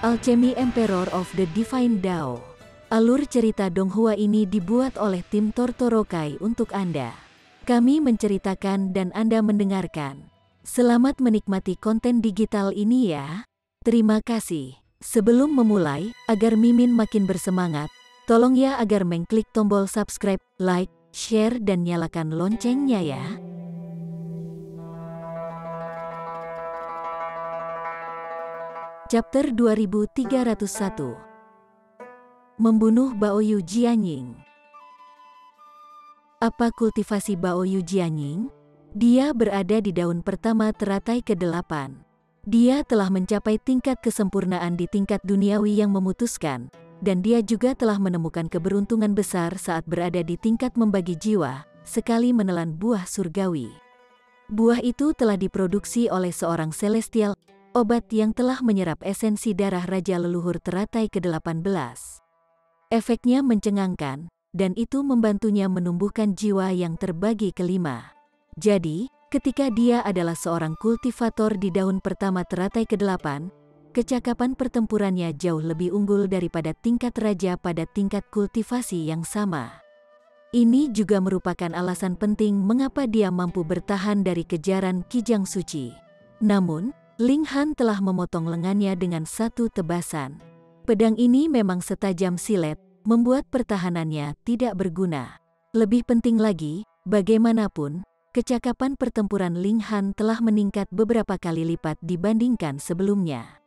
Alchemy Emperor of the Divine Dao. Alur cerita Donghua ini dibuat oleh tim Tortorokai untuk Anda. Kami menceritakan dan Anda mendengarkan. Selamat menikmati konten digital ini ya. Terima kasih. Sebelum memulai, agar Mimin makin bersemangat, tolong ya agar mengklik tombol subscribe, like, share dan nyalakan loncengnya ya. Chapter 2301. Membunuh Baoyu Jianying. Apa kultivasi Baoyu Jianying? Dia berada di daun pertama teratai ke-8. Dia telah mencapai tingkat kesempurnaan di tingkat duniawi yang memutuskan, dan dia juga telah menemukan keberuntungan besar saat berada di tingkat membagi jiwa, sekali menelan buah surgawi. Buah itu telah diproduksi oleh seorang celestial, obat yang telah menyerap esensi darah Raja Leluhur teratai ke-18. Efeknya mencengangkan, dan itu membantunya menumbuhkan jiwa yang terbagi ke-5. Jadi, ketika dia adalah seorang kultivator di daun pertama teratai ke-8, kecakapan pertempurannya jauh lebih unggul daripada tingkat raja pada tingkat kultivasi yang sama. Ini juga merupakan alasan penting mengapa dia mampu bertahan dari kejaran Kijang Suci. Namun, Ling Han telah memotong lengannya dengan satu tebasan. Pedang ini memang setajam silet, membuat pertahanannya tidak berguna. Lebih penting lagi, bagaimanapun, kecakapan pertempuran Ling Han telah meningkat beberapa kali lipat dibandingkan sebelumnya.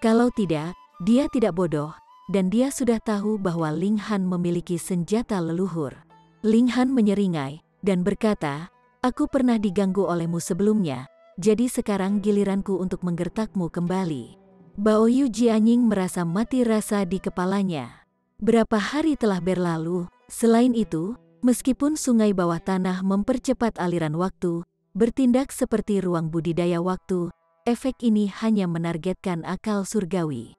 Kalau tidak, dia tidak bodoh, dan dia sudah tahu bahwa Ling Han memiliki senjata leluhur. Ling Han menyeringai, dan berkata, "Aku pernah diganggu olehmu sebelumnya, jadi sekarang giliranku untuk menggertakmu kembali." Baoyu Jianying merasa mati rasa di kepalanya. Berapa hari telah berlalu, selain itu, meskipun sungai bawah tanah mempercepat aliran waktu, bertindak seperti ruang budidaya waktu, efek ini hanya menargetkan akal surgawi.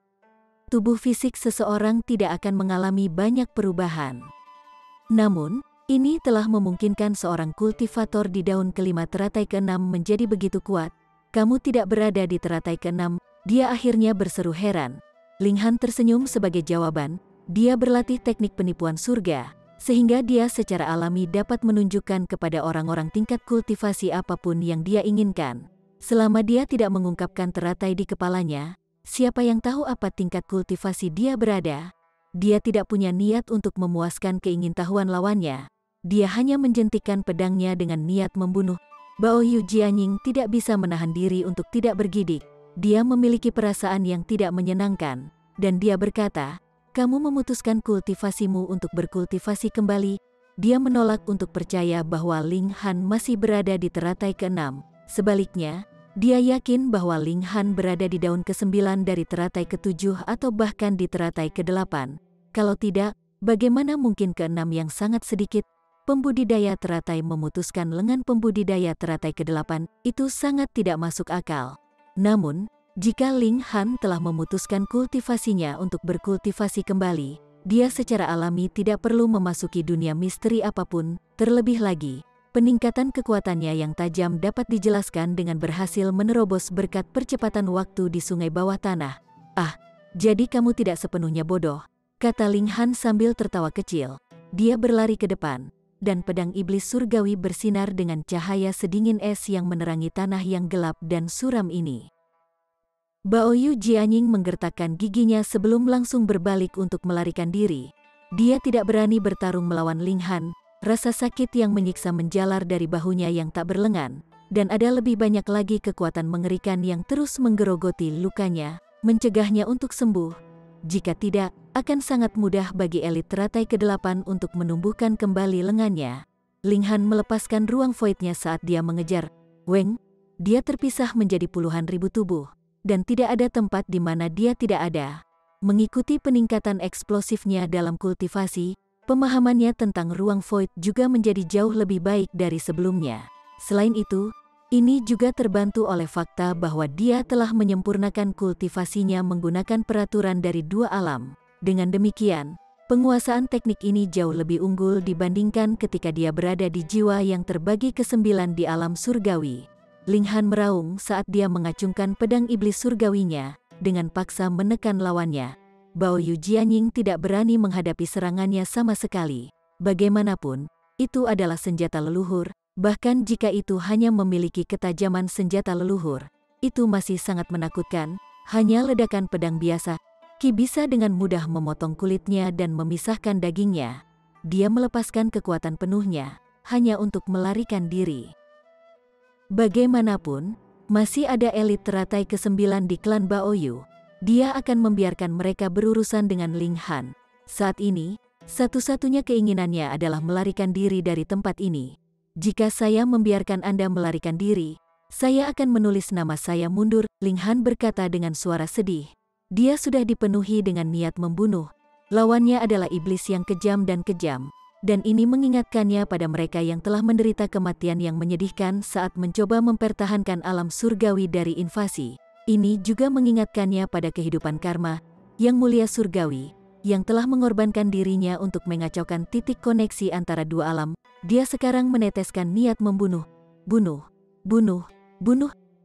Tubuh fisik seseorang tidak akan mengalami banyak perubahan. Namun, ini telah memungkinkan seorang kultivator di daun kelima teratai ke-6 menjadi begitu kuat. "Kamu tidak berada di teratai ke-6, dia akhirnya berseru heran. Ling Han tersenyum sebagai jawaban. Dia berlatih teknik penipuan surga, sehingga dia secara alami dapat menunjukkan kepada orang-orang tingkat kultivasi apapun yang dia inginkan. Selama dia tidak mengungkapkan teratai di kepalanya, siapa yang tahu apa tingkat kultivasi dia berada? Dia tidak punya niat untuk memuaskan keingintahuan lawannya. Dia hanya menjentikkan pedangnya dengan niat membunuh. Baoyu Jianying tidak bisa menahan diri untuk tidak bergidik. Dia memiliki perasaan yang tidak menyenangkan, dan dia berkata, "Kamu memutuskan kultivasimu untuk berkultivasi kembali." Dia menolak untuk percaya bahwa Ling Han masih berada di teratai ke-6. Sebaliknya, dia yakin bahwa Ling Han berada di daun ke-9 dari teratai ke-7 atau bahkan di teratai ke-8. Kalau tidak, bagaimana mungkin ke-6 yang sangat sedikit? Pembudidaya teratai memutuskan lengan pembudidaya teratai ke-8, itu sangat tidak masuk akal. Namun, jika Ling Han telah memutuskan kultivasinya untuk berkultivasi kembali, dia secara alami tidak perlu memasuki dunia misteri apapun. Terlebih lagi, peningkatan kekuatannya yang tajam dapat dijelaskan dengan berhasil menerobos berkat percepatan waktu di sungai bawah tanah. "Ah, jadi kamu tidak sepenuhnya bodoh," kata Ling Han sambil tertawa kecil. Dia berlari ke depan, dan pedang iblis surgawi bersinar dengan cahaya sedingin es yang menerangi tanah yang gelap dan suram ini. Baoyu Jianying menggertakkan giginya sebelum langsung berbalik untuk melarikan diri. Dia tidak berani bertarung melawan Ling Han. Rasa sakit yang menyiksa menjalar dari bahunya yang tak berlengan, dan ada lebih banyak lagi kekuatan mengerikan yang terus menggerogoti lukanya, mencegahnya untuk sembuh. Jika tidak, akan sangat mudah bagi elit teratai ke-8 untuk menumbuhkan kembali lengannya. Ling Han melepaskan ruang voidnya saat dia mengejar Weng. Dia terpisah menjadi puluhan ribu tubuh, dan tidak ada tempat di mana dia tidak ada. Mengikuti peningkatan eksplosifnya dalam kultivasi, pemahamannya tentang ruang void juga menjadi jauh lebih baik dari sebelumnya. Selain itu, ini juga terbantu oleh fakta bahwa dia telah menyempurnakan kultivasinya menggunakan peraturan dari dua alam. Dengan demikian, penguasaan teknik ini jauh lebih unggul dibandingkan ketika dia berada di jiwa yang terbagi ke-9 di alam surgawi. Ling Han meraung saat dia mengacungkan pedang iblis surgawinya, dengan paksa menekan lawannya. Bao Yu Jianying tidak berani menghadapi serangannya sama sekali. Bagaimanapun, itu adalah senjata leluhur, bahkan jika itu hanya memiliki ketajaman senjata leluhur. Itu masih sangat menakutkan, hanya ledakan pedang biasa. Qi bisa dengan mudah memotong kulitnya dan memisahkan dagingnya. Dia melepaskan kekuatan penuhnya, hanya untuk melarikan diri. Bagaimanapun, masih ada elit teratai ke-9 di klan Bao Yu. Dia akan membiarkan mereka berurusan dengan Ling Han. Saat ini, satu-satunya keinginannya adalah melarikan diri dari tempat ini. Jika saya membiarkan Anda melarikan diri, saya akan menulis nama saya mundur, Ling Han berkata dengan suara sedih. Dia sudah dipenuhi dengan niat membunuh. Lawannya adalah iblis yang kejam, dan ini mengingatkannya pada mereka yang telah menderita kematian yang menyedihkan saat mencoba mempertahankan alam surgawi dari invasi. Ini juga mengingatkannya pada kehidupan karma, yang mulia surgawi, yang telah mengorbankan dirinya untuk mengacaukan titik koneksi antara dua alam. Dia sekarang meneteskan niat membunuh, bunuh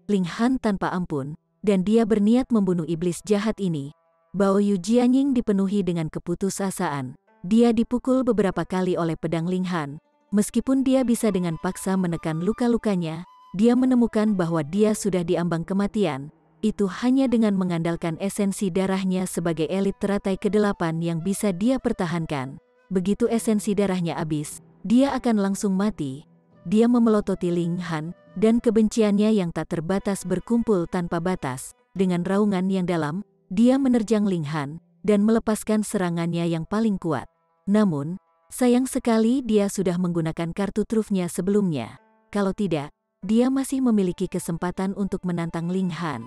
Ling Han tanpa ampun, dan dia berniat membunuh iblis jahat ini. Bao Yu Jianying dipenuhi dengan keputusasaan. Dia dipukul beberapa kali oleh pedang Ling Han. Meskipun dia bisa dengan paksa menekan luka-lukanya, dia menemukan bahwa dia sudah diambang kematian. Itu hanya dengan mengandalkan esensi darahnya sebagai elit teratai ke-8 yang bisa dia pertahankan. Begitu esensi darahnya habis, dia akan langsung mati. Dia memelototi Ling Han, dan kebenciannya yang tak terbatas berkumpul tanpa batas. Dengan raungan yang dalam, dia menerjang Ling Han, dan melepaskan serangannya yang paling kuat. Namun, sayang sekali dia sudah menggunakan kartu trufnya sebelumnya. Kalau tidak, dia masih memiliki kesempatan untuk menantang Ling Han.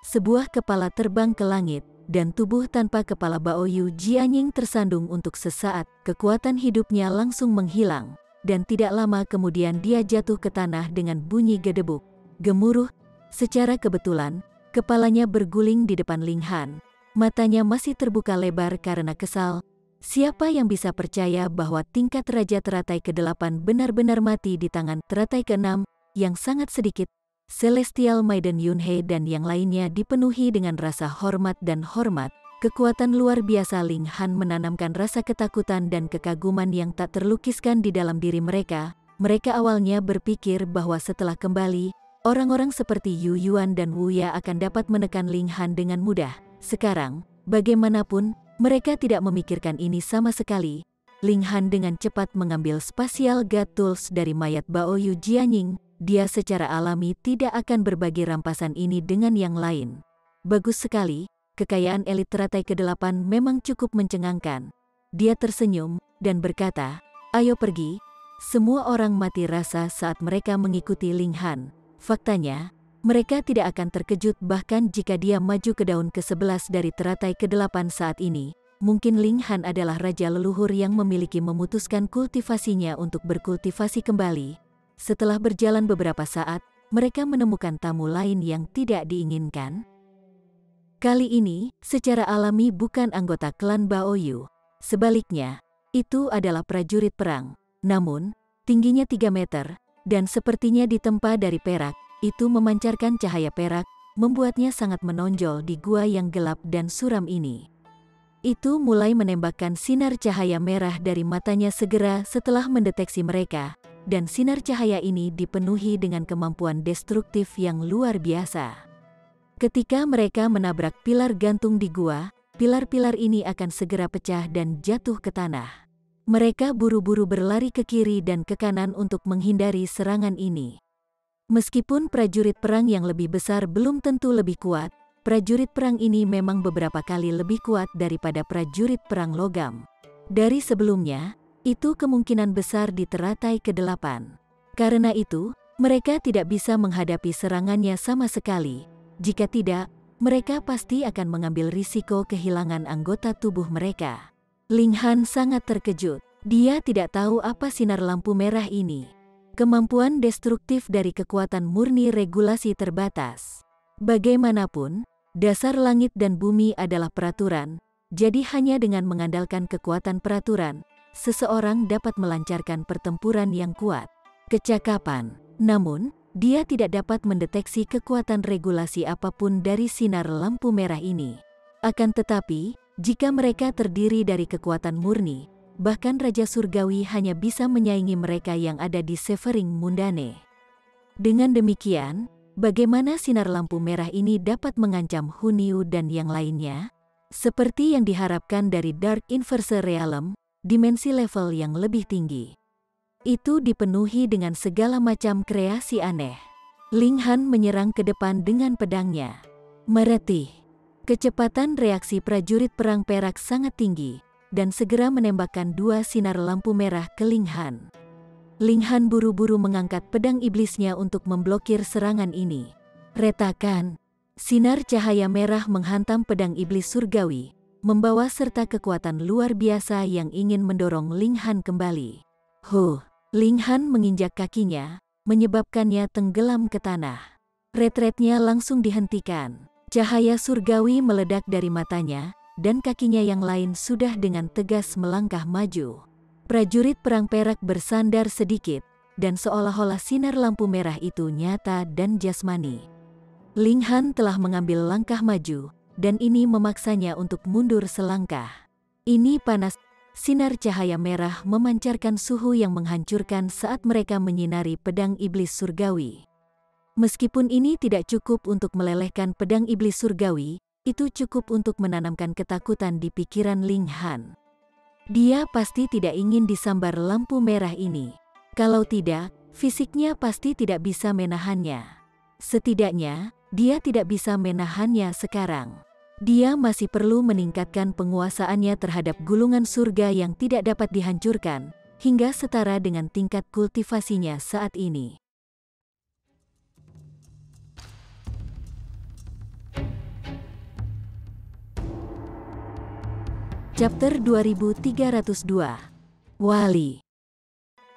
Sebuah kepala terbang ke langit, dan tubuh tanpa kepala Bao Yu Jianying tersandung untuk sesaat. Kekuatan hidupnya langsung menghilang, dan tidak lama kemudian dia jatuh ke tanah dengan bunyi gedebuk. Gemuruh, secara kebetulan, kepalanya berguling di depan Ling Han. Matanya masih terbuka lebar karena kesal. Siapa yang bisa percaya bahwa tingkat raja teratai ke-8 benar-benar mati di tangan teratai ke-6, yang sangat sedikit, Celestial Maiden Yunhe dan yang lainnya dipenuhi dengan rasa hormat dan hormat. Kekuatan luar biasa Ling Han menanamkan rasa ketakutan dan kekaguman yang tak terlukiskan di dalam diri mereka. Mereka awalnya berpikir bahwa setelah kembali, orang-orang seperti Yu Yuan dan Wu Ya akan dapat menekan Ling Han dengan mudah. Sekarang, bagaimanapun, mereka tidak memikirkan ini sama sekali. Ling Han dengan cepat mengambil Spatial God Tools dari mayat Bao Yu Jianying. Dia secara alami tidak akan berbagi rampasan ini dengan yang lain. Bagus sekali. Kekayaan elit teratai ke-8 memang cukup mencengangkan. Dia tersenyum, dan berkata, ayo pergi. Semua orang mati rasa saat mereka mengikuti Ling Han. Faktanya, mereka tidak akan terkejut bahkan jika dia maju ke daun ke-11 dari teratai ke-8 saat ini. Mungkin Ling Han adalah raja leluhur yang memutuskan kultivasinya untuk berkultivasi kembali. Setelah berjalan beberapa saat, mereka menemukan tamu lain yang tidak diinginkan. Kali ini, secara alami bukan anggota klan Bao Yu. Sebaliknya, itu adalah prajurit perang. Namun, tingginya 3 meter, dan sepertinya ditempa dari perak, itu memancarkan cahaya perak, membuatnya sangat menonjol di gua yang gelap dan suram ini. Itu mulai menembakkan sinar cahaya merah dari matanya segera setelah mendeteksi mereka, dan sinar cahaya ini dipenuhi dengan kemampuan destruktif yang luar biasa. Ketika mereka menabrak pilar gantung di gua, pilar-pilar ini akan segera pecah dan jatuh ke tanah. Mereka buru-buru berlari ke kiri dan ke kanan untuk menghindari serangan ini. Meskipun prajurit perang yang lebih besar belum tentu lebih kuat, prajurit perang ini memang beberapa kali lebih kuat daripada prajurit perang logam. Dari sebelumnya, itu kemungkinan besar di teratai ke-8. Karena itu, mereka tidak bisa menghadapi serangannya sama sekali. Jika tidak, mereka pasti akan mengambil risiko kehilangan anggota tubuh mereka. Ling Han sangat terkejut. Dia tidak tahu apa sinar lampu merah ini. Kemampuan destruktif dari kekuatan murni regulasi terbatas. Bagaimanapun, dasar langit dan bumi adalah peraturan, jadi hanya dengan mengandalkan kekuatan peraturan, seseorang dapat melancarkan pertempuran yang kuat. Kecakapan. Namun, dia tidak dapat mendeteksi kekuatan regulasi apapun dari sinar lampu merah ini. Akan tetapi, jika mereka terdiri dari kekuatan murni, bahkan Raja Surgawi hanya bisa menyaingi mereka yang ada di Severing Mundane. Dengan demikian, bagaimana sinar lampu merah ini dapat mengancam Hunniu dan yang lainnya? Seperti yang diharapkan dari Dark Inverse Realm, dimensi level yang lebih tinggi. Itu dipenuhi dengan segala macam kreasi aneh. Ling Han menyerang ke depan dengan pedangnya. Meretih. Kecepatan reaksi prajurit perang perak sangat tinggi, dan segera menembakkan 2 sinar lampu merah ke Ling Han. Ling Han buru-buru mengangkat pedang iblisnya untuk memblokir serangan ini. Retakan. Sinar cahaya merah menghantam pedang iblis surgawi, membawa serta kekuatan luar biasa yang ingin mendorong Ling Han kembali. Ling Han menginjak kakinya, menyebabkannya tenggelam ke tanah. Retretnya langsung dihentikan. Cahaya surgawi meledak dari matanya, dan kakinya yang lain sudah dengan tegas melangkah maju. Prajurit perang perak bersandar sedikit, dan seolah-olah sinar lampu merah itu nyata dan jasmani. Ling Han telah mengambil langkah maju, dan ini memaksanya untuk mundur selangkah. Ini panas. Sinar cahaya merah memancarkan suhu yang menghancurkan saat mereka menyinari pedang iblis surgawi. Meskipun ini tidak cukup untuk melelehkan pedang iblis surgawi, itu cukup untuk menanamkan ketakutan di pikiran Ling Han. Dia pasti tidak ingin disambar lampu merah ini. Kalau tidak, fisiknya pasti tidak bisa menahannya. Setidaknya, dia tidak bisa menahannya sekarang. Dia masih perlu meningkatkan penguasaannya terhadap gulungan surga yang tidak dapat dihancurkan, hingga setara dengan tingkat kultivasinya saat ini. Chapter 2302. Wali.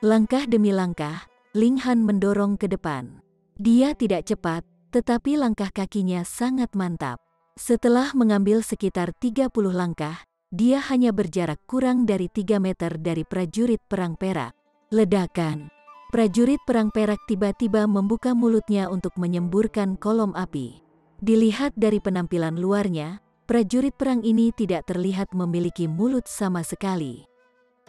Langkah demi langkah, Ling Han mendorong ke depan. Dia tidak cepat, tetapi langkah kakinya sangat mantap. Setelah mengambil sekitar 30 langkah, dia hanya berjarak kurang dari 3 meter dari prajurit perang perak. Ledakan. Prajurit perang perak tiba-tiba membuka mulutnya untuk menyemburkan kolom api. Dilihat dari penampilan luarnya, prajurit perang ini tidak terlihat memiliki mulut sama sekali.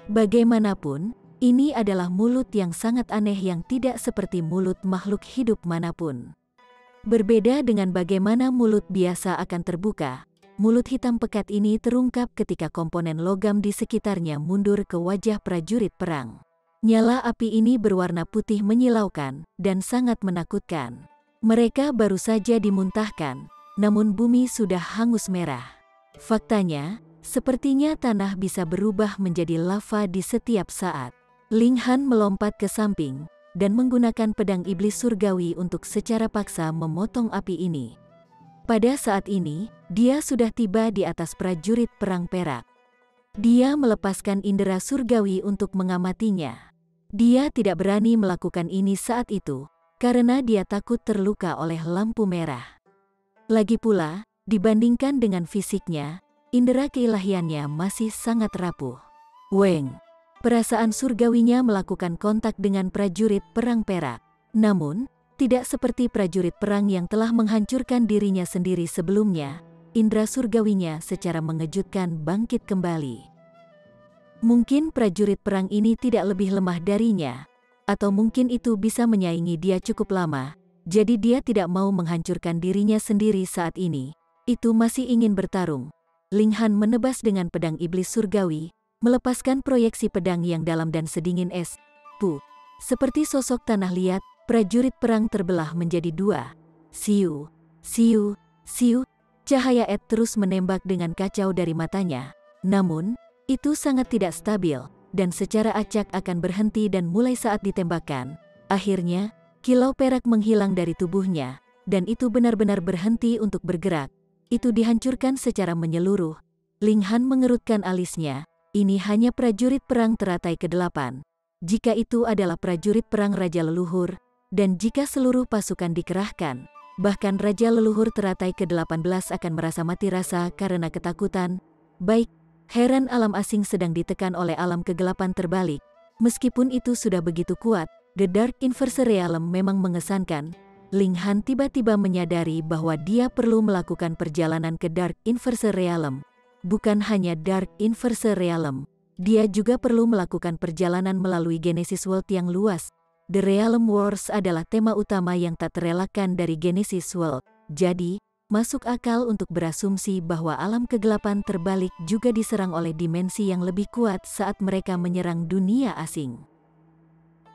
Bagaimanapun, ini adalah mulut yang sangat aneh yang tidak seperti mulut makhluk hidup manapun. Berbeda dengan bagaimana mulut biasa akan terbuka, mulut hitam pekat ini terungkap ketika komponen logam di sekitarnya mundur ke wajah prajurit perang. Nyala api ini berwarna putih menyilaukan dan sangat menakutkan. Mereka baru saja dimuntahkan, namun bumi sudah hangus merah. Faktanya, sepertinya tanah bisa berubah menjadi lava di setiap saat. Ling Han melompat ke samping, dan menggunakan pedang iblis surgawi untuk secara paksa memotong api ini. Pada saat ini, dia sudah tiba di atas prajurit perang perak. Dia melepaskan indera surgawi untuk mengamatinya. Dia tidak berani melakukan ini saat itu, karena dia takut terluka oleh lampu merah. Lagi pula, dibandingkan dengan fisiknya, indera keilahiannya masih sangat rapuh. Weng. Perasaan surgawinya melakukan kontak dengan prajurit perang perak. Namun, tidak seperti prajurit perang yang telah menghancurkan dirinya sendiri sebelumnya, indera surgawinya secara mengejutkan bangkit kembali. Mungkin prajurit perang ini tidak lebih lemah darinya, atau mungkin itu bisa menyaingi dia cukup lama, jadi dia tidak mau menghancurkan dirinya sendiri saat ini. Itu masih ingin bertarung. Ling Han menebas dengan pedang iblis surgawi, melepaskan proyeksi pedang yang dalam dan sedingin es. Seperti sosok tanah liat, prajurit perang terbelah menjadi 2. Siu, siu, siu. Cahaya Ed terus menembak dengan kacau dari matanya. Namun, itu sangat tidak stabil, dan secara acak akan berhenti dan mulai saat ditembakkan. Akhirnya, kilau perak menghilang dari tubuhnya, dan itu benar-benar berhenti untuk bergerak. Itu dihancurkan secara menyeluruh. Ling Han mengerutkan alisnya. Ini hanya prajurit perang teratai ke-8. Jika itu adalah prajurit perang Raja Leluhur, dan jika seluruh pasukan dikerahkan, bahkan Raja Leluhur teratai ke-18 akan merasa mati rasa karena ketakutan. Baik, heran alam asing sedang ditekan oleh alam kegelapan terbalik. Meskipun itu sudah begitu kuat, The Dark Inverse Realm memang mengesankan. Ling Han tiba-tiba menyadari bahwa dia perlu melakukan perjalanan ke Dark Inverse Realm. Bukan hanya Dark Inverse Realm, dia juga perlu melakukan perjalanan melalui Genesis World yang luas. The Realm Wars adalah tema utama yang tak terelakkan dari Genesis World. Jadi, masuk akal untuk berasumsi bahwa alam kegelapan terbalik juga diserang oleh dimensi yang lebih kuat saat mereka menyerang dunia asing.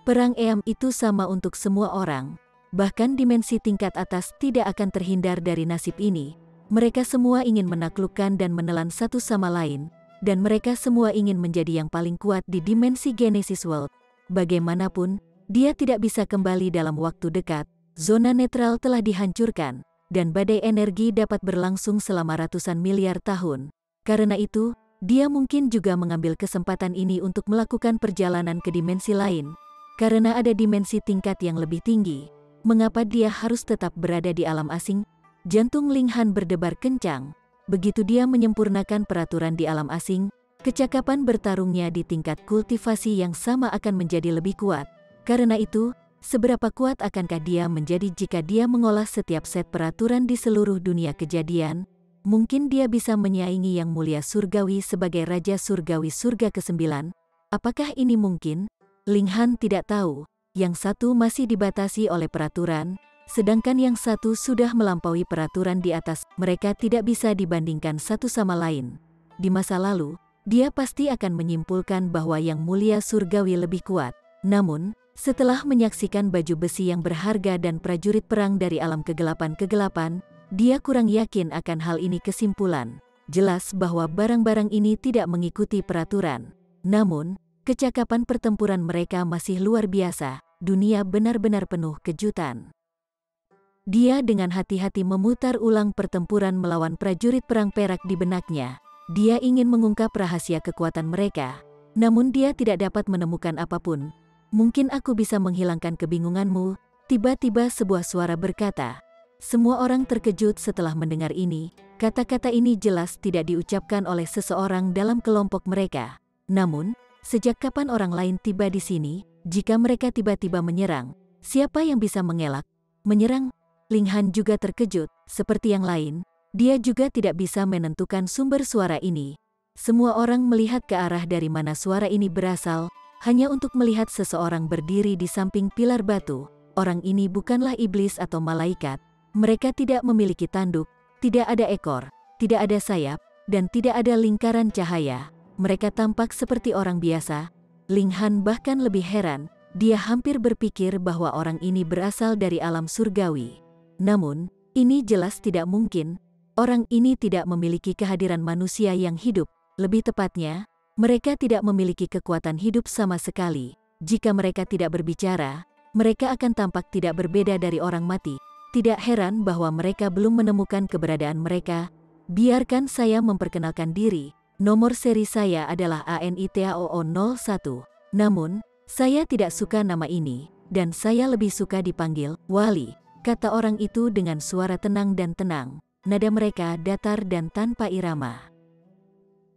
Perang Eam itu sama untuk semua orang. Bahkan dimensi tingkat atas tidak akan terhindar dari nasib ini. Mereka semua ingin menaklukkan dan menelan satu sama lain, dan mereka semua ingin menjadi yang paling kuat di dimensi Genesis World. Bagaimanapun, dia tidak bisa kembali dalam waktu dekat. Zona netral telah dihancurkan, dan badai energi dapat berlangsung selama ratusan miliar tahun. Karena itu, dia mungkin juga mengambil kesempatan ini untuk melakukan perjalanan ke dimensi lain. Karena ada dimensi tingkat yang lebih tinggi. Mengapa dia harus tetap berada di alam asing? Jantung Ling Han berdebar kencang. Begitu dia menyempurnakan peraturan di alam asing, kecakapan bertarungnya di tingkat kultivasi yang sama akan menjadi lebih kuat. Karena itu, seberapa kuat akankah dia menjadi jika dia mengolah setiap set peraturan di seluruh dunia kejadian? Mungkin dia bisa menyaingi Yang Mulia Surgawi sebagai Raja Surgawi Surga ke-9. Apakah ini mungkin? Ling Han tidak tahu. Yang satu masih dibatasi oleh peraturan, sedangkan yang satu sudah melampaui peraturan di atas. Mereka tidak bisa dibandingkan satu sama lain. Di masa lalu, dia pasti akan menyimpulkan bahwa Yang Mulia Surgawi lebih kuat. Namun, setelah menyaksikan baju besi yang berharga dan prajurit perang dari alam kegelapan, dia kurang yakin akan hal ini. Kesimpulan, jelas bahwa barang-barang ini tidak mengikuti peraturan. Namun, kecakapan pertempuran mereka masih luar biasa. Dunia benar-benar penuh kejutan. Dia dengan hati-hati memutar ulang pertempuran melawan prajurit perang perak di benaknya. Dia ingin mengungkap rahasia kekuatan mereka, namun dia tidak dapat menemukan apapun. Mungkin aku bisa menghilangkan kebingunganmu, tiba-tiba sebuah suara berkata. Semua orang terkejut setelah mendengar ini. Kata-kata ini jelas tidak diucapkan oleh seseorang dalam kelompok mereka. Namun, sejak kapan orang lain tiba di sini? Jika mereka tiba-tiba menyerang, siapa yang bisa mengelak? Menyerang? Ling Han juga terkejut, seperti yang lain. Dia juga tidak bisa menentukan sumber suara ini. Semua orang melihat ke arah dari mana suara ini berasal, hanya untuk melihat seseorang berdiri di samping pilar batu. Orang ini bukanlah iblis atau malaikat. Mereka tidak memiliki tanduk, tidak ada ekor, tidak ada sayap, dan tidak ada lingkaran cahaya. Mereka tampak seperti orang biasa. Ling Han bahkan lebih heran, dia hampir berpikir bahwa orang ini berasal dari alam surgawi. Namun, ini jelas tidak mungkin. Orang ini tidak memiliki kehadiran manusia yang hidup. Lebih tepatnya, mereka tidak memiliki kekuatan hidup sama sekali. Jika mereka tidak berbicara, mereka akan tampak tidak berbeda dari orang mati. Tidak heran bahwa mereka belum menemukan keberadaan mereka. Biarkan saya memperkenalkan diri. Nomor seri saya adalah ANITAOO01. Namun, saya tidak suka nama ini, dan saya lebih suka dipanggil Wali, kata orang itu dengan suara tenang dan tenang. Nada mereka datar dan tanpa irama.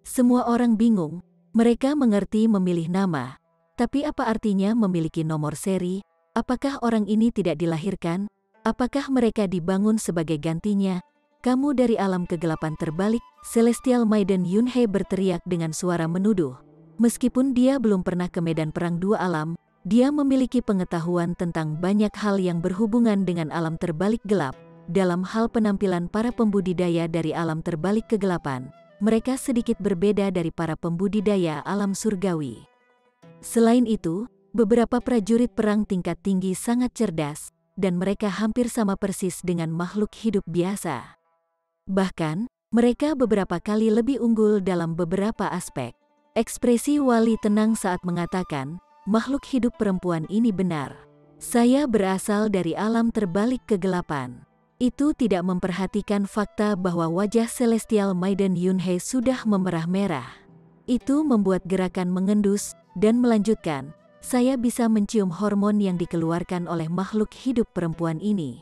Semua orang bingung. Mereka mengerti memilih nama. Tapi apa artinya memiliki nomor seri? Apakah orang ini tidak dilahirkan? Apakah mereka dibangun sebagai gantinya? Kamu dari alam kegelapan terbalik, Celestial Maiden Yunhei berteriak dengan suara menuduh. Meskipun dia belum pernah ke medan perang dua alam, dia memiliki pengetahuan tentang banyak hal yang berhubungan dengan alam terbalik gelap. Dalam hal penampilan para pembudidaya dari alam terbalik kegelapan, mereka sedikit berbeda dari para pembudidaya alam surgawi. Selain itu, beberapa prajurit perang tingkat tinggi sangat cerdas, dan mereka hampir sama persis dengan makhluk hidup biasa. Bahkan, mereka beberapa kali lebih unggul dalam beberapa aspek. Ekspresi Wali tenang saat mengatakan, makhluk hidup perempuan ini benar. Saya berasal dari alam terbalik kegelapan. Itu tidak memperhatikan fakta bahwa wajah Celestial Maiden Yunhei sudah memerah-merah. Itu membuat gerakan mengendus, dan melanjutkan, saya bisa mencium hormon yang dikeluarkan oleh makhluk hidup perempuan ini.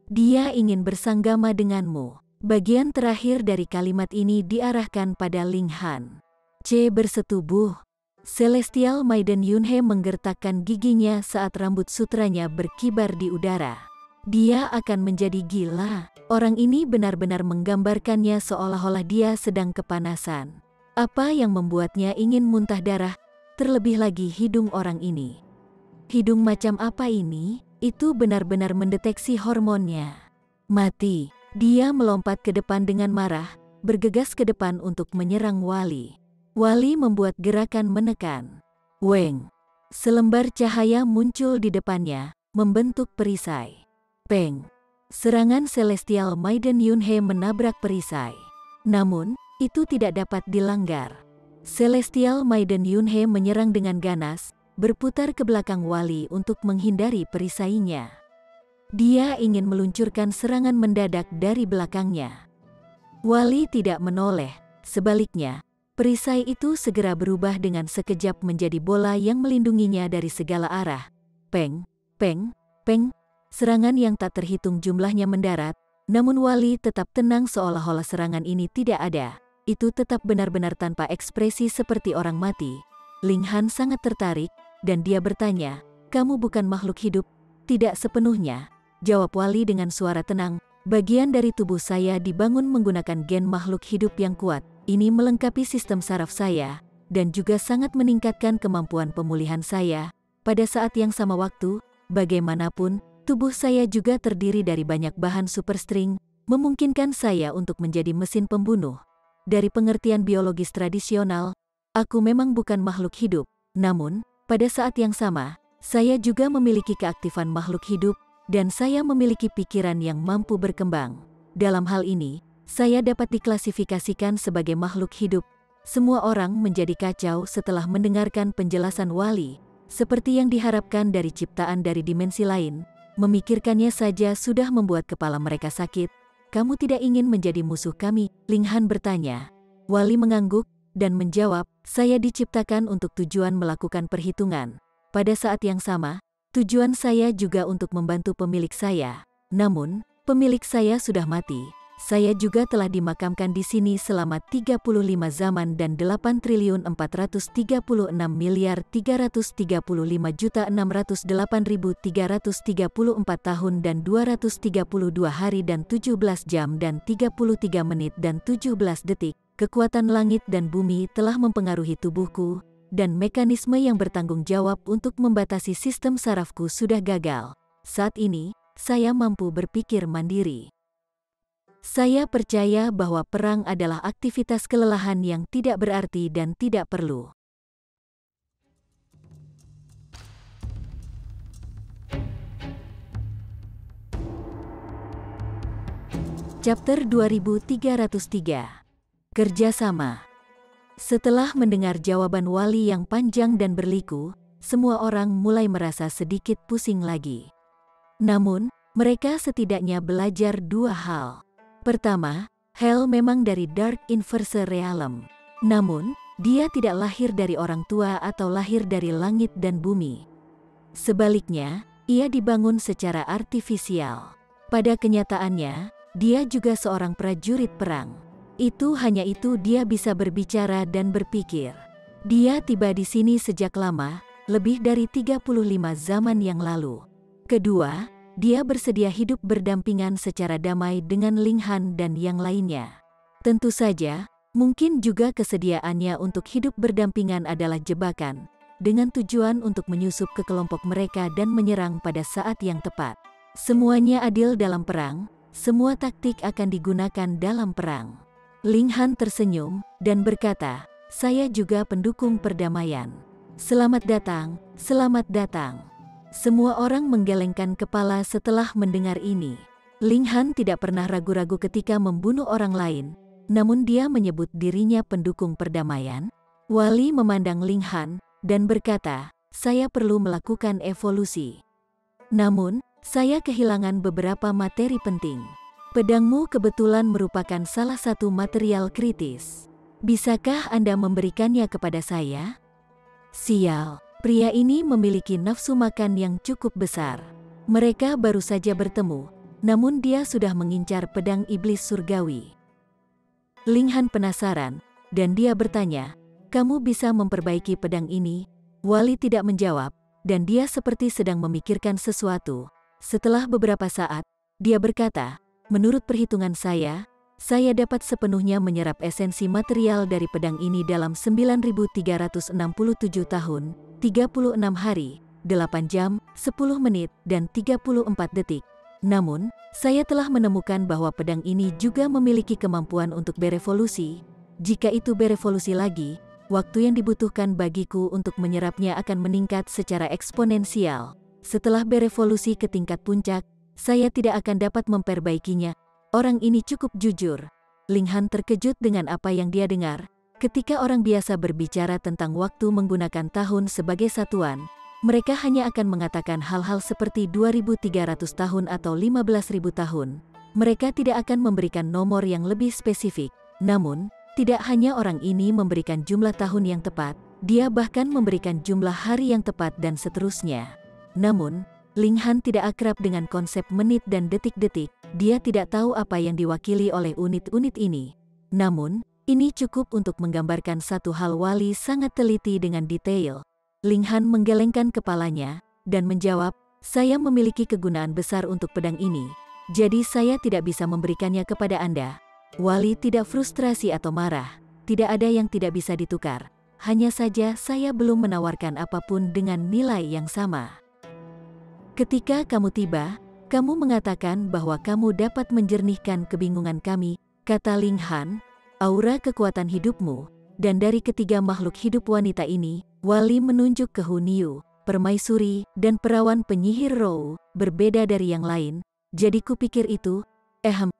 Dia ingin bersanggama denganmu. Bagian terakhir dari kalimat ini diarahkan pada Ling Han. C bersetubuh. Celestial Maiden Yunhe menggertakkan giginya saat rambut sutranya berkibar di udara. Dia akan menjadi gila. Orang ini benar-benar menggambarkannya seolah-olah dia sedang kepanasan. Apa yang membuatnya ingin muntah darah? Terlebih lagi hidung orang ini. Hidung macam apa ini? Itu benar-benar mendeteksi hormonnya. Mati. Dia melompat ke depan dengan marah, bergegas ke depan untuk menyerang Wali. Wali membuat gerakan menekan. Weng. Selembar cahaya muncul di depannya, membentuk perisai. Peng. Serangan Celestial Maiden Yunhe menabrak perisai. Namun, itu tidak dapat dilanggar. Celestial Maiden Yunhe menyerang dengan ganas, berputar ke belakang Wali untuk menghindari perisainya. Dia ingin meluncurkan serangan mendadak dari belakangnya. Wali tidak menoleh, sebaliknya, perisai itu segera berubah dengan sekejap menjadi bola yang melindunginya dari segala arah. Peng, peng, peng. Serangan yang tak terhitung jumlahnya mendarat, namun Wali tetap tenang seolah-olah serangan ini tidak ada. Itu tetap benar-benar tanpa ekspresi seperti orang mati. Ling Han sangat tertarik, dan dia bertanya, "Kamu bukan makhluk hidup?" "Tidak sepenuhnya," jawab Wali dengan suara tenang. "Bagian dari tubuh saya dibangun menggunakan gen makhluk hidup yang kuat. Ini melengkapi sistem saraf saya, dan juga sangat meningkatkan kemampuan pemulihan saya. Pada saat yang sama waktu, bagaimanapun, tubuh saya juga terdiri dari banyak bahan superstring, memungkinkan saya untuk menjadi mesin pembunuh. Dari pengertian biologis tradisional, aku memang bukan makhluk hidup, namun, pada saat yang sama, saya juga memiliki keaktifan makhluk hidup, dan saya memiliki pikiran yang mampu berkembang. Dalam hal ini, saya dapat diklasifikasikan sebagai makhluk hidup." Semua orang menjadi kacau setelah mendengarkan penjelasan Wali. Seperti yang diharapkan dari ciptaan dari dimensi lain, memikirkannya saja sudah membuat kepala mereka sakit. "Kamu tidak ingin menjadi musuh kami?" Ling Han bertanya. Wali mengangguk dan menjawab, "Saya diciptakan untuk tujuan melakukan perhitungan. Pada saat yang sama, tujuan saya juga untuk membantu pemilik saya. Namun, pemilik saya sudah mati. Saya juga telah dimakamkan di sini selama 35 zaman dan 8.436.335.608.334 tahun dan 232 hari dan 17 jam dan 33 menit dan 17 detik. Kekuatan langit dan bumi telah mempengaruhi tubuhku, dan mekanisme yang bertanggung jawab untuk membatasi sistem sarafku sudah gagal. Saat ini, saya mampu berpikir mandiri. Saya percaya bahwa perang adalah aktivitas kelelahan yang tidak berarti dan tidak perlu." Chapter 2303. Kerjasama. Setelah mendengar jawaban Wali yang panjang dan berliku, semua orang mulai merasa sedikit pusing lagi. Namun, mereka setidaknya belajar dua hal. Pertama, Hel memang dari Dark Inverse Realm. Namun, dia tidak lahir dari orang tua atau lahir dari langit dan bumi. Sebaliknya, ia dibangun secara artifisial. Pada kenyataannya, dia juga seorang prajurit perang. Itu hanya itu dia bisa berbicara dan berpikir. Dia tiba di sini sejak lama, lebih dari 35 zaman yang lalu. Kedua, dia bersedia hidup berdampingan secara damai dengan Ling Han dan yang lainnya. Tentu saja, mungkin juga kesediaannya untuk hidup berdampingan adalah jebakan, dengan tujuan untuk menyusup ke kelompok mereka dan menyerang pada saat yang tepat. Semuanya adil dalam perang, semua taktik akan digunakan dalam perang. Ling Han tersenyum dan berkata, "Saya juga pendukung perdamaian. Selamat datang, selamat datang." Semua orang menggelengkan kepala setelah mendengar ini. Ling Han tidak pernah ragu-ragu ketika membunuh orang lain, namun dia menyebut dirinya pendukung perdamaian. Wali memandang Ling Han dan berkata, "Saya perlu melakukan evolusi. Namun, saya kehilangan beberapa materi penting. Pedangmu kebetulan merupakan salah satu material kritis. Bisakah Anda memberikannya kepada saya?" Sial. Pria ini memiliki nafsu makan yang cukup besar. Mereka baru saja bertemu, namun dia sudah mengincar pedang iblis surgawi. Ling Han penasaran, dan dia bertanya, kamu bisa memperbaiki pedang ini?" Wali tidak menjawab, dan dia seperti sedang memikirkan sesuatu. Setelah beberapa saat, dia berkata, "Menurut perhitungan saya dapat sepenuhnya menyerap esensi material dari pedang ini dalam 9.367 tahun, 36 hari, 8 jam, 10 menit, dan 34 detik. Namun, saya telah menemukan bahwa pedang ini juga memiliki kemampuan untuk berevolusi. Jika itu berevolusi lagi, waktu yang dibutuhkan bagiku untuk menyerapnya akan meningkat secara eksponensial. Setelah berevolusi ke tingkat puncak, saya tidak akan dapat memperbaikinya." Orang ini cukup jujur. Ling Han terkejut dengan apa yang dia dengar. Ketika orang biasa berbicara tentang waktu menggunakan tahun sebagai satuan, mereka hanya akan mengatakan hal-hal seperti 2.300 tahun atau 15.000 tahun. Mereka tidak akan memberikan nomor yang lebih spesifik. Namun, tidak hanya orang ini memberikan jumlah tahun yang tepat, dia bahkan memberikan jumlah hari yang tepat dan seterusnya. Namun, Ling Han tidak akrab dengan konsep menit dan detik-detik. Dia tidak tahu apa yang diwakili oleh unit-unit ini. Namun, ini cukup untuk menggambarkan satu hal. Wali sangat teliti dengan detail. Ling Han menggelengkan kepalanya dan menjawab, "Saya memiliki kegunaan besar untuk pedang ini, jadi saya tidak bisa memberikannya kepada Anda." Wali tidak frustrasi atau marah. Tidak ada yang tidak bisa ditukar. Hanya saja saya belum menawarkan apapun dengan nilai yang sama. "Ketika kamu tiba, kamu mengatakan bahwa kamu dapat menjernihkan kebingungan kami," kata Ling Han. "Aura kekuatan hidupmu, dan dari ketiga makhluk hidup wanita ini," Wali menunjuk ke Hunyu, permaisuri, dan perawan penyihir Rou, "berbeda dari yang lain. Jadi kupikir itu."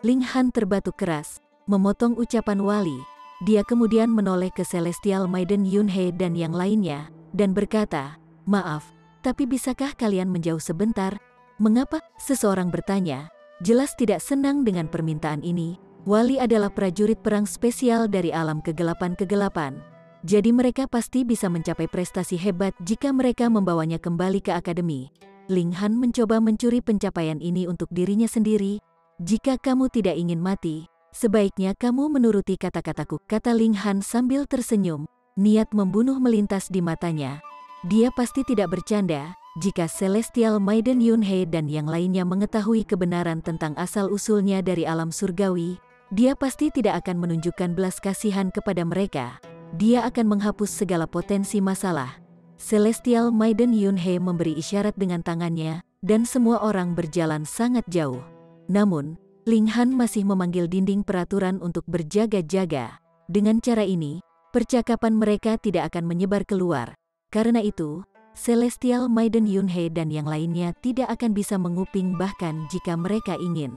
Ling Han terbatuk keras, memotong ucapan Wali. Dia kemudian menoleh ke Celestial Maiden Yunhe dan yang lainnya, dan berkata, "Maaf, tapi bisakah kalian menjauh sebentar?" "Mengapa?" seseorang bertanya, jelas tidak senang dengan permintaan ini. Wali adalah prajurit perang spesial dari alam kegelapan-kegelapan. Jadi mereka pasti bisa mencapai prestasi hebat jika mereka membawanya kembali ke akademi. Ling Han mencoba mencuri pencapaian ini untuk dirinya sendiri. "Jika kamu tidak ingin mati, sebaiknya kamu menuruti kata-kataku," kata Ling Han sambil tersenyum. Niat membunuh melintas di matanya. Dia pasti tidak bercanda. Jika Celestial Maiden Yunhe dan yang lainnya mengetahui kebenaran tentang asal-usulnya dari alam surgawi, dia pasti tidak akan menunjukkan belas kasihan kepada mereka. Dia akan menghapus segala potensi masalah. Celestial Maiden Yunhe memberi isyarat dengan tangannya, dan semua orang berjalan sangat jauh. Namun, Ling Han masih memanggil dinding peraturan untuk berjaga-jaga. Dengan cara ini, percakapan mereka tidak akan menyebar keluar. Karena itu, Celestial Maiden Yunhe dan yang lainnya tidak akan bisa menguping bahkan jika mereka ingin.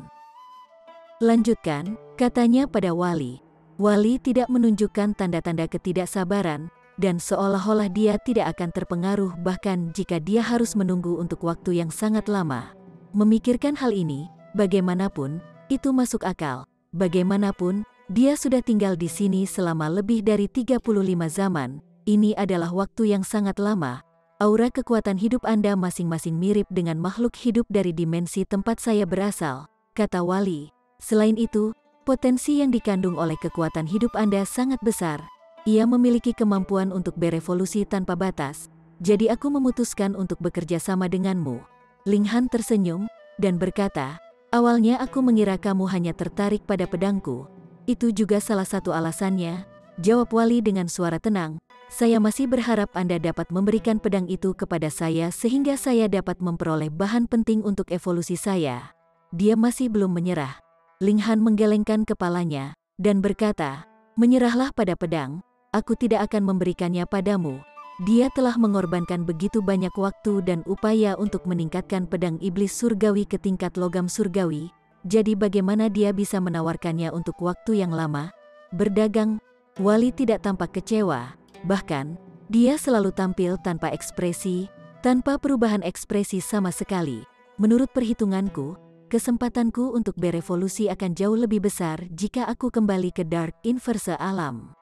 "Lanjutkan," katanya pada Wali. Wali tidak menunjukkan tanda-tanda ketidaksabaran, dan seolah-olah dia tidak akan terpengaruh bahkan jika dia harus menunggu untuk waktu yang sangat lama. Memikirkan hal ini, bagaimanapun, itu masuk akal. Bagaimanapun, dia sudah tinggal di sini selama lebih dari 35 zaman. Ini adalah waktu yang sangat lama. Aura kekuatan hidup Anda masing-masing mirip dengan makhluk hidup dari dimensi tempat saya berasal, kata Wali. Selain itu, potensi yang dikandung oleh kekuatan hidup Anda sangat besar. Ia memiliki kemampuan untuk berevolusi tanpa batas. Jadi aku memutuskan untuk bekerja sama denganmu. Ling Han tersenyum dan berkata, awalnya aku mengira kamu hanya tertarik pada pedangku. Itu juga salah satu alasannya, jawab Wali dengan suara tenang. Saya masih berharap Anda dapat memberikan pedang itu kepada saya sehingga saya dapat memperoleh bahan penting untuk evolusi saya. Dia masih belum menyerah. Ling Han menggelengkan kepalanya dan berkata, menyerahlah pada pedang, aku tidak akan memberikannya padamu. Dia telah mengorbankan begitu banyak waktu dan upaya untuk meningkatkan pedang iblis surgawi ke tingkat logam surgawi, jadi bagaimana dia bisa menawarkannya untuk waktu yang lama? Berdagang, Wali tidak tampak kecewa. Bahkan, dia selalu tampil tanpa ekspresi, tanpa perubahan ekspresi sama sekali. Menurut perhitunganku, kesempatanku untuk berevolusi akan jauh lebih besar jika aku kembali ke Dark Inverse alam.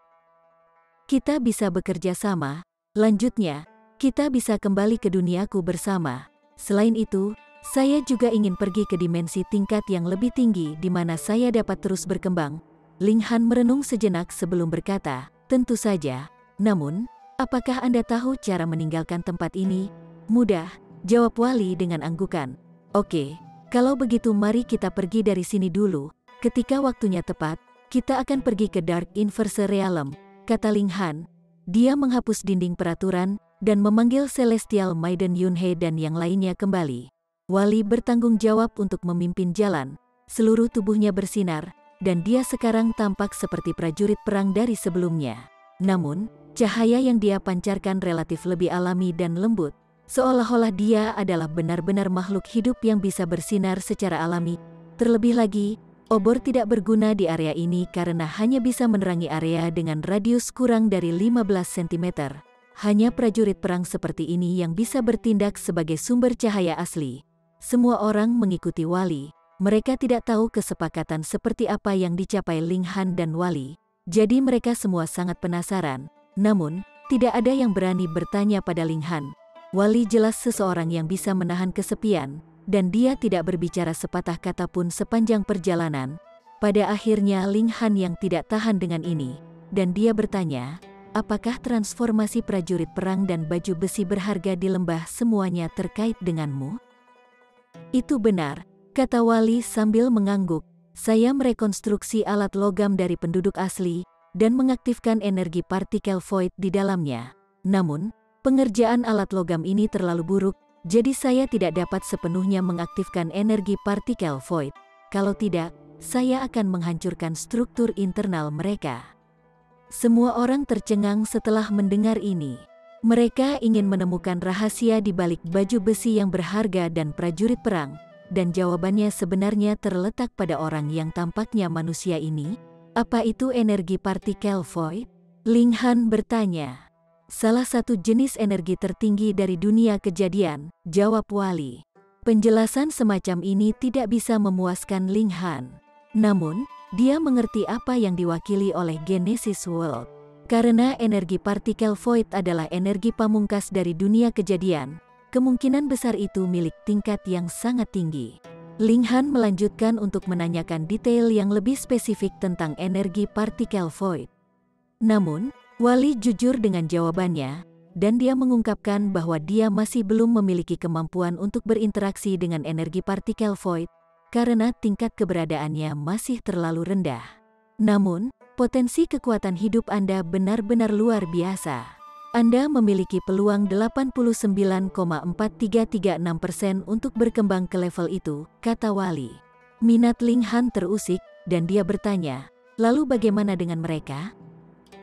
Kita bisa bekerja sama, lanjutnya, kita bisa kembali ke duniaku bersama. Selain itu, saya juga ingin pergi ke dimensi tingkat yang lebih tinggi di mana saya dapat terus berkembang. Ling Han merenung sejenak sebelum berkata, tentu saja. Namun, apakah Anda tahu cara meninggalkan tempat ini? Mudah, jawab Wally dengan anggukan. Oke, kalau begitu mari kita pergi dari sini dulu. Ketika waktunya tepat, kita akan pergi ke Dark Inverse Realm, kata Ling Han. Dia menghapus dinding peraturan dan memanggil Celestial Maiden Yunhe dan yang lainnya kembali. Wally bertanggung jawab untuk memimpin jalan. Seluruh tubuhnya bersinar, dan dia sekarang tampak seperti prajurit perang dari sebelumnya. Namun, cahaya yang dia pancarkan relatif lebih alami dan lembut, seolah-olah dia adalah benar-benar makhluk hidup yang bisa bersinar secara alami. Terlebih lagi, obor tidak berguna di area ini karena hanya bisa menerangi area dengan radius kurang dari 15 cm. Hanya prajurit perang seperti ini yang bisa bertindak sebagai sumber cahaya asli. Semua orang mengikuti Wally. Mereka tidak tahu kesepakatan seperti apa yang dicapai Ling Han dan Wally. Jadi mereka semua sangat penasaran. Namun, tidak ada yang berani bertanya pada Ling Han. Wally jelas seseorang yang bisa menahan kesepian, dan dia tidak berbicara sepatah kata pun sepanjang perjalanan. Pada akhirnya Ling Han yang tidak tahan dengan ini, dan dia bertanya, apakah transformasi prajurit perang dan baju besi berharga di lembah semuanya terkait denganmu? Itu benar, kata Wally sambil mengangguk. Saya merekonstruksi alat logam dari penduduk asli, dan mengaktifkan energi partikel void di dalamnya. Namun, pengerjaan alat logam ini terlalu buruk, jadi saya tidak dapat sepenuhnya mengaktifkan energi partikel void. Kalau tidak, saya akan menghancurkan struktur internal mereka. Semua orang tercengang setelah mendengar ini. Mereka ingin menemukan rahasia di balik baju besi yang berharga dan prajurit perang, dan jawabannya sebenarnya terletak pada orang yang tampaknya manusia ini. Apa itu energi partikel void? Ling Han bertanya. Salah satu jenis energi tertinggi dari dunia kejadian, jawab Wally. Penjelasan semacam ini tidak bisa memuaskan Ling Han. Namun, dia mengerti apa yang diwakili oleh Genesis World. Karena energi partikel void adalah energi pamungkas dari dunia kejadian, kemungkinan besar itu milik tingkat yang sangat tinggi. Ling Han melanjutkan untuk menanyakan detail yang lebih spesifik tentang energi partikel void. Namun, Wally jujur dengan jawabannya, dan dia mengungkapkan bahwa dia masih belum memiliki kemampuan untuk berinteraksi dengan energi partikel void, karena tingkat keberadaannya masih terlalu rendah. Namun, potensi kekuatan hidup Anda benar-benar luar biasa. Anda memiliki peluang 89,4336% untuk berkembang ke level itu, kata Wally. Minat Ling Han terusik, dan dia bertanya, lalu bagaimana dengan mereka?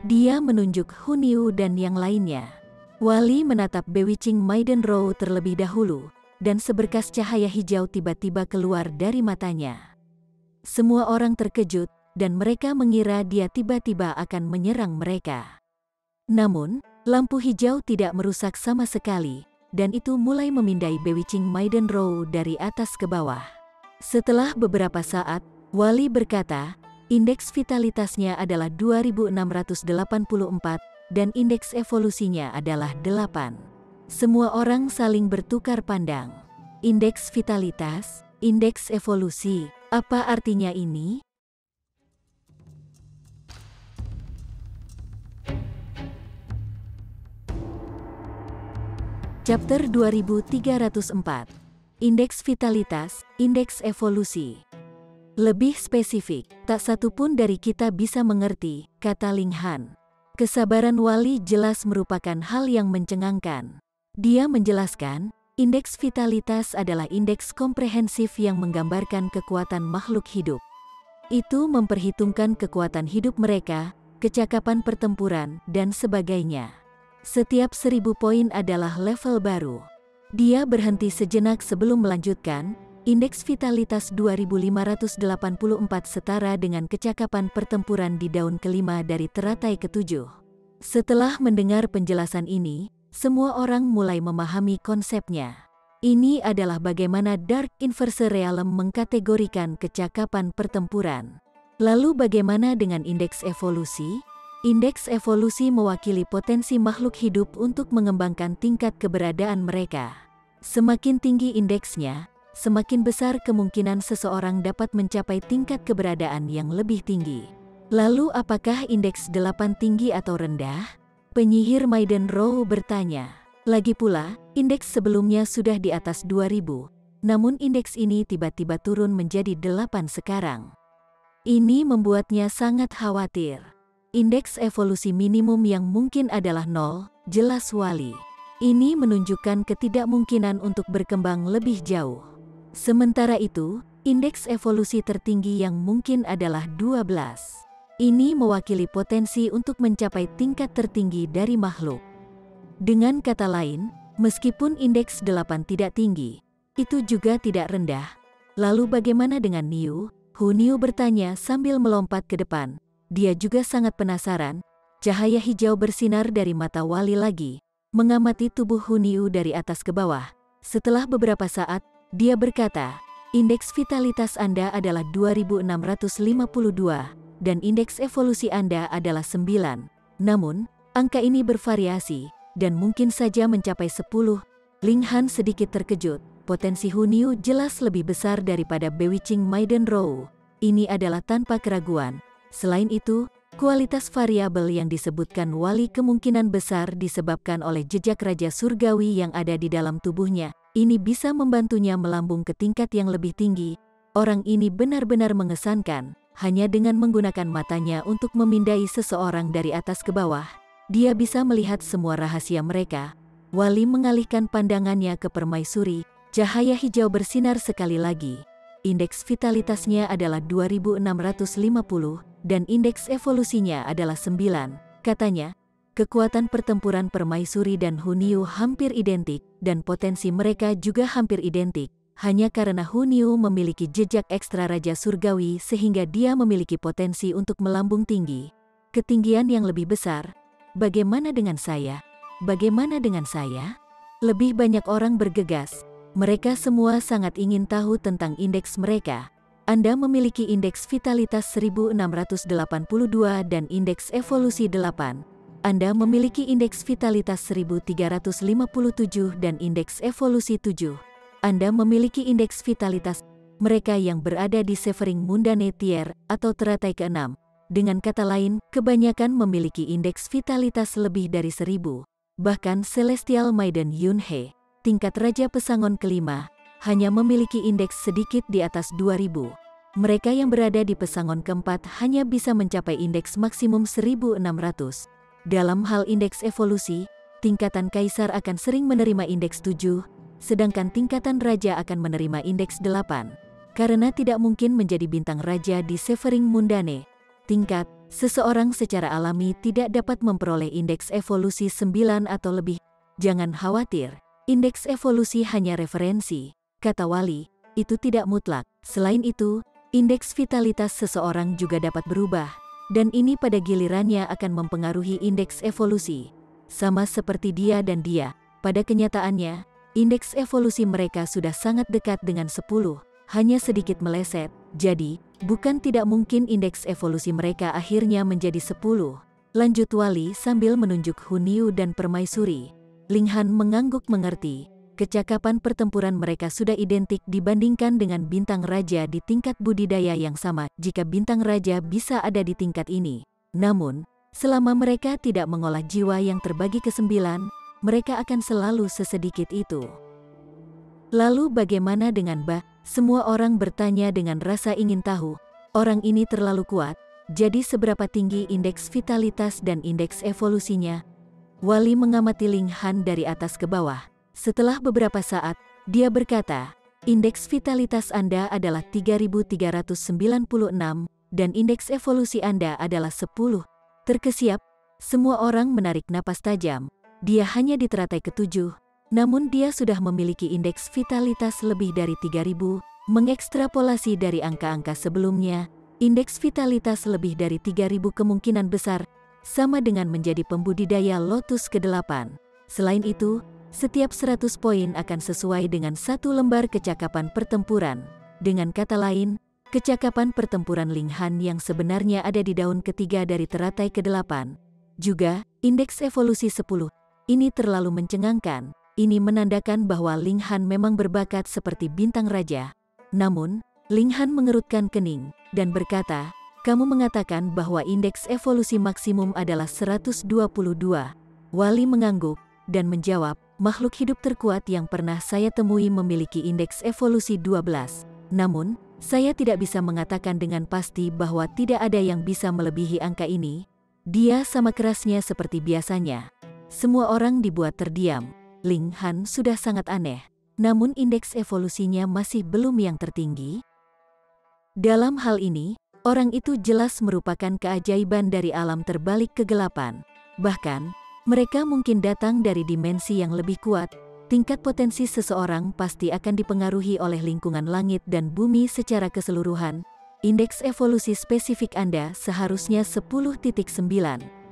Dia menunjuk Hun Yu dan yang lainnya. Wally menatap Bewitching Maiden Row terlebih dahulu, dan seberkas cahaya hijau tiba-tiba keluar dari matanya. Semua orang terkejut, dan mereka mengira dia tiba-tiba akan menyerang mereka. Namun, lampu hijau tidak merusak sama sekali, dan itu mulai memindai Bewitching Maiden Row dari atas ke bawah. Setelah beberapa saat, Wally berkata, indeks vitalitasnya adalah 2684, dan indeks evolusinya adalah 8. Semua orang saling bertukar pandang. Indeks vitalitas, indeks evolusi, apa artinya ini? Chapter 2304. Indeks vitalitas, indeks evolusi. Lebih spesifik, tak satu pun dari kita bisa mengerti, kata Ling Han. Kesabaran Wally jelas merupakan hal yang mencengangkan. Dia menjelaskan, indeks vitalitas adalah indeks komprehensif yang menggambarkan kekuatan makhluk hidup. Itu memperhitungkan kekuatan hidup mereka, kecakapan pertempuran, dan sebagainya. Setiap 1000 poin adalah level baru. Dia berhenti sejenak sebelum melanjutkan, indeks vitalitas 2584 setara dengan kecakapan pertempuran di daun kelima dari teratai ketujuh. Setelah mendengar penjelasan ini, semua orang mulai memahami konsepnya. Ini adalah bagaimana Dark Inverse Realm mengkategorikan kecakapan pertempuran. Lalu bagaimana dengan indeks evolusi? Indeks evolusi mewakili potensi makhluk hidup untuk mengembangkan tingkat keberadaan mereka. Semakin tinggi indeksnya, semakin besar kemungkinan seseorang dapat mencapai tingkat keberadaan yang lebih tinggi. Lalu apakah indeks 8 tinggi atau rendah? Penyihir Maiden Row bertanya. Lagi pula, indeks sebelumnya sudah di atas 2000, namun indeks ini tiba-tiba turun menjadi 8 sekarang. Ini membuatnya sangat khawatir. Indeks evolusi minimum yang mungkin adalah 0, jelas Wali. Ini menunjukkan ketidakmungkinan untuk berkembang lebih jauh. Sementara itu, indeks evolusi tertinggi yang mungkin adalah 12. Ini mewakili potensi untuk mencapai tingkat tertinggi dari makhluk. Dengan kata lain, meskipun indeks 8 tidak tinggi, itu juga tidak rendah. Lalu bagaimana dengan Niu? Huniu bertanya sambil melompat ke depan. Dia juga sangat penasaran. Cahaya hijau bersinar dari mata Wali lagi, mengamati tubuh Huniu dari atas ke bawah. Setelah beberapa saat, dia berkata, indeks vitalitas Anda adalah 2652. Dan indeks evolusi Anda adalah 9. Namun, angka ini bervariasi, dan mungkin saja mencapai 10. Ling Han sedikit terkejut. Potensi Huniu jelas lebih besar daripada Bewitching Maiden Row. Ini adalah tanpa keraguan. Selain itu, kualitas variabel yang disebutkan Wali kemungkinan besar disebabkan oleh jejak Raja Surgawi yang ada di dalam tubuhnya. Ini bisa membantunya melambung ke tingkat yang lebih tinggi. Orang ini benar-benar mengesankan. Hanya dengan menggunakan matanya untuk memindai seseorang dari atas ke bawah, dia bisa melihat semua rahasia mereka. Wali mengalihkan pandangannya ke permaisuri. Cahaya hijau bersinar sekali lagi. Indeks vitalitasnya adalah 2650 dan indeks evolusinya adalah 9. Katanya, kekuatan pertempuran permaisuri dan Huniu hampir identik dan potensi mereka juga hampir identik. Hanya karena Huniu memiliki jejak ekstra Raja Surgawi sehingga dia memiliki potensi untuk melambung tinggi. Ketinggian yang lebih besar. Bagaimana dengan saya? Bagaimana dengan saya? Lebih banyak orang bergegas. Mereka semua sangat ingin tahu tentang indeks mereka. Anda memiliki indeks vitalitas 1682 dan indeks evolusi 8. Anda memiliki indeks vitalitas 1357 dan indeks evolusi 7. Anda memiliki indeks vitalitas. Mereka yang berada di Severing Mundane Tier atau teratai ke-6. Dengan kata lain, kebanyakan memiliki indeks vitalitas lebih dari 1000. Bahkan Celestial Maiden Yunhe, tingkat Raja Pesangon kelima, hanya memiliki indeks sedikit di atas 2000. Mereka yang berada di Pesangon keempat hanya bisa mencapai indeks maksimum 1600. Dalam hal indeks evolusi, tingkatan Kaisar akan sering menerima indeks 7. Sedangkan tingkatan raja akan menerima indeks 8. Karena tidak mungkin menjadi bintang raja di Severing Mundane tingkat, seseorang secara alami tidak dapat memperoleh indeks evolusi 9 atau lebih. Jangan khawatir, indeks evolusi hanya referensi, kata Wali, itu tidak mutlak. Selain itu, indeks vitalitas seseorang juga dapat berubah, dan ini pada gilirannya akan mempengaruhi indeks evolusi. Sama seperti dia dan dia, pada kenyataannya, indeks evolusi mereka sudah sangat dekat dengan 10, hanya sedikit meleset. Jadi, bukan tidak mungkin indeks evolusi mereka akhirnya menjadi 10. Lanjut Wali sambil menunjuk Huniu dan permaisuri. Ling Han mengangguk mengerti. Kecakapan pertempuran mereka sudah identik dibandingkan dengan bintang raja di tingkat budidaya yang sama jika bintang raja bisa ada di tingkat ini. Namun, selama mereka tidak mengolah jiwa yang terbagi ke 9, mereka akan selalu sesedikit itu. Lalu bagaimana dengan Ba? Semua orang bertanya dengan rasa ingin tahu. Orang ini terlalu kuat, jadi seberapa tinggi indeks vitalitas dan indeks evolusinya? Wali mengamati Ling Han dari atas ke bawah. Setelah beberapa saat, dia berkata, indeks vitalitas Anda adalah 3396 dan indeks evolusi Anda adalah 10. Terkesiap, semua orang menarik napas tajam. Dia hanya di teratai ke-7, namun dia sudah memiliki indeks vitalitas lebih dari 3000, mengekstrapolasi dari angka-angka sebelumnya, indeks vitalitas lebih dari 3000 kemungkinan besar, sama dengan menjadi pembudidaya lotus ke-8. Selain itu, setiap 100 poin akan sesuai dengan 1 lembar kecakapan pertempuran. Dengan kata lain, kecakapan pertempuran Ling Han yang sebenarnya ada di daun ketiga dari teratai ke-8. Juga, indeks evolusi 10. Ini terlalu mencengangkan. Ini menandakan bahwa Ling Han memang berbakat seperti bintang raja. Namun, Ling Han mengerutkan kening dan berkata, kamu mengatakan bahwa indeks evolusi maksimum adalah 122. Wali mengangguk dan menjawab, makhluk hidup terkuat yang pernah saya temui memiliki indeks evolusi 12. Namun, saya tidak bisa mengatakan dengan pasti bahwa tidak ada yang bisa melebihi angka ini. Dia sama kerasnya seperti biasanya. Semua orang dibuat terdiam. Ling Han sudah sangat aneh. Namun indeks evolusinya masih belum yang tertinggi. Dalam hal ini, orang itu jelas merupakan keajaiban dari alam terbalik kegelapan. Bahkan, mereka mungkin datang dari dimensi yang lebih kuat. Tingkat potensi seseorang pasti akan dipengaruhi oleh lingkungan langit dan bumi secara keseluruhan. Indeks evolusi spesifik Anda seharusnya 10.9.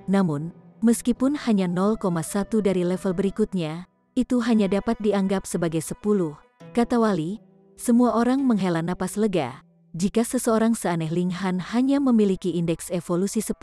Namun, meskipun hanya 0,1 dari level berikutnya, itu hanya dapat dianggap sebagai 10. Kata Wali, semua orang menghela napas lega. Jika seseorang seaneh Ling Han hanya memiliki indeks evolusi 10,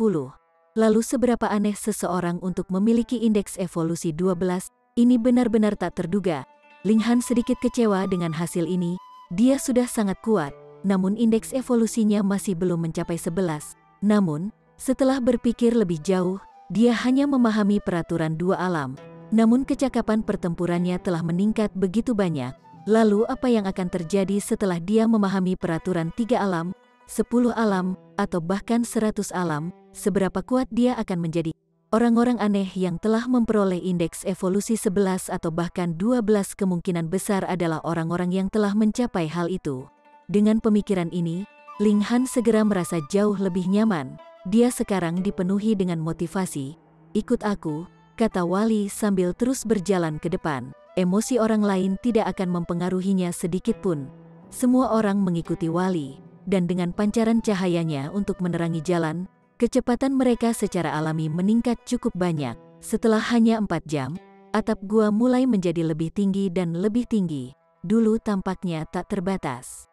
lalu seberapa aneh seseorang untuk memiliki indeks evolusi 12, ini benar-benar tak terduga. Ling Han sedikit kecewa dengan hasil ini. Dia sudah sangat kuat, namun indeks evolusinya masih belum mencapai 11. Namun, setelah berpikir lebih jauh, dia hanya memahami peraturan dua alam. Namun kecakapan pertempurannya telah meningkat begitu banyak. Lalu apa yang akan terjadi setelah dia memahami peraturan 3 alam, 10 alam, atau bahkan 100 alam? Seberapa kuat dia akan menjadi? Orang-orang aneh yang telah memperoleh indeks evolusi 11 atau bahkan 12 kemungkinan besar adalah orang-orang yang telah mencapai hal itu. Dengan pemikiran ini, Ling Han segera merasa jauh lebih nyaman. Dia sekarang dipenuhi dengan motivasi. Ikut aku, kata Wali sambil terus berjalan ke depan. Emosi orang lain tidak akan mempengaruhinya sedikit pun. Semua orang mengikuti Wali, dan dengan pancaran cahayanya untuk menerangi jalan, kecepatan mereka secara alami meningkat cukup banyak. Setelah hanya 4 jam, atap gua mulai menjadi lebih tinggi dan lebih tinggi. Dulu tampaknya tak terbatas.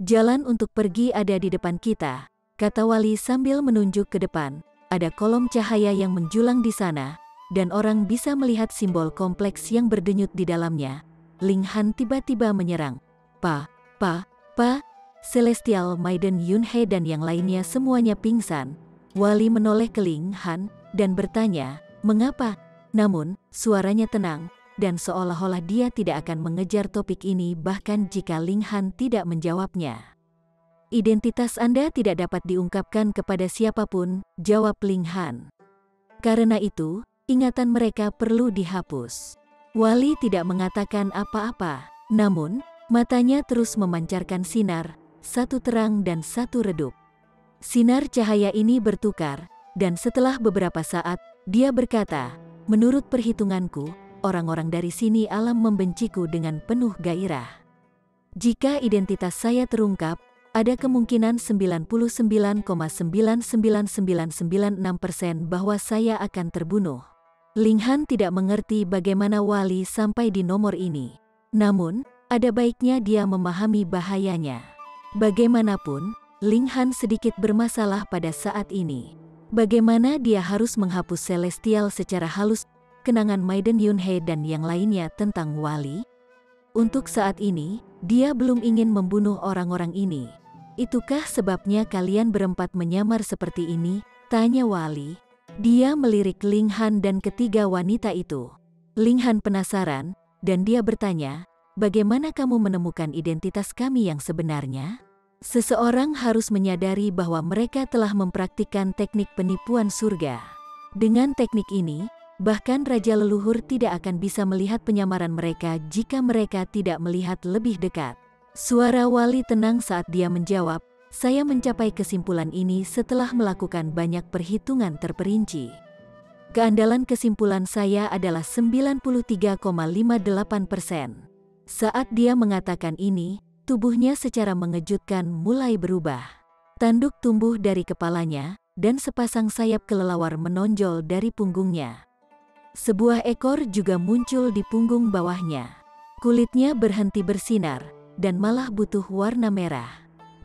Jalan untuk pergi ada di depan kita, kata Wali sambil menunjuk ke depan. Ada kolom cahaya yang menjulang di sana, dan orang bisa melihat simbol kompleks yang berdenyut di dalamnya. Ling Han tiba-tiba menyerang. Pa, Celestial Maiden Yunhe dan yang lainnya semuanya pingsan. Wali menoleh ke Ling Han dan bertanya, mengapa? Namun, suaranya tenang, dan seolah-olah dia tidak akan mengejar topik ini bahkan jika Ling Han tidak menjawabnya. Identitas Anda tidak dapat diungkapkan kepada siapapun, jawab Ling Han. Karena itu, ingatan mereka perlu dihapus. Wali tidak mengatakan apa-apa, namun, matanya terus memancarkan sinar, satu terang dan satu redup. Sinar cahaya ini bertukar, dan setelah beberapa saat, dia berkata, menurut perhitunganku, orang-orang dari sini alam membenciku dengan penuh gairah. Jika identitas saya terungkap, ada kemungkinan 99,99996% bahwa saya akan terbunuh. Ling Han tidak mengerti bagaimana Wali sampai di nomor ini. Namun, ada baiknya dia memahami bahayanya. Bagaimanapun, Ling Han sedikit bermasalah pada saat ini. Bagaimana dia harus menghapus Celestial secara halus, kenangan Maiden Yunhe dan yang lainnya tentang Wali? Untuk saat ini, dia belum ingin membunuh orang-orang ini. Itukah sebabnya kalian berempat menyamar seperti ini? Tanya Wali. Dia melirik Ling Han dan ketiga wanita itu. Ling Han penasaran, dan dia bertanya, bagaimana kamu menemukan identitas kami yang sebenarnya? Seseorang harus menyadari bahwa mereka telah mempraktikkan teknik penipuan surga. Dengan teknik ini, bahkan Raja Leluhur tidak akan bisa melihat penyamaran mereka jika mereka tidak melihat lebih dekat. Suara Wali tenang saat dia menjawab, saya mencapai kesimpulan ini setelah melakukan banyak perhitungan terperinci. Keandalan kesimpulan saya adalah 93,58%. Saat dia mengatakan ini, tubuhnya secara mengejutkan mulai berubah. Tanduk tumbuh dari kepalanya, dan sepasang sayap kelelawar menonjol dari punggungnya. Sebuah ekor juga muncul di punggung bawahnya. Kulitnya berhenti bersinar, dan malah butuh warna merah.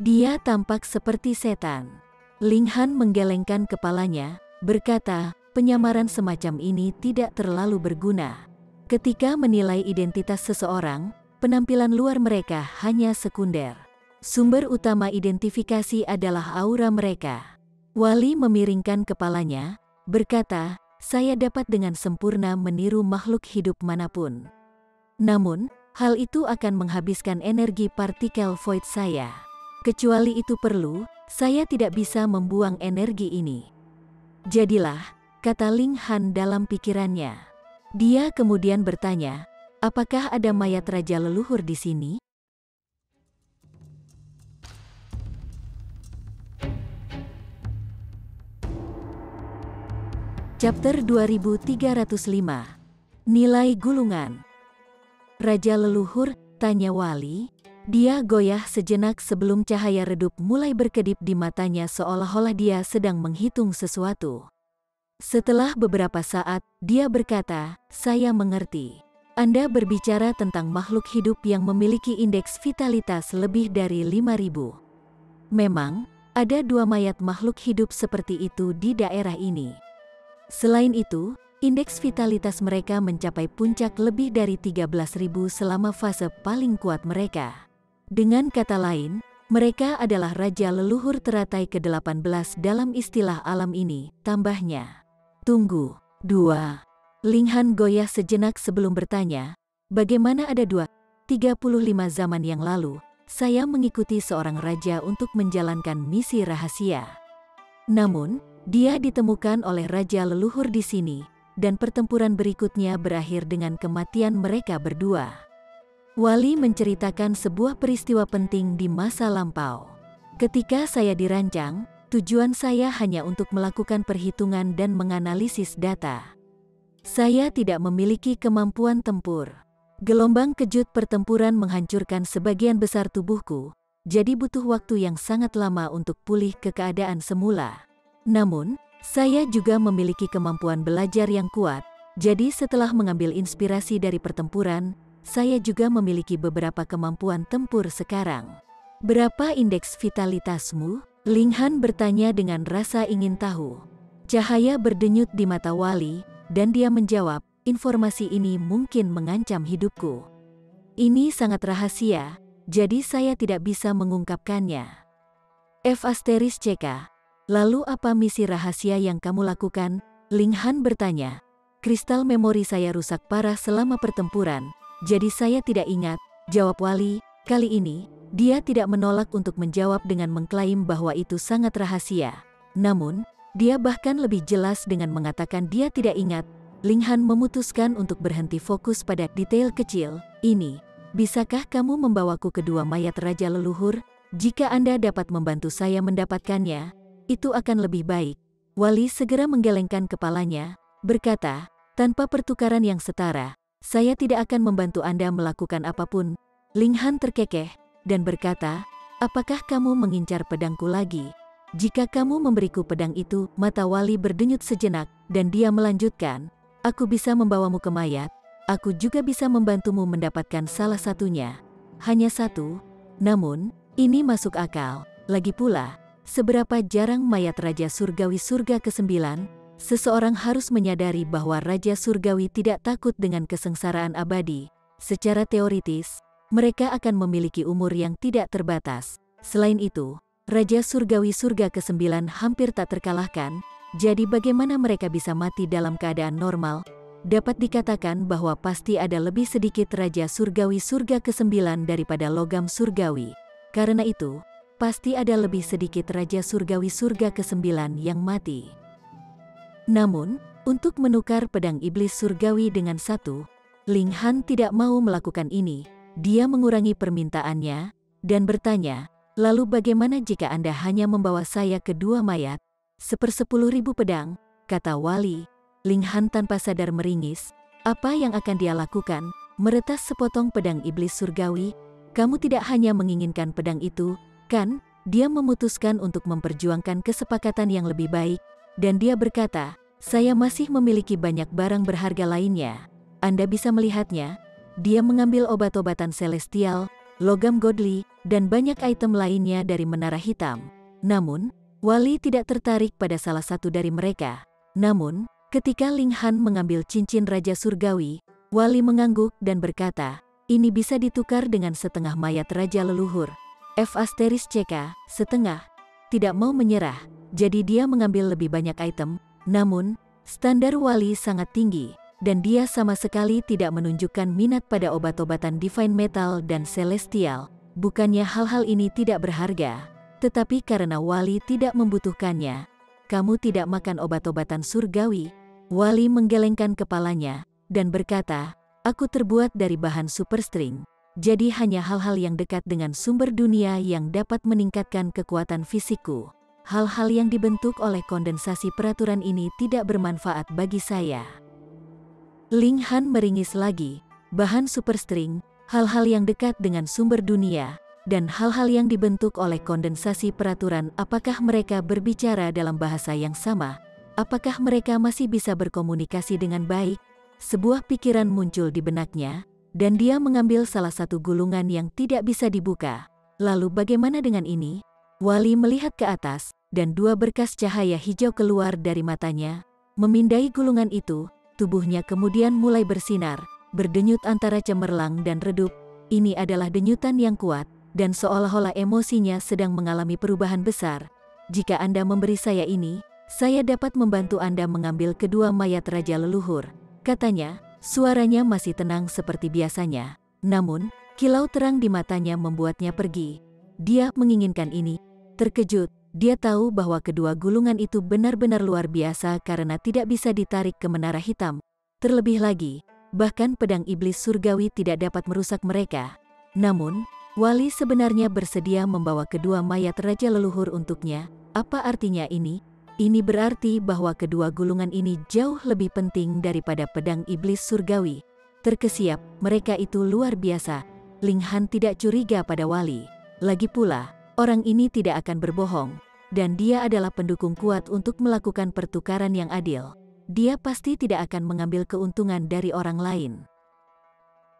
Dia tampak seperti setan. Ling Han menggelengkan kepalanya, berkata, penyamaran semacam ini tidak terlalu berguna. Ketika menilai identitas seseorang, penampilan luar mereka hanya sekunder. Sumber utama identifikasi adalah aura mereka. Wali memiringkan kepalanya, berkata, saya dapat dengan sempurna meniru makhluk hidup manapun. Namun, hal itu akan menghabiskan energi partikel void saya. Kecuali itu perlu, saya tidak bisa membuang energi ini. Jadilah, kata Ling Han dalam pikirannya. Dia kemudian bertanya, apakah ada mayat raja leluhur di sini? Chapter 2305. Nilai gulungan. Raja leluhur, tanya Wali. Dia goyah sejenak sebelum cahaya redup mulai berkedip di matanya seolah-olah dia sedang menghitung sesuatu. Setelah beberapa saat, dia berkata, saya mengerti. Anda berbicara tentang makhluk hidup yang memiliki indeks vitalitas lebih dari 5.000. Memang, ada 2 mayat makhluk hidup seperti itu di daerah ini. Selain itu, indeks vitalitas mereka mencapai puncak lebih dari 13.000 selama fase paling kuat mereka. Dengan kata lain, mereka adalah raja leluhur teratai ke-18 dalam istilah alam ini, tambahnya. Tunggu, 2. Ling Han goyah sejenak sebelum bertanya, bagaimana ada 35 zaman yang lalu, saya mengikuti seorang raja untuk menjalankan misi rahasia. Namun, dia ditemukan oleh raja leluhur di sini, dan pertempuran berikutnya berakhir dengan kematian mereka berdua. Wali menceritakan sebuah peristiwa penting di masa lampau. Ketika saya dirancang, tujuan saya hanya untuk melakukan perhitungan dan menganalisis data. Saya tidak memiliki kemampuan tempur. Gelombang kejut pertempuran menghancurkan sebagian besar tubuhku, jadi butuh waktu yang sangat lama untuk pulih ke keadaan semula. Namun, saya juga memiliki kemampuan belajar yang kuat, jadi setelah mengambil inspirasi dari pertempuran, saya juga memiliki beberapa kemampuan tempur sekarang. Berapa indeks vitalitasmu? Ling Han bertanya dengan rasa ingin tahu. Cahaya berdenyut di mata Wali, dan dia menjawab, informasi ini mungkin mengancam hidupku. Ini sangat rahasia, jadi saya tidak bisa mengungkapkannya. F***CK. Lalu apa misi rahasia yang kamu lakukan? Ling Han bertanya. Kristal memori saya rusak parah selama pertempuran, jadi saya tidak ingat, jawab Wali. Kali ini, dia tidak menolak untuk menjawab dengan mengklaim bahwa itu sangat rahasia. Namun, dia bahkan lebih jelas dengan mengatakan dia tidak ingat. Ling Han memutuskan untuk berhenti fokus pada detail kecil ini. Bisakah kamu membawaku kedua mayat raja leluhur? Jika Anda dapat membantu saya mendapatkannya, itu akan lebih baik. Wali segera menggelengkan kepalanya, berkata, tanpa pertukaran yang setara, saya tidak akan membantu Anda melakukan apapun. Ling Han terkekeh, dan berkata, apakah kamu mengincar pedangku lagi? Jika kamu memberiku pedang itu, mata Wali berdenyut sejenak, dan dia melanjutkan, aku bisa membawamu ke mayat, aku juga bisa membantumu mendapatkan salah satunya. Hanya satu, namun, ini masuk akal, lagi pula, seberapa jarang mayat Raja Surgawi Surga ke-9, seseorang harus menyadari bahwa Raja Surgawi tidak takut dengan kesengsaraan abadi. Secara teoritis, mereka akan memiliki umur yang tidak terbatas. Selain itu, Raja Surgawi Surga ke-9 hampir tak terkalahkan, jadi bagaimana mereka bisa mati dalam keadaan normal? Dapat dikatakan bahwa pasti ada lebih sedikit Raja Surgawi Surga ke-9 daripada logam surgawi. Karena itu, pasti ada lebih sedikit Raja Surgawi Surga ke-9 yang mati. Namun, untuk menukar pedang iblis surgawi dengan satu, Ling Han tidak mau melakukan ini. Dia mengurangi permintaannya, dan bertanya, lalu bagaimana jika Anda hanya membawa saya kedua mayat? 10.000 pedang, kata Wali. Ling Han tanpa sadar meringis. Apa yang akan dia lakukan? Meretas sepotong pedang iblis surgawi? Kamu tidak hanya menginginkan pedang itu, kan? Dia memutuskan untuk memperjuangkan kesepakatan yang lebih baik, dan dia berkata, saya masih memiliki banyak barang berharga lainnya. Anda bisa melihatnya. Dia mengambil obat-obatan celestial, logam godly, dan banyak item lainnya dari menara hitam. Namun, Wali tidak tertarik pada salah satu dari mereka. Namun, ketika Ling Han mengambil cincin Raja Surgawi, Wali mengangguk dan berkata, ini bisa ditukar dengan setengah mayat Raja leluhur. F***CK, setengah. Tidak mau menyerah, jadi dia mengambil lebih banyak item. Namun, Standar Wali sangat tinggi, dan dia sama sekali tidak menunjukkan minat pada obat-obatan Divine Metal dan Celestial. Bukannya hal-hal ini tidak berharga, tetapi karena Wali tidak membutuhkannya. Kamu tidak makan obat-obatan surgawi? Wali menggelengkan kepalanya, dan berkata, aku terbuat dari bahan superstring. Jadi hanya hal-hal yang dekat dengan sumber dunia yang dapat meningkatkan kekuatan fisikku. Hal-hal yang dibentuk oleh kondensasi peraturan ini tidak bermanfaat bagi saya. Ling Han meringis lagi. Bahan superstring, hal-hal yang dekat dengan sumber dunia, dan hal-hal yang dibentuk oleh kondensasi peraturan, apakah mereka berbicara dalam bahasa yang sama? Apakah mereka masih bisa berkomunikasi dengan baik? Sebuah pikiran muncul di benaknya, dan dia mengambil salah satu gulungan yang tidak bisa dibuka. Lalu bagaimana dengan ini? Wali melihat ke atas, dan dua berkas cahaya hijau keluar dari matanya, memindai gulungan itu. Tubuhnya kemudian mulai bersinar, berdenyut antara cemerlang dan redup. Ini adalah denyutan yang kuat, dan seolah-olah emosinya sedang mengalami perubahan besar. Jika Anda memberi saya ini, saya dapat membantu Anda mengambil kedua mayat Raja Leluhur, katanya. Suaranya masih tenang seperti biasanya, namun kilau terang di matanya membuatnya pergi. Dia menginginkan ini. Terkejut, dia tahu bahwa kedua gulungan itu benar-benar luar biasa karena tidak bisa ditarik ke menara hitam. Terlebih lagi, bahkan pedang iblis surgawi tidak dapat merusak mereka. Namun, Wali sebenarnya bersedia membawa kedua mayat Raja Leluhur untuknya. Apa artinya ini? Ini berarti bahwa kedua gulungan ini jauh lebih penting daripada pedang iblis surgawi. Terkesiap, mereka itu luar biasa. Ling Han tidak curiga pada Wali. Lagi pula, orang ini tidak akan berbohong, dan dia adalah pendukung kuat untuk melakukan pertukaran yang adil. Dia pasti tidak akan mengambil keuntungan dari orang lain.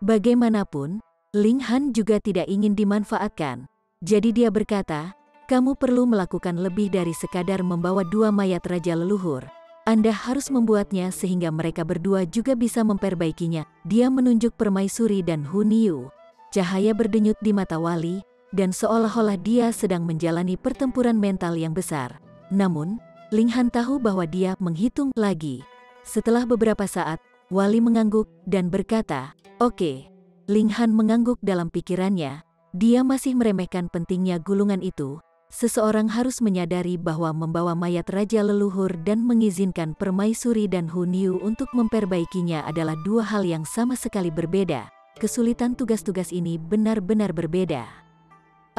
Bagaimanapun, Ling Han juga tidak ingin dimanfaatkan. Jadi dia berkata, kamu perlu melakukan lebih dari sekadar membawa dua mayat Raja Leluhur. Anda harus membuatnya sehingga mereka berdua juga bisa memperbaikinya. Dia menunjuk Permaisuri dan Hu Niu. Cahaya berdenyut di mata Wali, dan seolah-olah dia sedang menjalani pertempuran mental yang besar. Namun, Ling Han tahu bahwa dia menghitung lagi. Setelah beberapa saat, Wali mengangguk dan berkata, oke. Ling Han mengangguk dalam pikirannya. Dia masih meremehkan pentingnya gulungan itu. Seseorang harus menyadari bahwa membawa mayat Raja Leluhur dan mengizinkan Permaisuri dan Hu Niu untuk memperbaikinya adalah dua hal yang sama sekali berbeda. Kesulitan tugas-tugas ini benar-benar berbeda.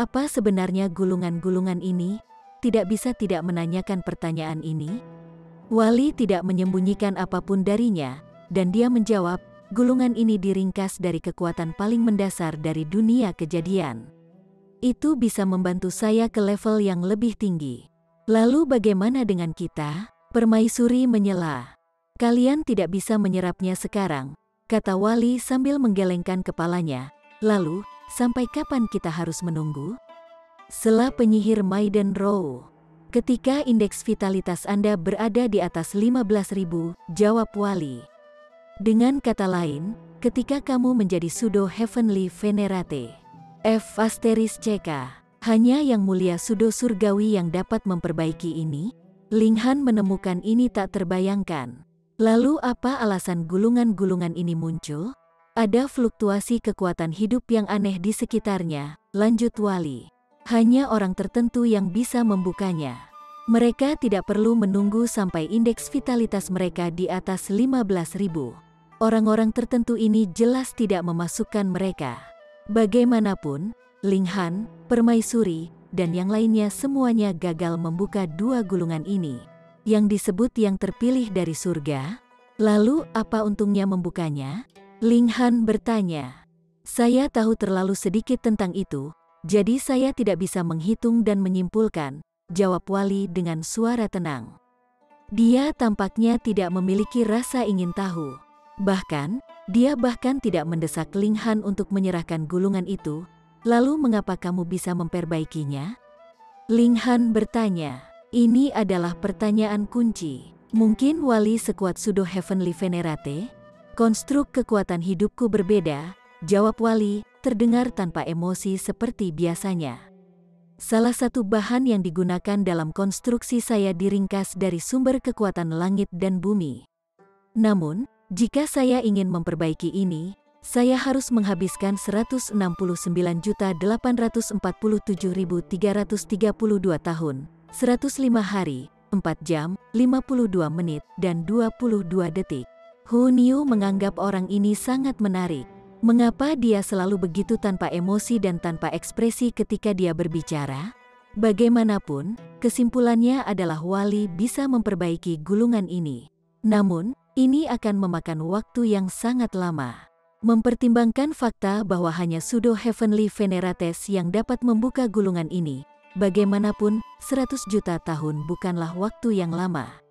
Apa sebenarnya gulungan-gulungan ini? Tidak bisa tidak menanyakan pertanyaan ini. Wali tidak menyembunyikan apapun darinya, dan dia menjawab, gulungan ini diringkas dari kekuatan paling mendasar dari dunia kejadian. Itu bisa membantu saya ke level yang lebih tinggi. Lalu bagaimana dengan kita? Permaisuri menyela. Kalian tidak bisa menyerapnya sekarang, kata Wali sambil menggelengkan kepalanya. Lalu, sampai kapan kita harus menunggu? Sela penyihir Maiden Row. Ketika indeks vitalitas Anda berada di atas 15.000, jawab Wali. Dengan kata lain, ketika kamu menjadi Pseudo Heavenly Venerate. F***CK. Hanya yang mulia Pseudo surgawi yang dapat memperbaiki ini? Ling Han menemukan ini tak terbayangkan. Lalu apa alasan gulungan-gulungan ini muncul? Ada fluktuasi kekuatan hidup yang aneh di sekitarnya, lanjut Wali. Hanya orang tertentu yang bisa membukanya. Mereka tidak perlu menunggu sampai indeks vitalitas mereka di atas 15.000. Orang-orang tertentu ini jelas tidak memasukkan mereka. Bagaimanapun, Ling Han, Permaisuri, dan yang lainnya semuanya gagal membuka dua gulungan ini. Yang disebut yang terpilih dari surga. Lalu apa untungnya membukanya? Ling Han bertanya. Saya tahu terlalu sedikit tentang itu, jadi saya tidak bisa menghitung dan menyimpulkan, jawab Wali dengan suara tenang. Dia tampaknya tidak memiliki rasa ingin tahu. Bahkan, dia tidak mendesak Ling Han untuk menyerahkan gulungan itu. Lalu mengapa kamu bisa memperbaikinya? Ling Han bertanya. Ini adalah pertanyaan kunci. Mungkin Wali sekuat Pseudo Heavenly Venerate? Konstruk kekuatan hidupku berbeda, jawab Wali, terdengar tanpa emosi seperti biasanya. Salah satu bahan yang digunakan dalam konstruksi saya diringkas dari sumber kekuatan langit dan bumi. Namun, jika saya ingin memperbaiki ini, saya harus menghabiskan 169.847.332 tahun, 105 hari, 4 jam, 52 menit, dan 22 detik. Hu Niu menganggap orang ini sangat menarik. Mengapa dia selalu begitu tanpa emosi dan tanpa ekspresi ketika dia berbicara? Bagaimanapun, kesimpulannya adalah Wali bisa memperbaiki gulungan ini. Namun, ini akan memakan waktu yang sangat lama. Mempertimbangkan fakta bahwa hanya Pseudo Heavenly Venerates yang dapat membuka gulungan ini, bagaimanapun, 100 juta tahun bukanlah waktu yang lama.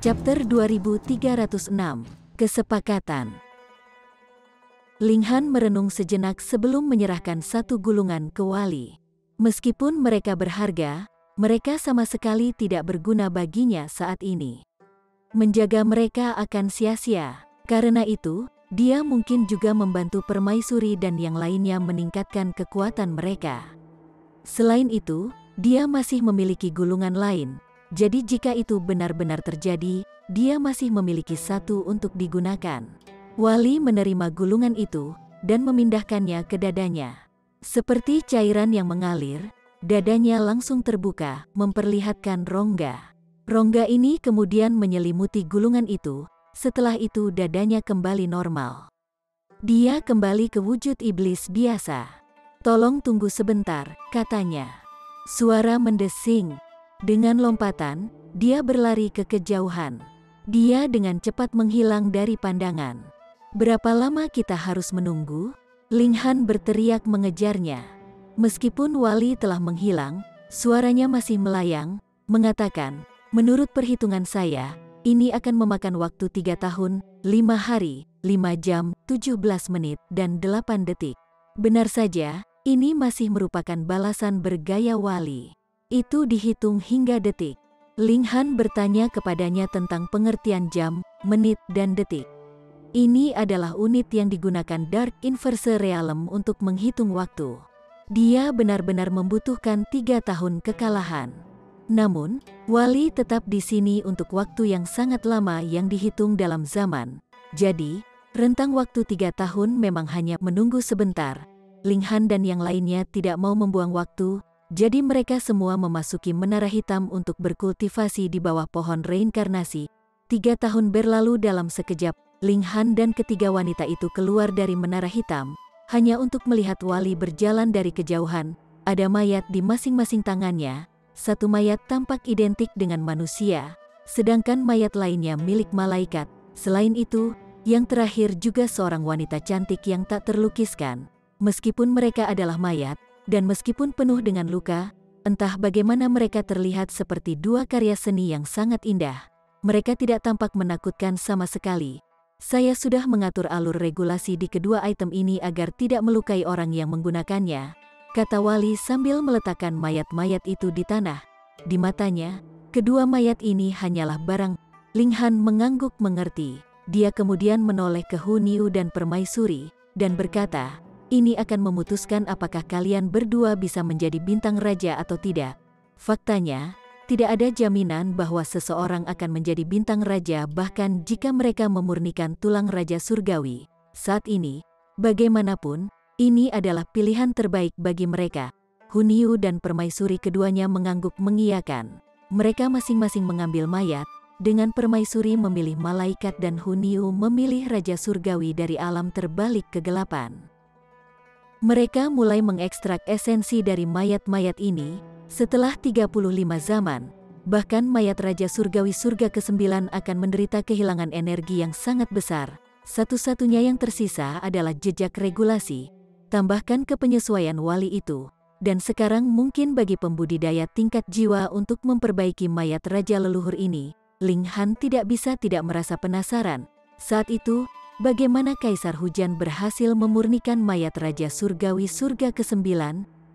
Chapter 2306, Kesepakatan. Ling Han merenung sejenak sebelum menyerahkan satu gulungan ke Wali. Meskipun mereka berharga, mereka sama sekali tidak berguna baginya saat ini. Menjaga mereka akan sia-sia. Karena itu, dia mungkin juga membantu permaisuri dan yang lainnya meningkatkan kekuatan mereka. Selain itu, dia masih memiliki gulungan lain. Jadi jika itu benar-benar terjadi, dia masih memiliki satu untuk digunakan. Wali menerima gulungan itu dan memindahkannya ke dadanya. Seperti cairan yang mengalir, dadanya langsung terbuka, memperlihatkan rongga. Rongga ini kemudian menyelimuti gulungan itu, setelah itu dadanya kembali normal. Dia kembali ke wujud iblis biasa. "Tolong tunggu sebentar," katanya. Suara mendesing. Dengan lompatan, dia berlari ke kejauhan. Dia dengan cepat menghilang dari pandangan. "Berapa lama kita harus menunggu?" Ling Han berteriak mengejarnya. Meskipun Wali telah menghilang, suaranya masih melayang, mengatakan, "Menurut perhitungan saya, ini akan memakan waktu 3 tahun, 5 hari, 5 jam, 17 menit, dan 8 detik. Benar saja, ini masih merupakan balasan bergaya Wali. Itu dihitung hingga detik." Ling Han bertanya kepadanya tentang pengertian jam, menit, dan detik. Ini adalah unit yang digunakan Dark Inverse Realm untuk menghitung waktu. Dia benar-benar membutuhkan 3 tahun kekalahan. Namun, Wali tetap di sini untuk waktu yang sangat lama yang dihitung dalam zaman. Jadi, rentang waktu 3 tahun memang hanya menunggu sebentar. Ling Han dan yang lainnya tidak mau membuang waktu. Jadi mereka semua memasuki menara hitam untuk berkultivasi di bawah pohon reinkarnasi. 3 tahun berlalu dalam sekejap, Ling Han dan ketiga wanita itu keluar dari menara hitam, hanya untuk melihat Wali berjalan dari kejauhan. Ada mayat di masing-masing tangannya, satu mayat tampak identik dengan manusia, sedangkan mayat lainnya milik malaikat. Selain itu, yang terakhir juga seorang wanita cantik yang tak terlukiskan. Meskipun mereka adalah mayat, dan meskipun penuh dengan luka, entah bagaimana mereka terlihat seperti dua karya seni yang sangat indah. Mereka tidak tampak menakutkan sama sekali. Saya sudah mengatur alur regulasi di kedua item ini agar tidak melukai orang yang menggunakannya, kata Wali sambil meletakkan mayat-mayat itu di tanah. Di matanya, kedua mayat ini hanyalah barang. Ling Han mengangguk mengerti. Dia kemudian menoleh ke Hu Niu dan Permaisuri, dan berkata, "Ini akan memutuskan apakah kalian berdua bisa menjadi bintang raja atau tidak. Faktanya, tidak ada jaminan bahwa seseorang akan menjadi bintang raja bahkan jika mereka memurnikan tulang raja surgawi. Saat ini, bagaimanapun, ini adalah pilihan terbaik bagi mereka." Hu Niu dan Permaisuri keduanya mengangguk mengiyakan. Mereka masing-masing mengambil mayat, dengan Permaisuri memilih malaikat dan Hu Niu memilih raja surgawi dari alam terbalik kegelapan. Mereka mulai mengekstrak esensi dari mayat-mayat ini. Setelah 35 zaman, bahkan mayat Raja Surgawi Surga ke-9 akan menderita kehilangan energi yang sangat besar. Satu-satunya yang tersisa adalah jejak regulasi. Tambahkan ke penyesuaian Wali itu. Dan sekarang mungkin bagi pembudidaya tingkat jiwa untuk memperbaiki mayat Raja leluhur ini. Ling Han tidak bisa tidak merasa penasaran. Saat itu, bagaimana Kaisar Hujan berhasil memurnikan mayat Raja Surgawi Surga ke-9?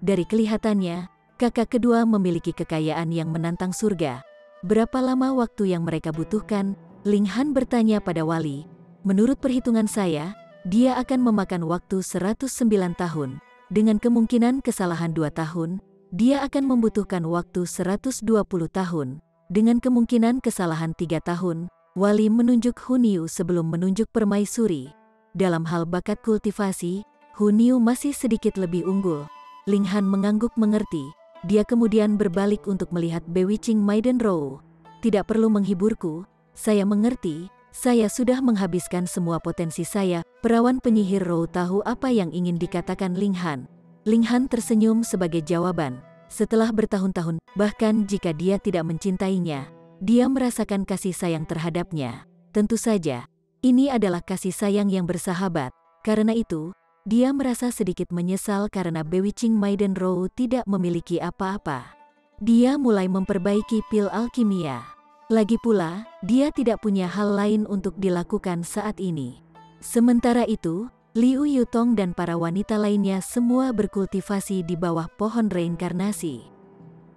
Dari kelihatannya, kakak kedua memiliki kekayaan yang menantang surga. Berapa lama waktu yang mereka butuhkan? Ling Han bertanya pada wali, menurut perhitungan saya, dia akan memakan waktu 109 tahun. Dengan kemungkinan kesalahan 2 tahun, dia akan membutuhkan waktu 120 tahun. Dengan kemungkinan kesalahan 3 tahun, wali menunjuk Hun Yu sebelum menunjuk permaisuri. Dalam hal bakat kultivasi, Hun Yu masih sedikit lebih unggul. Ling Han mengangguk mengerti. Dia kemudian berbalik untuk melihat Bewitching Maiden Rou. Tidak perlu menghiburku, saya mengerti. Saya sudah menghabiskan semua potensi saya. Perawan penyihir Rou tahu apa yang ingin dikatakan Ling Han. Ling Han tersenyum sebagai jawaban. Setelah bertahun-tahun, bahkan jika dia tidak mencintainya, dia merasakan kasih sayang terhadapnya. Tentu saja, ini adalah kasih sayang yang bersahabat. Karena itu, dia merasa sedikit menyesal karena Bewitching Maiden Rou tidak memiliki apa-apa. Dia mulai memperbaiki pil alkimia. Lagi pula, dia tidak punya hal lain untuk dilakukan saat ini. Sementara itu, Liu Yutong dan para wanita lainnya semua berkultivasi di bawah pohon reinkarnasi.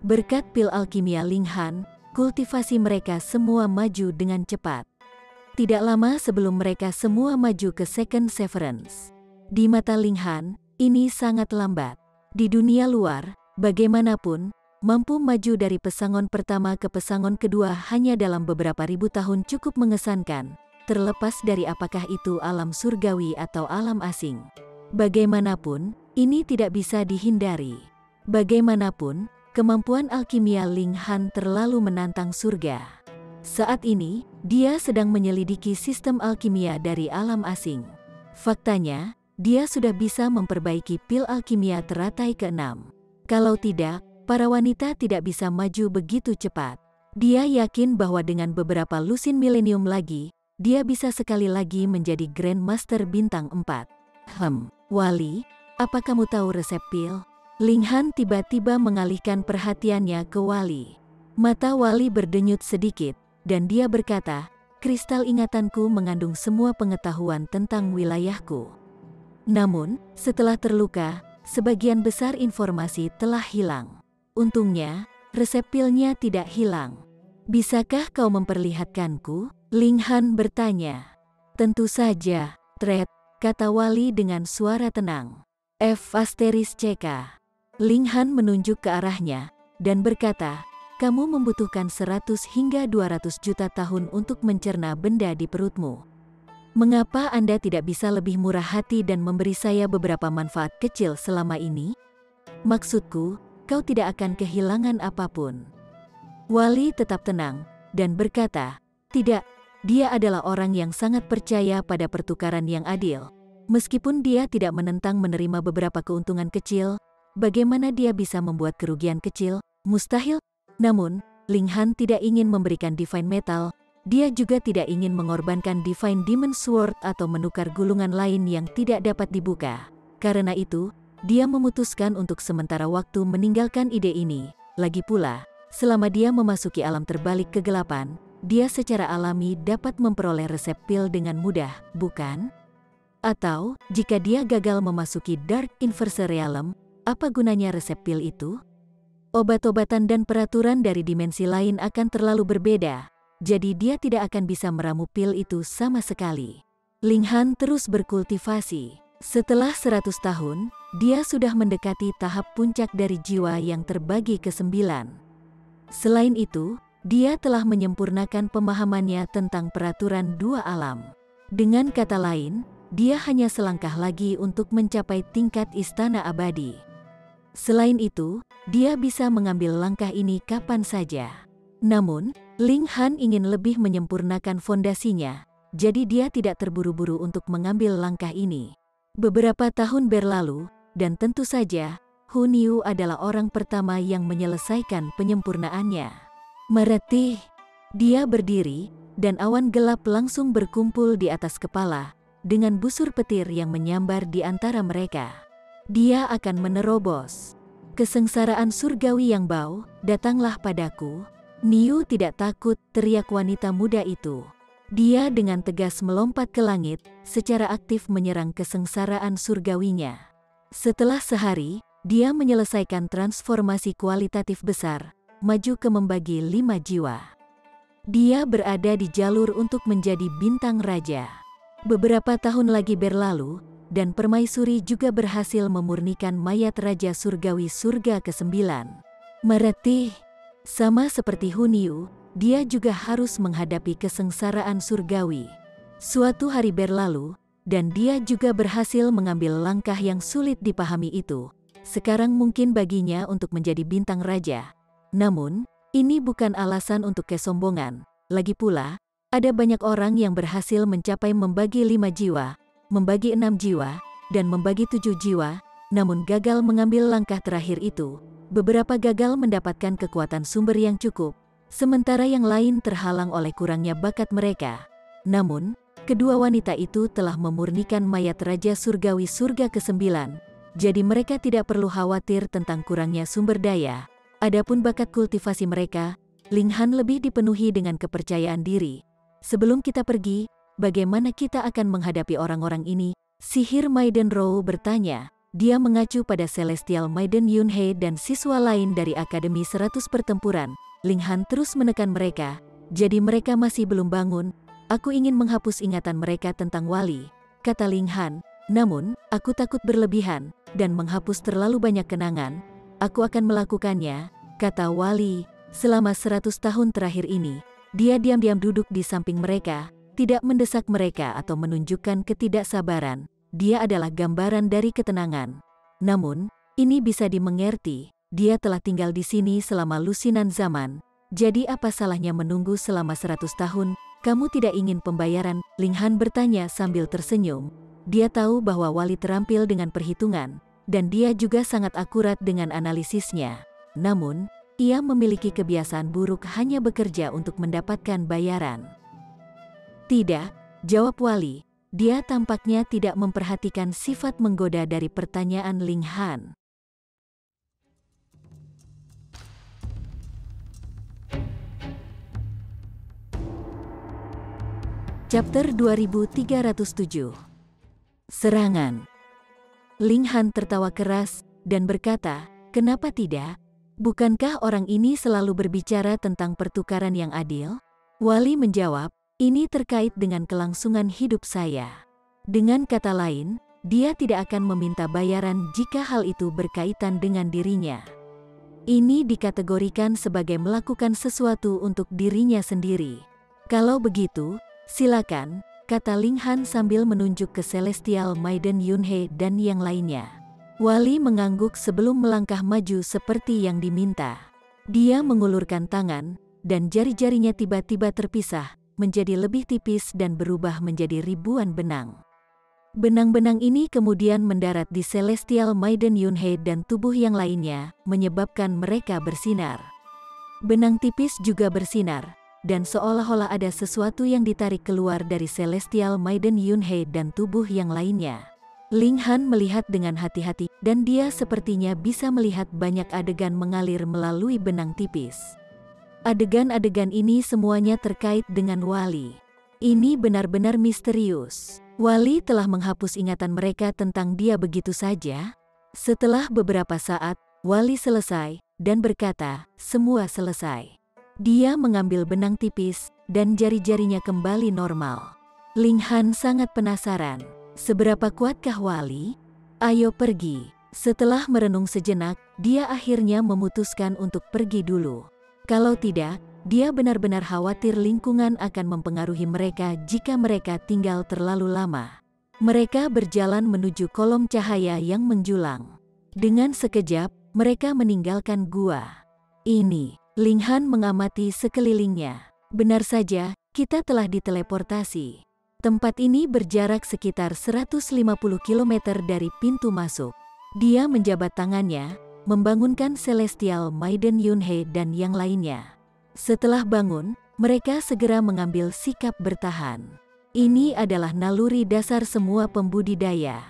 Berkat pil alkimia Ling Han, kultivasi mereka semua maju dengan cepat. Tidak lama sebelum mereka semua maju ke Second Severance. Di mata Ling Han, ini sangat lambat. Di dunia luar, bagaimanapun, mampu maju dari pesangon pertama ke pesangon kedua hanya dalam beberapa ribu tahun cukup mengesankan, terlepas dari apakah itu alam surgawi atau alam asing. Bagaimanapun, ini tidak bisa dihindari. Bagaimanapun, kemampuan alkimia Ling Han terlalu menantang surga. Saat ini, dia sedang menyelidiki sistem alkimia dari alam asing. Faktanya, dia sudah bisa memperbaiki pil alkimia teratai ke-6. Kalau tidak, para wanita tidak bisa maju begitu cepat. Dia yakin bahwa dengan beberapa lusin milenium lagi, dia bisa sekali lagi menjadi Grandmaster bintang 4. Wali, apa kamu tahu resep pil? Ling Han tiba-tiba mengalihkan perhatiannya ke wali. Mata wali berdenyut sedikit, dan dia berkata, kristal ingatanku mengandung semua pengetahuan tentang wilayahku. Namun, setelah terluka, sebagian besar informasi telah hilang. Untungnya, resep pilnya tidak hilang. Bisakah kau memperlihatkanku? Ling Han bertanya. Tentu saja, Tred, kata wali dengan suara tenang. F***CK. Ling Han menunjuk ke arahnya, dan berkata, kamu membutuhkan 100 hingga 200 juta tahun untuk mencerna benda di perutmu. Mengapa Anda tidak bisa lebih murah hati dan memberi saya beberapa manfaat kecil selama ini? Maksudku, kau tidak akan kehilangan apapun. Wali tetap tenang, dan berkata, tidak, dia adalah orang yang sangat percaya pada pertukaran yang adil. Meskipun dia tidak menentang menerima beberapa keuntungan kecil, bagaimana dia bisa membuat kerugian kecil? Mustahil. Namun, Ling Han tidak ingin memberikan Divine Metal, dia juga tidak ingin mengorbankan Divine Demon Sword atau menukar gulungan lain yang tidak dapat dibuka. Karena itu, dia memutuskan untuk sementara waktu meninggalkan ide ini. Lagi pula, selama dia memasuki alam terbalik kegelapan, dia secara alami dapat memperoleh resep pil dengan mudah, bukan? Atau, jika dia gagal memasuki Dark Inverse Realm, apa gunanya resep pil itu? Obat-obatan dan peraturan dari dimensi lain akan terlalu berbeda, jadi dia tidak akan bisa meramu pil itu sama sekali. Ling Han terus berkultivasi. Setelah 100 tahun, dia sudah mendekati tahap puncak dari jiwa yang terbagi ke 9. Selain itu, dia telah menyempurnakan pemahamannya tentang peraturan dua alam. Dengan kata lain, dia hanya selangkah lagi untuk mencapai tingkat istana abadi. Selain itu, dia bisa mengambil langkah ini kapan saja. Namun, Ling Han ingin lebih menyempurnakan fondasinya, jadi dia tidak terburu-buru untuk mengambil langkah ini. Beberapa tahun berlalu, dan tentu saja, Hun Yu adalah orang pertama yang menyelesaikan penyempurnaannya. Meretih, dia berdiri, dan awan gelap langsung berkumpul di atas kepala, dengan busur petir yang menyambar di antara mereka. Dia akan menerobos. Kesengsaraan surgawi yang bau, datanglah padaku. Niu tidak takut, teriak wanita muda itu. Dia dengan tegas melompat ke langit, secara aktif menyerang kesengsaraan surgawinya. Setelah sehari, dia menyelesaikan transformasi kualitatif besar, maju ke membagi 5 jiwa. Dia berada di jalur untuk menjadi bintang raja. Beberapa tahun lagi berlalu, dan permaisuri juga berhasil memurnikan mayat Raja Surgawi Surga ke-9. Meretih, sama seperti Hunyu, dia juga harus menghadapi kesengsaraan surgawi. Suatu hari berlalu, dan dia juga berhasil mengambil langkah yang sulit dipahami itu. Sekarang mungkin baginya untuk menjadi bintang raja. Namun, ini bukan alasan untuk kesombongan. Lagi pula, ada banyak orang yang berhasil mencapai membagi 5 jiwa, membagi 6 jiwa, dan membagi 7 jiwa, namun gagal mengambil langkah terakhir itu. Beberapa gagal mendapatkan kekuatan sumber yang cukup, sementara yang lain terhalang oleh kurangnya bakat mereka. Namun, kedua wanita itu telah memurnikan mayat Raja Surgawi Surga ke-9, jadi mereka tidak perlu khawatir tentang kurangnya sumber daya. Adapun bakat kultivasi mereka, Ling Han lebih dipenuhi dengan kepercayaan diri. Sebelum kita pergi, bagaimana kita akan menghadapi orang-orang ini? Sihir Maiden Rou bertanya. Dia mengacu pada Celestial Maiden Yunhei dan siswa lain dari Akademi 100 Pertempuran. Ling Han terus menekan mereka, jadi mereka masih belum bangun. Aku ingin menghapus ingatan mereka tentang Wali, kata Ling Han. Namun, aku takut berlebihan, dan menghapus terlalu banyak kenangan. Aku akan melakukannya, kata Wali. Selama 100 tahun terakhir ini, dia diam-diam duduk di samping mereka, tidak mendesak mereka atau menunjukkan ketidaksabaran. Dia adalah gambaran dari ketenangan. Namun, ini bisa dimengerti, dia telah tinggal di sini selama lusinan zaman. Jadi apa salahnya menunggu selama 100 tahun? Kamu tidak ingin pembayaran? Ling Han bertanya sambil tersenyum. Dia tahu bahwa Wali terampil dengan perhitungan, dan dia juga sangat akurat dengan analisisnya. Namun, ia memiliki kebiasaan buruk hanya bekerja untuk mendapatkan bayaran. Tidak, jawab Wali. Dia tampaknya tidak memperhatikan sifat menggoda dari pertanyaan Ling Han. Chapter 2307. Serangan. Ling Han tertawa keras dan berkata, "Kenapa tidak? Bukankah orang ini selalu berbicara tentang pertukaran yang adil?" Wali menjawab, "Ini terkait dengan kelangsungan hidup saya." Dengan kata lain, dia tidak akan meminta bayaran jika hal itu berkaitan dengan dirinya. Ini dikategorikan sebagai melakukan sesuatu untuk dirinya sendiri. Kalau begitu, silakan, kata Ling Han sambil menunjuk ke Celestial Maiden Yunhei dan yang lainnya. Wali mengangguk sebelum melangkah maju seperti yang diminta. Dia mengulurkan tangan, dan jari-jarinya tiba-tiba terpisah, menjadi lebih tipis dan berubah menjadi ribuan benang. Benang-benang ini kemudian mendarat di Celestial Maiden Yunhei dan tubuh yang lainnya, menyebabkan mereka bersinar. Benang tipis juga bersinar, dan seolah-olah ada sesuatu yang ditarik keluar dari Celestial Maiden Yunhei dan tubuh yang lainnya. Ling Han melihat dengan hati-hati, dan dia sepertinya bisa melihat banyak adegan mengalir melalui benang tipis. Adegan-adegan ini semuanya terkait dengan Wali. Ini benar-benar misterius. Wali telah menghapus ingatan mereka tentang dia begitu saja. Setelah beberapa saat, Wali selesai, dan berkata, "Semua selesai." Dia mengambil benang tipis, dan jari-jarinya kembali normal. Ling Han sangat penasaran. Seberapa kuatkah Wali? Ayo pergi. Setelah merenung sejenak, dia akhirnya memutuskan untuk pergi dulu. Kalau tidak, dia benar-benar khawatir lingkungan akan mempengaruhi mereka jika mereka tinggal terlalu lama. Mereka berjalan menuju kolom cahaya yang menjulang. Dengan sekejap, mereka meninggalkan gua. Ini, Ling Han mengamati sekelilingnya. Benar saja, kita telah diteleportasi. Tempat ini berjarak sekitar 150 km dari pintu masuk. Dia menjabat tangannya, membangunkan Celestial Maiden Yunhei dan yang lainnya. Setelah bangun, mereka segera mengambil sikap bertahan. Ini adalah naluri dasar semua pembudidaya.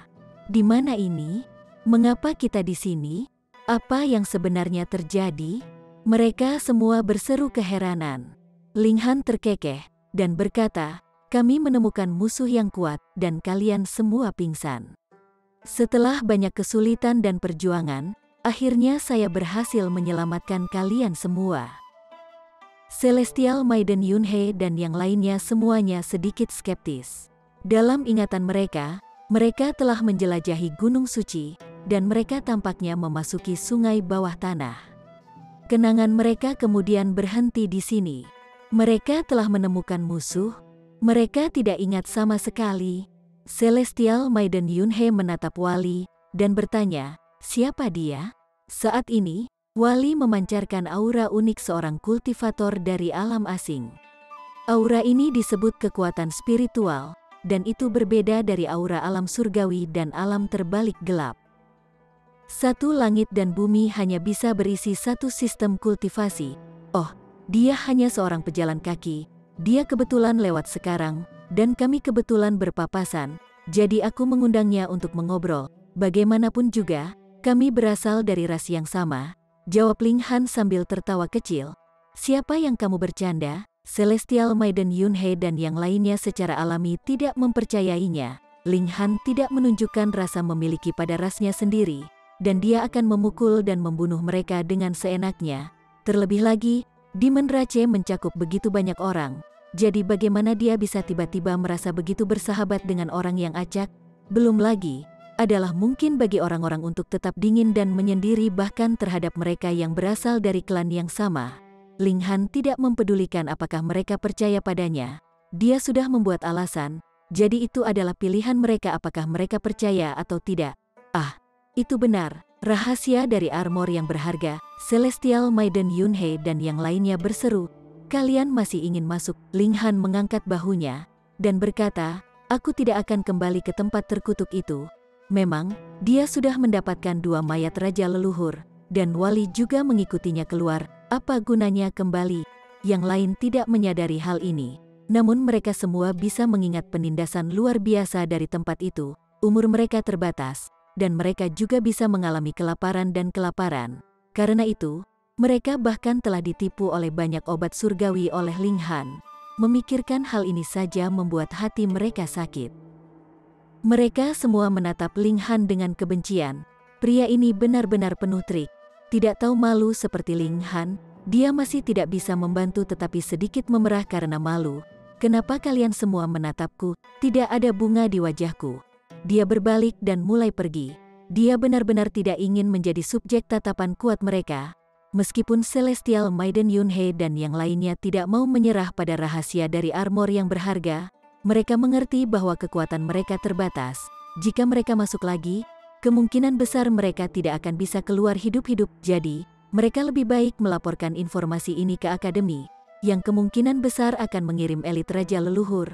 Di mana ini? Mengapa kita di sini? Apa yang sebenarnya terjadi? Mereka semua berseru keheranan. Ling Han terkekeh dan berkata, "Kami menemukan musuh yang kuat dan kalian semua pingsan. Setelah banyak kesulitan dan perjuangan, akhirnya saya berhasil menyelamatkan kalian semua." Celestial Maiden Yunhei dan yang lainnya semuanya sedikit skeptis. Dalam ingatan mereka, mereka telah menjelajahi Gunung Suci, dan mereka tampaknya memasuki sungai bawah tanah. Kenangan mereka kemudian berhenti di sini. Mereka telah menemukan musuh. Mereka tidak ingat sama sekali. Celestial Maiden Yunhei menatap Wally dan bertanya, siapa dia? Saat ini, Wally memancarkan aura unik seorang kultivator dari alam asing. Aura ini disebut kekuatan spiritual, dan itu berbeda dari aura alam surgawi dan alam terbalik gelap. Satu langit dan bumi hanya bisa berisi satu sistem kultivasi. Oh, dia hanya seorang pejalan kaki. Dia kebetulan lewat sekarang, dan kami kebetulan berpapasan, jadi aku mengundangnya untuk mengobrol. Bagaimanapun juga, kami berasal dari ras yang sama, jawab Ling Han sambil tertawa kecil. Siapa yang kamu bercanda? Celestial Maiden Yunhei dan yang lainnya secara alami tidak mempercayainya. Ling Han tidak menunjukkan rasa memiliki pada rasnya sendiri, dan dia akan memukul dan membunuh mereka dengan seenaknya. Terlebih lagi, Demon Rache mencakup begitu banyak orang, jadi bagaimana dia bisa tiba-tiba merasa begitu bersahabat dengan orang yang acak? Belum lagi, adalah mungkin bagi orang-orang untuk tetap dingin dan menyendiri bahkan terhadap mereka yang berasal dari klan yang sama. Ling Han tidak mempedulikan apakah mereka percaya padanya. Dia sudah membuat alasan, jadi itu adalah pilihan mereka apakah mereka percaya atau tidak. Ah, itu benar, rahasia dari armor yang berharga. Celestial Maiden Yunhei dan yang lainnya berseru, kalian masih ingin masuk? Ling Han mengangkat bahunya dan berkata, aku tidak akan kembali ke tempat terkutuk itu. Memang, dia sudah mendapatkan 2 mayat raja leluhur, dan Wally juga mengikutinya keluar. Apa gunanya kembali? Yang lain tidak menyadari hal ini. Namun mereka semua bisa mengingat penindasan luar biasa dari tempat itu. Umur mereka terbatas, dan mereka juga bisa mengalami kelaparan dan kelaparan. Karena itu, mereka bahkan telah ditipu oleh banyak obat surgawi oleh Ling Han. Memikirkan hal ini saja membuat hati mereka sakit. Mereka semua menatap Ling Han dengan kebencian. Pria ini benar-benar penuh trik. Tidak tahu malu seperti Ling Han, dia masih tidak bisa membantu tetapi sedikit memerah karena malu. Kenapa kalian semua menatapku? Tidak ada bunga di wajahku. Dia berbalik dan mulai pergi. Dia benar-benar tidak ingin menjadi subjek tatapan kuat mereka. Meskipun Celestial Maiden Yunhei dan yang lainnya tidak mau menyerah pada rahasia dari armor yang berharga, mereka mengerti bahwa kekuatan mereka terbatas. Jika mereka masuk lagi, kemungkinan besar mereka tidak akan bisa keluar hidup-hidup. Jadi, mereka lebih baik melaporkan informasi ini ke akademi, yang kemungkinan besar akan mengirim elit raja leluhur.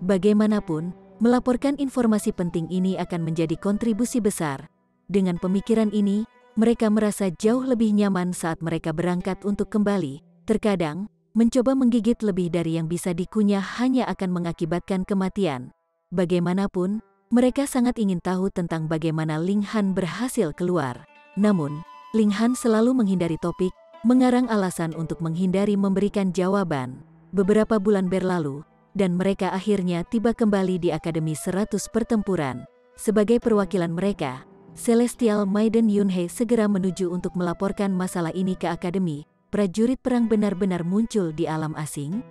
Bagaimanapun, melaporkan informasi penting ini akan menjadi kontribusi besar. Dengan pemikiran ini, mereka merasa jauh lebih nyaman saat mereka berangkat untuk kembali. Terkadang, mencoba menggigit lebih dari yang bisa dikunyah hanya akan mengakibatkan kematian. Bagaimanapun, mereka sangat ingin tahu tentang bagaimana Ling Han berhasil keluar. Namun, Ling Han selalu menghindari topik, mengarang alasan untuk menghindari memberikan jawaban. Beberapa bulan berlalu, dan mereka akhirnya tiba kembali di Akademi 100 Pertempuran. Sebagai perwakilan mereka, Celestial Maiden Yunhei segera menuju untuk melaporkan masalah ini ke akademi. Prajurit perang benar-benar muncul di alam asing.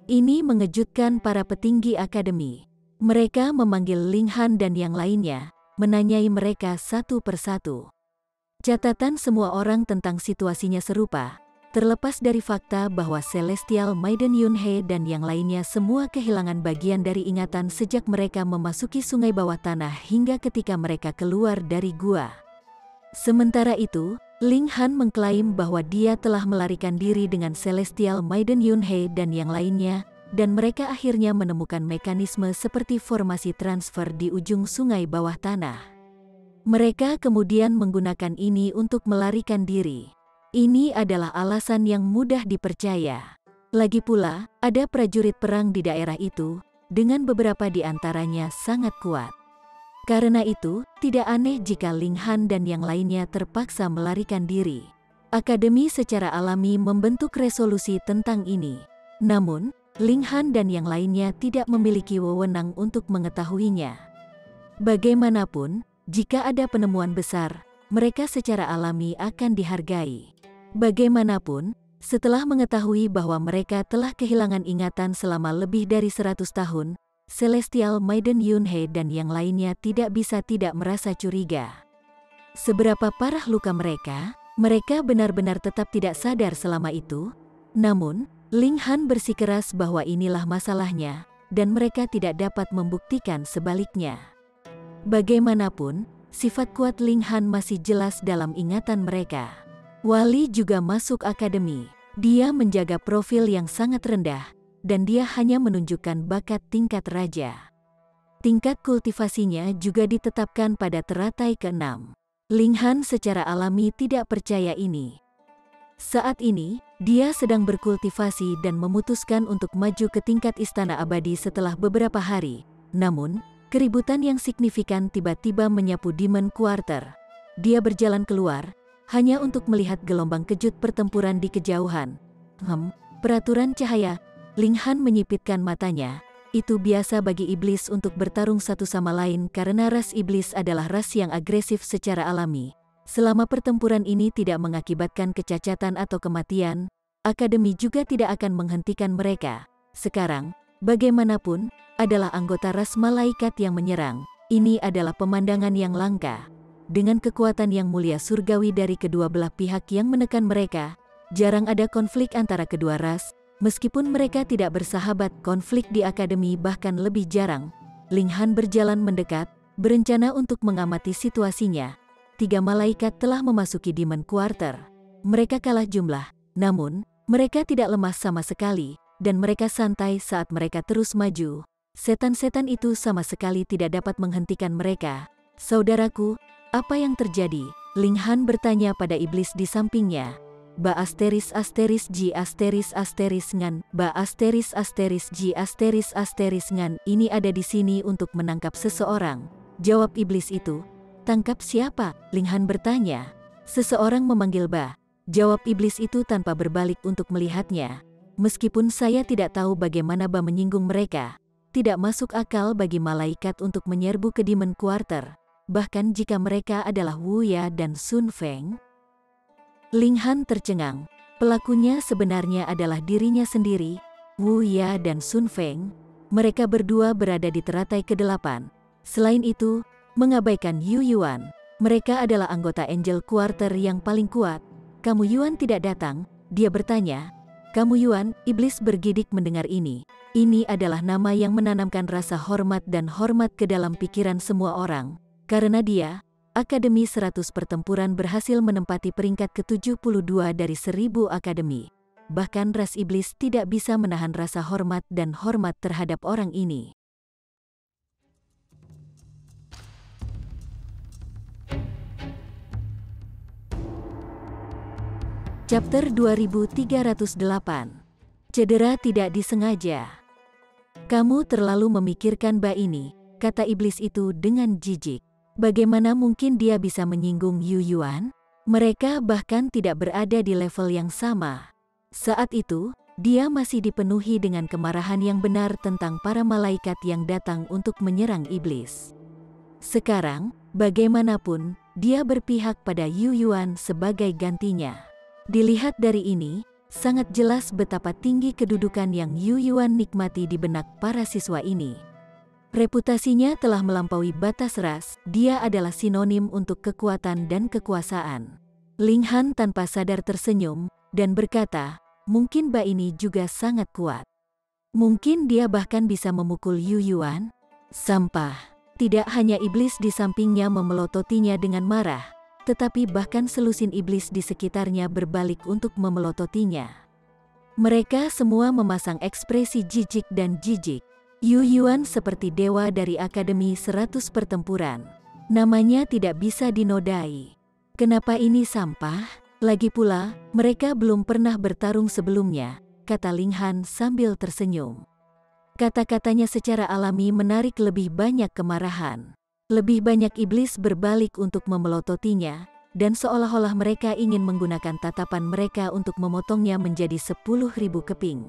Ini mengejutkan para petinggi akademi. Mereka memanggil Ling Han dan yang lainnya, menanyai mereka satu persatu. Catatan semua orang tentang situasinya serupa. Terlepas dari fakta bahwa Celestial Maiden Yunhei dan yang lainnya semua kehilangan bagian dari ingatan sejak mereka memasuki sungai bawah tanah hingga ketika mereka keluar dari gua. Sementara itu, Ling Han mengklaim bahwa dia telah melarikan diri dengan Celestial Maiden Yunhei dan yang lainnya, dan mereka akhirnya menemukan mekanisme seperti formasi transfer di ujung sungai bawah tanah. Mereka kemudian menggunakan ini untuk melarikan diri. Ini adalah alasan yang mudah dipercaya. Lagi pula, ada prajurit perang di daerah itu, dengan beberapa di antaranya sangat kuat. Karena itu, tidak aneh jika Ling Han dan yang lainnya terpaksa melarikan diri. Akademi secara alami membentuk resolusi tentang ini. Namun, Ling Han dan yang lainnya tidak memiliki wewenang untuk mengetahuinya. Bagaimanapun, jika ada penemuan besar, mereka secara alami akan dihargai. Bagaimanapun, Setelah mengetahui bahwa mereka telah kehilangan ingatan selama lebih dari 100 tahun, Celestial Maiden Yunhei dan yang lainnya tidak bisa tidak merasa curiga. Seberapa parah luka mereka? Mereka benar-benar tetap tidak sadar selama itu. Namun, Ling Han bersikeras bahwa inilah masalahnya, dan mereka tidak dapat membuktikan sebaliknya. Bagaimanapun, sifat kuat Ling Han masih jelas dalam ingatan mereka. Wali juga masuk akademi. Dia menjaga profil yang sangat rendah, dan dia hanya menunjukkan bakat tingkat raja. Tingkat kultivasinya juga ditetapkan pada teratai ke-6. Ling Han secara alami tidak percaya ini. Saat ini, dia sedang berkultivasi dan memutuskan untuk maju ke tingkat istana abadi setelah beberapa hari. Namun, keributan yang signifikan tiba-tiba menyapu Demon Quarter. Dia berjalan keluar, hanya untuk melihat gelombang kejut pertempuran di kejauhan. Peraturan cahaya. Ling Han menyipitkan matanya. Itu biasa bagi iblis untuk bertarung satu sama lain karena ras iblis adalah ras yang agresif secara alami. Selama pertempuran ini tidak mengakibatkan kecacatan atau kematian, akademi juga tidak akan menghentikan mereka. Sekarang, bagaimanapun, adalah anggota ras malaikat yang menyerang. Ini adalah pemandangan yang langka. Dengan kekuatan yang mulia surgawi dari kedua belah pihak yang menekan mereka, jarang ada konflik antara kedua ras. Meskipun mereka tidak bersahabat, konflik di akademi bahkan lebih jarang. Ling Han berjalan mendekat, berencana untuk mengamati situasinya. 3 malaikat telah memasuki Demon Quarter. Mereka kalah jumlah, namun, mereka tidak lemah sama sekali, dan mereka santai saat mereka terus maju. Setan-setan itu sama sekali tidak dapat menghentikan mereka. Saudaraku, apa yang terjadi? Ling Han bertanya pada iblis di sampingnya. Ba asteris G asteris ngan, ba asteris G asteris ngan, ini ada di sini untuk menangkap seseorang. Jawab iblis itu. Tangkap siapa? Ling Han bertanya. Seseorang memanggil Ba. Jawab iblis itu tanpa berbalik untuk melihatnya. Meskipun saya tidak tahu bagaimana Ba menyinggung mereka, tidak masuk akal bagi malaikat untuk menyerbu ke Demon Quarter. Bahkan jika mereka adalah Wu Ya dan Sun Feng. Ling Han tercengang. Pelakunya sebenarnya adalah dirinya sendiri, Wu Ya dan Sun Feng. Mereka berdua berada di teratai ke-8. Selain itu, mengabaikan Yu Yuan. Mereka adalah anggota Angel Quarter yang paling kuat. Kamu Yuan tidak datang? Dia bertanya. Kamu Yuan, iblis bergidik mendengar ini. Ini adalah nama yang menanamkan rasa hormat dan hormat ke dalam pikiran semua orang. Karena dia, Akademi 100 Pertempuran berhasil menempati peringkat ke-72 dari 1000 akademi. Bahkan ras iblis tidak bisa menahan rasa hormat dan hormat terhadap orang ini. Chapter 2308. Cedera tidak disengaja. Kamu terlalu memikirkan Ba ini, kata iblis itu dengan jijik. Bagaimana mungkin dia bisa menyinggung Yu Yuan? Mereka bahkan tidak berada di level yang sama. Saat itu, dia masih dipenuhi dengan kemarahan yang benar tentang para malaikat yang datang untuk menyerang iblis. Sekarang, bagaimanapun, dia berpihak pada Yu Yuan sebagai gantinya. Dilihat dari ini, sangat jelas betapa tinggi kedudukan yang Yu Yuan nikmati di benak para siswa ini. Reputasinya telah melampaui batas ras, dia adalah sinonim untuk kekuatan dan kekuasaan. Ling Han tanpa sadar tersenyum, dan berkata, mungkin Ba ini juga sangat kuat. Mungkin dia bahkan bisa memukul Yu Yuan? Sampah. Tidak hanya iblis di sampingnya memelototinya dengan marah, tetapi bahkan selusin iblis di sekitarnya berbalik untuk memelototinya. Mereka semua memasang ekspresi jijik dan jijik. Yu Yuan seperti dewa dari Akademi 100 Pertempuran. Namanya tidak bisa dinodai. Kenapa ini sampah? Lagi pula, mereka belum pernah bertarung sebelumnya, kata Ling Han sambil tersenyum. Kata-katanya secara alami menarik lebih banyak kemarahan. Lebih banyak iblis berbalik untuk memelototinya, dan seolah-olah mereka ingin menggunakan tatapan mereka untuk memotongnya menjadi 10.000 keping.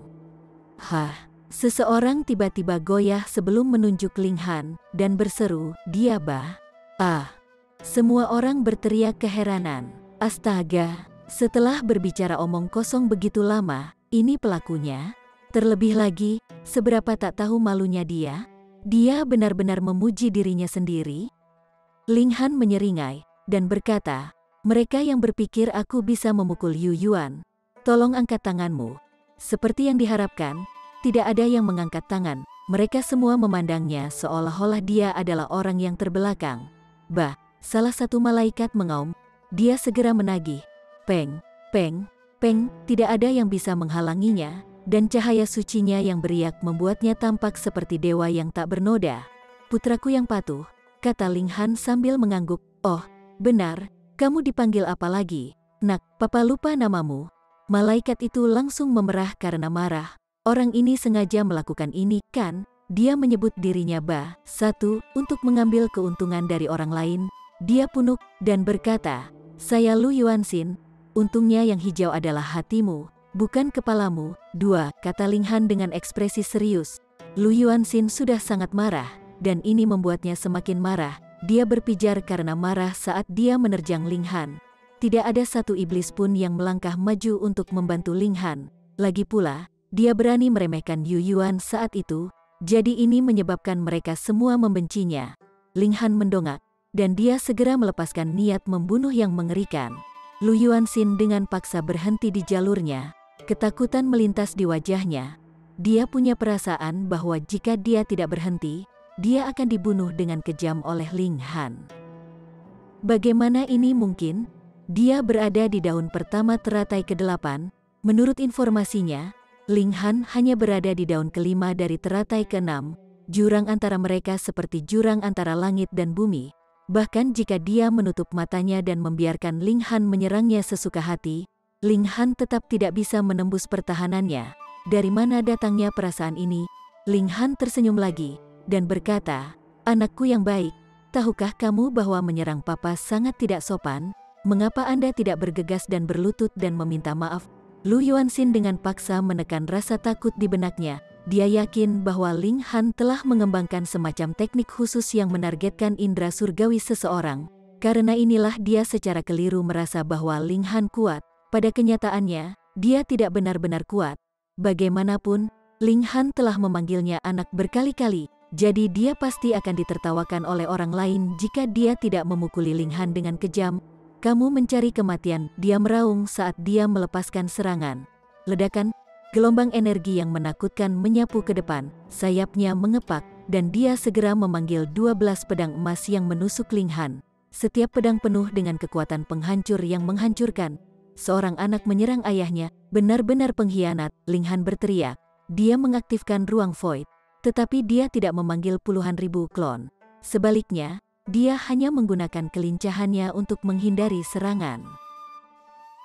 Hah? Seseorang tiba-tiba goyah sebelum menunjuk Ling Han, dan berseru, dia Ba. Ah! Semua orang berteriak keheranan. Astaga! Setelah berbicara omong kosong begitu lama, ini pelakunya. Terlebih lagi, seberapa tak tahu malunya dia. Dia benar-benar memuji dirinya sendiri. Ling Han menyeringai dan berkata, mereka yang berpikir aku bisa memukul Yu Yuan, tolong angkat tanganmu. Seperti yang diharapkan, tidak ada yang mengangkat tangan. Mereka semua memandangnya seolah-olah dia adalah orang yang terbelakang. Bah, salah satu malaikat mengaum. Dia segera menagih. Peng, peng, peng, tidak ada yang bisa menghalanginya. Dan cahaya sucinya yang beriak membuatnya tampak seperti dewa yang tak bernoda. Putraku yang patuh, kata Ling Han sambil mengangguk. Oh, benar, kamu dipanggil apa lagi? Nak, papa lupa namamu. Malaikat itu langsung memerah karena marah. Orang ini sengaja melakukan ini, kan? Dia menyebut dirinya satu, untuk mengambil keuntungan dari orang lain. Dia punuk dan berkata, saya Lu Yuanxin. Untungnya yang hijau adalah hatimu, bukan kepalamu. Dua, kata Ling Han dengan ekspresi serius. Lu Yuanxin sudah sangat marah, dan ini membuatnya semakin marah. Dia berpijar karena marah saat dia menerjang Ling Han. Tidak ada satu iblis pun yang melangkah maju untuk membantu Ling Han. Lagi pula, dia berani meremehkan Yu Yuan saat itu, jadi ini menyebabkan mereka semua membencinya. Ling Han mendongak, dan dia segera melepaskan niat membunuh yang mengerikan. Lu Yuanxin dengan paksa berhenti di jalurnya. Ketakutan melintas di wajahnya. Dia punya perasaan bahwa jika dia tidak berhenti, dia akan dibunuh dengan kejam oleh Ling Han. Bagaimana ini mungkin? Dia berada di daun pertama teratai ke-8. Menurut informasinya, Ling Han hanya berada di daun kelima dari teratai ke-6. Jurang antara mereka seperti jurang antara langit dan bumi. Bahkan jika dia menutup matanya dan membiarkan Ling Han menyerangnya sesuka hati, Ling Han tetap tidak bisa menembus pertahanannya. Dari mana datangnya perasaan ini? Ling Han tersenyum lagi dan berkata, anakku yang baik, tahukah kamu bahwa menyerang papa sangat tidak sopan? Mengapa Anda tidak bergegas dan berlutut dan meminta maaf? Lu Yuanxin dengan paksa menekan rasa takut di benaknya. Dia yakin bahwa Ling Han telah mengembangkan semacam teknik khusus yang menargetkan indera surgawi seseorang. Karena inilah dia secara keliru merasa bahwa Ling Han kuat. Pada kenyataannya, dia tidak benar-benar kuat. Bagaimanapun, Ling Han telah memanggilnya anak berkali-kali. Jadi dia pasti akan ditertawakan oleh orang lain jika dia tidak memukuli Ling Han dengan kejam. Kamu mencari kematian, dia meraung saat dia melepaskan serangan. Ledakan, gelombang energi yang menakutkan menyapu ke depan, sayapnya mengepak, dan dia segera memanggil 12 pedang emas yang menusuk Ling Han. Setiap pedang penuh dengan kekuatan penghancur yang menghancurkan. Seorang anak menyerang ayahnya, benar-benar pengkhianat, Ling Han berteriak. Dia mengaktifkan ruang void, tetapi dia tidak memanggil puluhan ribu klon. Sebaliknya, dia hanya menggunakan kelincahannya untuk menghindari serangan.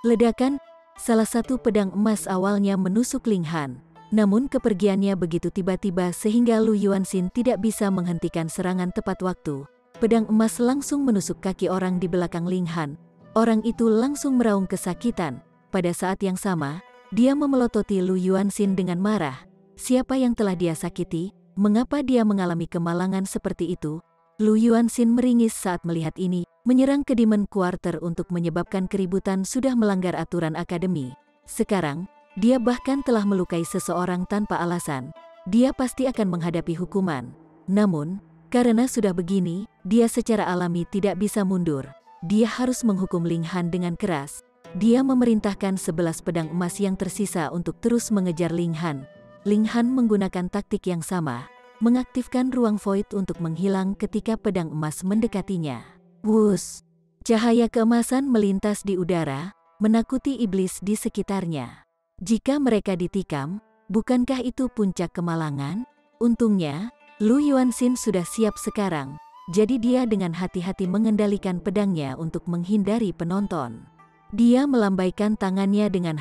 Ledakan, salah satu pedang emas awalnya menusuk Ling Han. Namun kepergiannya begitu tiba-tiba sehingga Lu Yuanxin tidak bisa menghentikan serangan tepat waktu. Pedang emas langsung menusuk kaki orang di belakang Ling Han. Orang itu langsung meraung kesakitan. Pada saat yang sama, dia memelototi Lu Yuanxin dengan marah. Siapa yang telah dia sakiti? Mengapa dia mengalami kemalangan seperti itu? Lu Yuanxin meringis saat melihat ini. Menyerang ke Demon Quarter untuk menyebabkan keributan sudah melanggar aturan akademi. Sekarang, dia bahkan telah melukai seseorang tanpa alasan. Dia pasti akan menghadapi hukuman. Namun, karena sudah begini, dia secara alami tidak bisa mundur. Dia harus menghukum Ling Han dengan keras. Dia memerintahkan 11 pedang emas yang tersisa untuk terus mengejar Ling Han. Ling Han menggunakan taktik yang sama, mengaktifkan ruang void untuk menghilang ketika pedang emas mendekatinya. Wush! Cahaya keemasan melintas di udara, menakuti iblis di sekitarnya. Jika mereka ditikam, bukankah itu puncak kemalangan? Untungnya, Lu Yuanxin sudah siap sekarang. Jadi dia dengan hati-hati mengendalikan pedangnya untuk menghindari penonton. Dia melambaikan tangannya dengan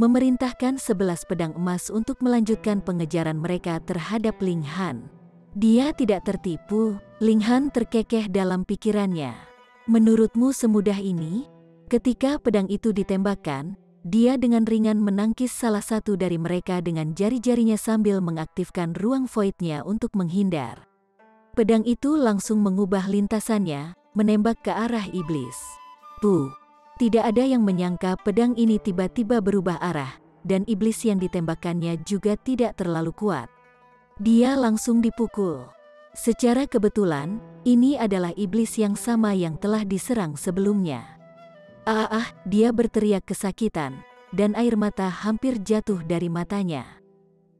memerintahkan 11 pedang emas untuk melanjutkan pengejaran mereka terhadap Ling Han. Dia tidak tertipu. Ling Han terkekeh dalam pikirannya. Menurutmu semudah ini? Ketika pedang itu ditembakkan, dia dengan ringan menangkis salah satu dari mereka dengan jari-jarinya sambil mengaktifkan ruang void-nya untuk menghindar. Pedang itu langsung mengubah lintasannya, menembak ke arah iblis. Puh! Tidak ada yang menyangka pedang ini tiba-tiba berubah arah, dan iblis yang ditembakkannya juga tidak terlalu kuat. Dia langsung dipukul. Secara kebetulan, ini adalah iblis yang sama yang telah diserang sebelumnya. Dia berteriak kesakitan, dan air mata hampir jatuh dari matanya.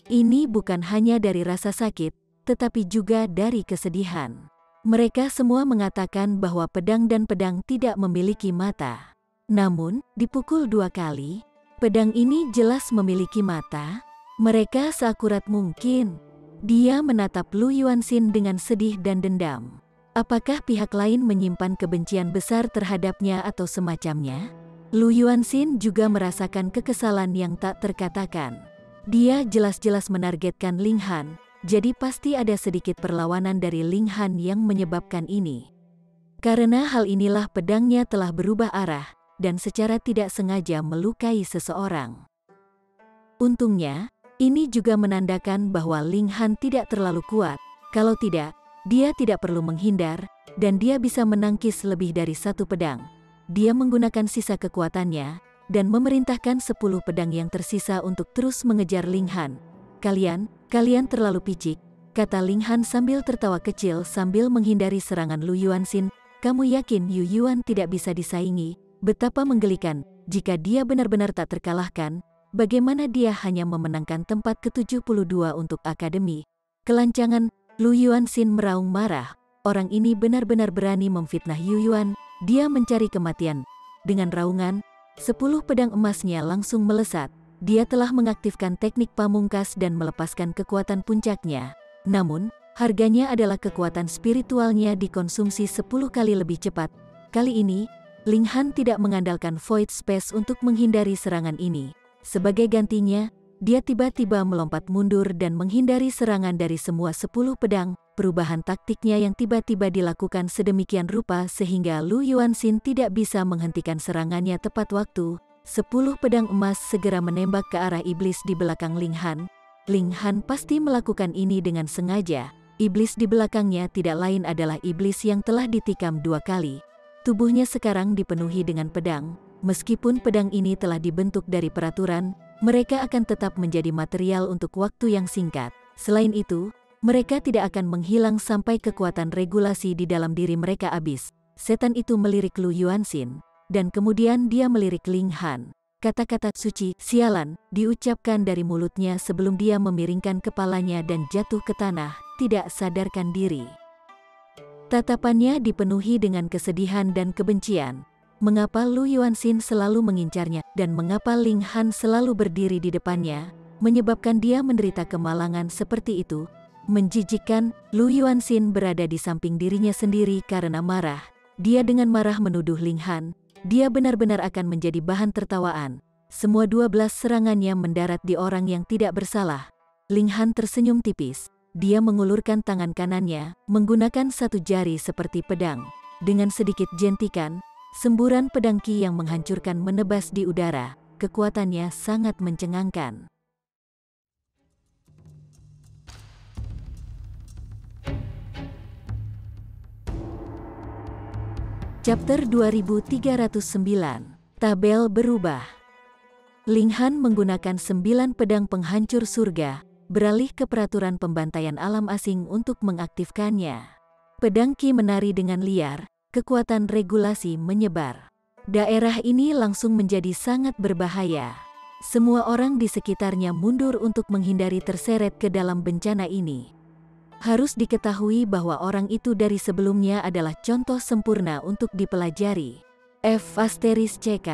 Ini bukan hanya dari rasa sakit, tetapi juga dari kesedihan. Mereka semua mengatakan bahwa pedang dan pedang tidak memiliki mata. Namun, dipukul 2 kali, pedang ini jelas memiliki mata. Mereka seakurat mungkin. Dia menatap Lu Yuanxin dengan sedih dan dendam. Apakah pihak lain menyimpan kebencian besar terhadapnya atau semacamnya? Lu Yuanxin juga merasakan kekesalan yang tak terkatakan. Dia jelas-jelas menargetkan Ling Han, jadi pasti ada sedikit perlawanan dari Ling Han yang menyebabkan ini. Karena hal inilah pedangnya telah berubah arah, dan secara tidak sengaja melukai seseorang. Untungnya, ini juga menandakan bahwa Ling Han tidak terlalu kuat. Kalau tidak, dia tidak perlu menghindar, dan dia bisa menangkis lebih dari 1 pedang. Dia menggunakan sisa kekuatannya, dan memerintahkan 10 pedang yang tersisa untuk terus mengejar Ling Han. Kalian terlalu picik, kata Ling Han sambil tertawa kecil sambil menghindari serangan Lu Yuanxin. Kamu yakin Yu Yuan tidak bisa disaingi? Betapa menggelikan, jika dia benar-benar tak terkalahkan, bagaimana dia hanya memenangkan tempat ke-72 untuk akademi? Kelancangan, Lu Yuanxin meraung marah. Orang ini benar-benar berani memfitnah Yu Yuan, dia mencari kematian. Dengan raungan, 10 pedang emasnya langsung melesat. Dia telah mengaktifkan teknik pamungkas dan melepaskan kekuatan puncaknya. Namun, harganya adalah kekuatan spiritualnya dikonsumsi 10 kali lebih cepat. Kali ini, Ling Han tidak mengandalkan Void Space untuk menghindari serangan ini. Sebagai gantinya, dia tiba-tiba melompat mundur dan menghindari serangan dari semua 10 pedang. Perubahan taktiknya yang tiba-tiba dilakukan sedemikian rupa sehingga Lu Yuanxin tidak bisa menghentikan serangannya tepat waktu. 10 pedang emas segera menembak ke arah iblis di belakang Ling Han. Ling Han pasti melakukan ini dengan sengaja. Iblis di belakangnya tidak lain adalah iblis yang telah ditikam 2 kali. Tubuhnya sekarang dipenuhi dengan pedang. Meskipun pedang ini telah dibentuk dari peraturan, mereka akan tetap menjadi material untuk waktu yang singkat. Selain itu, mereka tidak akan menghilang sampai kekuatan regulasi di dalam diri mereka habis. Setan itu melirik Lu Yuanxin, dan kemudian dia melirik Ling Han. Kata-kata suci, sialan, diucapkan dari mulutnya sebelum dia memiringkan kepalanya dan jatuh ke tanah, tidak sadarkan diri. Tatapannya dipenuhi dengan kesedihan dan kebencian. Mengapa Lu Yuanxin selalu mengincarnya, dan mengapa Ling Han selalu berdiri di depannya, menyebabkan dia menderita kemalangan seperti itu. Menjijikkan, Lu Yuanxin berada di samping dirinya sendiri karena marah. Dia dengan marah menuduh Ling Han. Dia benar-benar akan menjadi bahan tertawaan. Semua 12 serangannya mendarat di orang yang tidak bersalah. Ling Han tersenyum tipis. Dia mengulurkan tangan kanannya, menggunakan 1 jari seperti pedang. Dengan sedikit jentikan, semburan pedang Qi yang menghancurkan menebas di udara. Kekuatannya sangat mencengangkan. Chapter 2309. Tabel berubah. Ling Han menggunakan 9 pedang penghancur surga, beralih ke peraturan pembantaian alam asing untuk mengaktifkannya. Pedang Qi menari dengan liar, kekuatan regulasi menyebar. Daerah ini langsung menjadi sangat berbahaya. Semua orang di sekitarnya mundur untuk menghindari terseret ke dalam bencana ini. Harus diketahui bahwa orang itu dari sebelumnya adalah contoh sempurna untuk dipelajari. F***CK.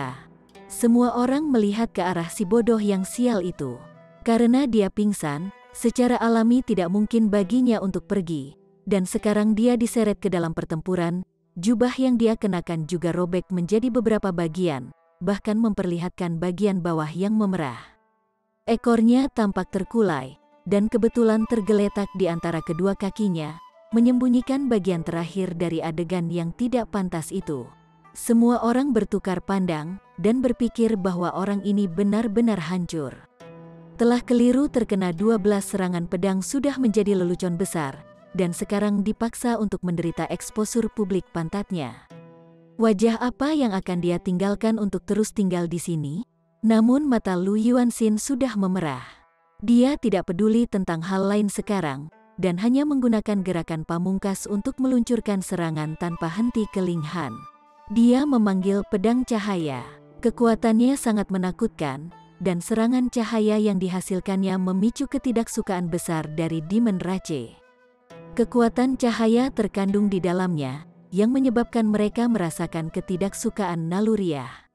Semua orang melihat ke arah si bodoh yang sial itu. Karena dia pingsan, secara alami tidak mungkin baginya untuk pergi. Dan sekarang dia diseret ke dalam pertempuran, jubah yang dia kenakan juga robek menjadi beberapa bagian, bahkan memperlihatkan bagian bawah yang memerah. Ekornya tampak terkulai, dan kebetulan tergeletak di antara kedua kakinya, menyembunyikan bagian terakhir dari adegan yang tidak pantas itu. Semua orang bertukar pandang, dan berpikir bahwa orang ini benar-benar hancur. Telah keliru terkena 12 serangan pedang sudah menjadi lelucon besar, dan sekarang dipaksa untuk menderita eksposur publik pantatnya. Wajah apa yang akan dia tinggalkan untuk terus tinggal di sini? Namun mata Lu Yuanxin sudah memerah. Dia tidak peduli tentang hal lain sekarang, dan hanya menggunakan gerakan pamungkas untuk meluncurkan serangan tanpa henti ke Ling Han. Dia memanggil pedang cahaya. Kekuatannya sangat menakutkan, dan serangan cahaya yang dihasilkannya memicu ketidaksukaan besar dari Demon Rache. Kekuatan cahaya terkandung di dalamnya, yang menyebabkan mereka merasakan ketidaksukaan naluriah.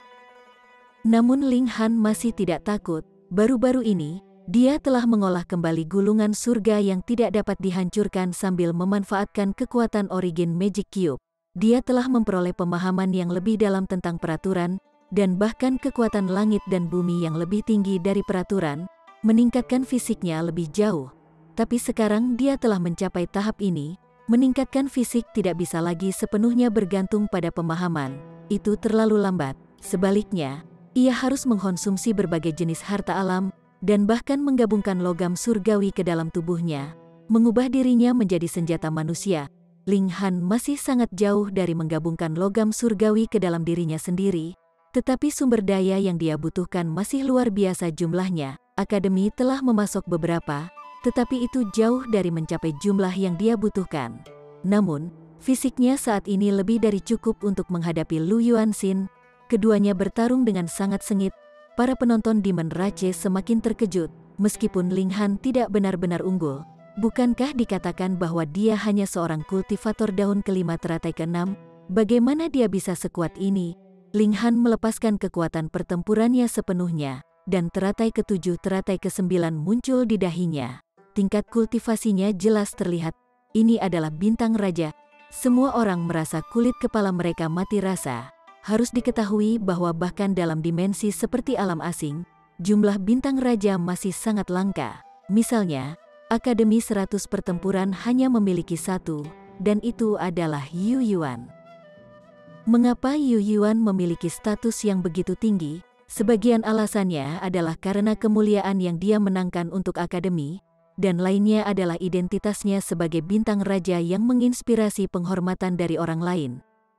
Namun Ling Han masih tidak takut. Baru-baru ini, dia telah mengolah kembali gulungan surga yang tidak dapat dihancurkan sambil memanfaatkan kekuatan Origin Magic Cube. Dia telah memperoleh pemahaman yang lebih dalam tentang peraturan, dan bahkan kekuatan langit dan bumi yang lebih tinggi dari peraturan, meningkatkan fisiknya lebih jauh. Tapi sekarang dia telah mencapai tahap ini, meningkatkan fisik tidak bisa lagi sepenuhnya bergantung pada pemahaman, itu terlalu lambat. Sebaliknya, ia harus mengkonsumsi berbagai jenis harta alam, dan bahkan menggabungkan logam surgawi ke dalam tubuhnya, mengubah dirinya menjadi senjata manusia. Ling Han masih sangat jauh dari menggabungkan logam surgawi ke dalam dirinya sendiri, tetapi sumber daya yang dia butuhkan masih luar biasa jumlahnya. Akademi telah memasok beberapa, tetapi itu jauh dari mencapai jumlah yang dia butuhkan. Namun, fisiknya saat ini lebih dari cukup untuk menghadapi Lu Yuanxin. Keduanya bertarung dengan sangat sengit. Para penonton Demon Rache semakin terkejut, meskipun Ling Han tidak benar-benar unggul. Bukankah dikatakan bahwa dia hanya seorang kultivator daun kelima teratai ke-6? Bagaimana dia bisa sekuat ini? Ling Han melepaskan kekuatan pertempurannya sepenuhnya, dan teratai ke-7 teratai ke-9 muncul di dahinya. Tingkat kultivasinya jelas terlihat. Ini adalah bintang raja. Semua orang merasa kulit kepala mereka mati rasa. Harus diketahui bahwa bahkan dalam dimensi seperti alam asing, jumlah bintang raja masih sangat langka. Misalnya, Akademi 100 pertempuran hanya memiliki satu, dan itu adalah Yu Yuan. Mengapa Yu Yuan memiliki status yang begitu tinggi? Sebagian alasannya adalah karena kemuliaan yang dia menangkan untuk akademi, dan lainnya adalah identitasnya sebagai bintang raja yang menginspirasi penghormatan dari orang lain.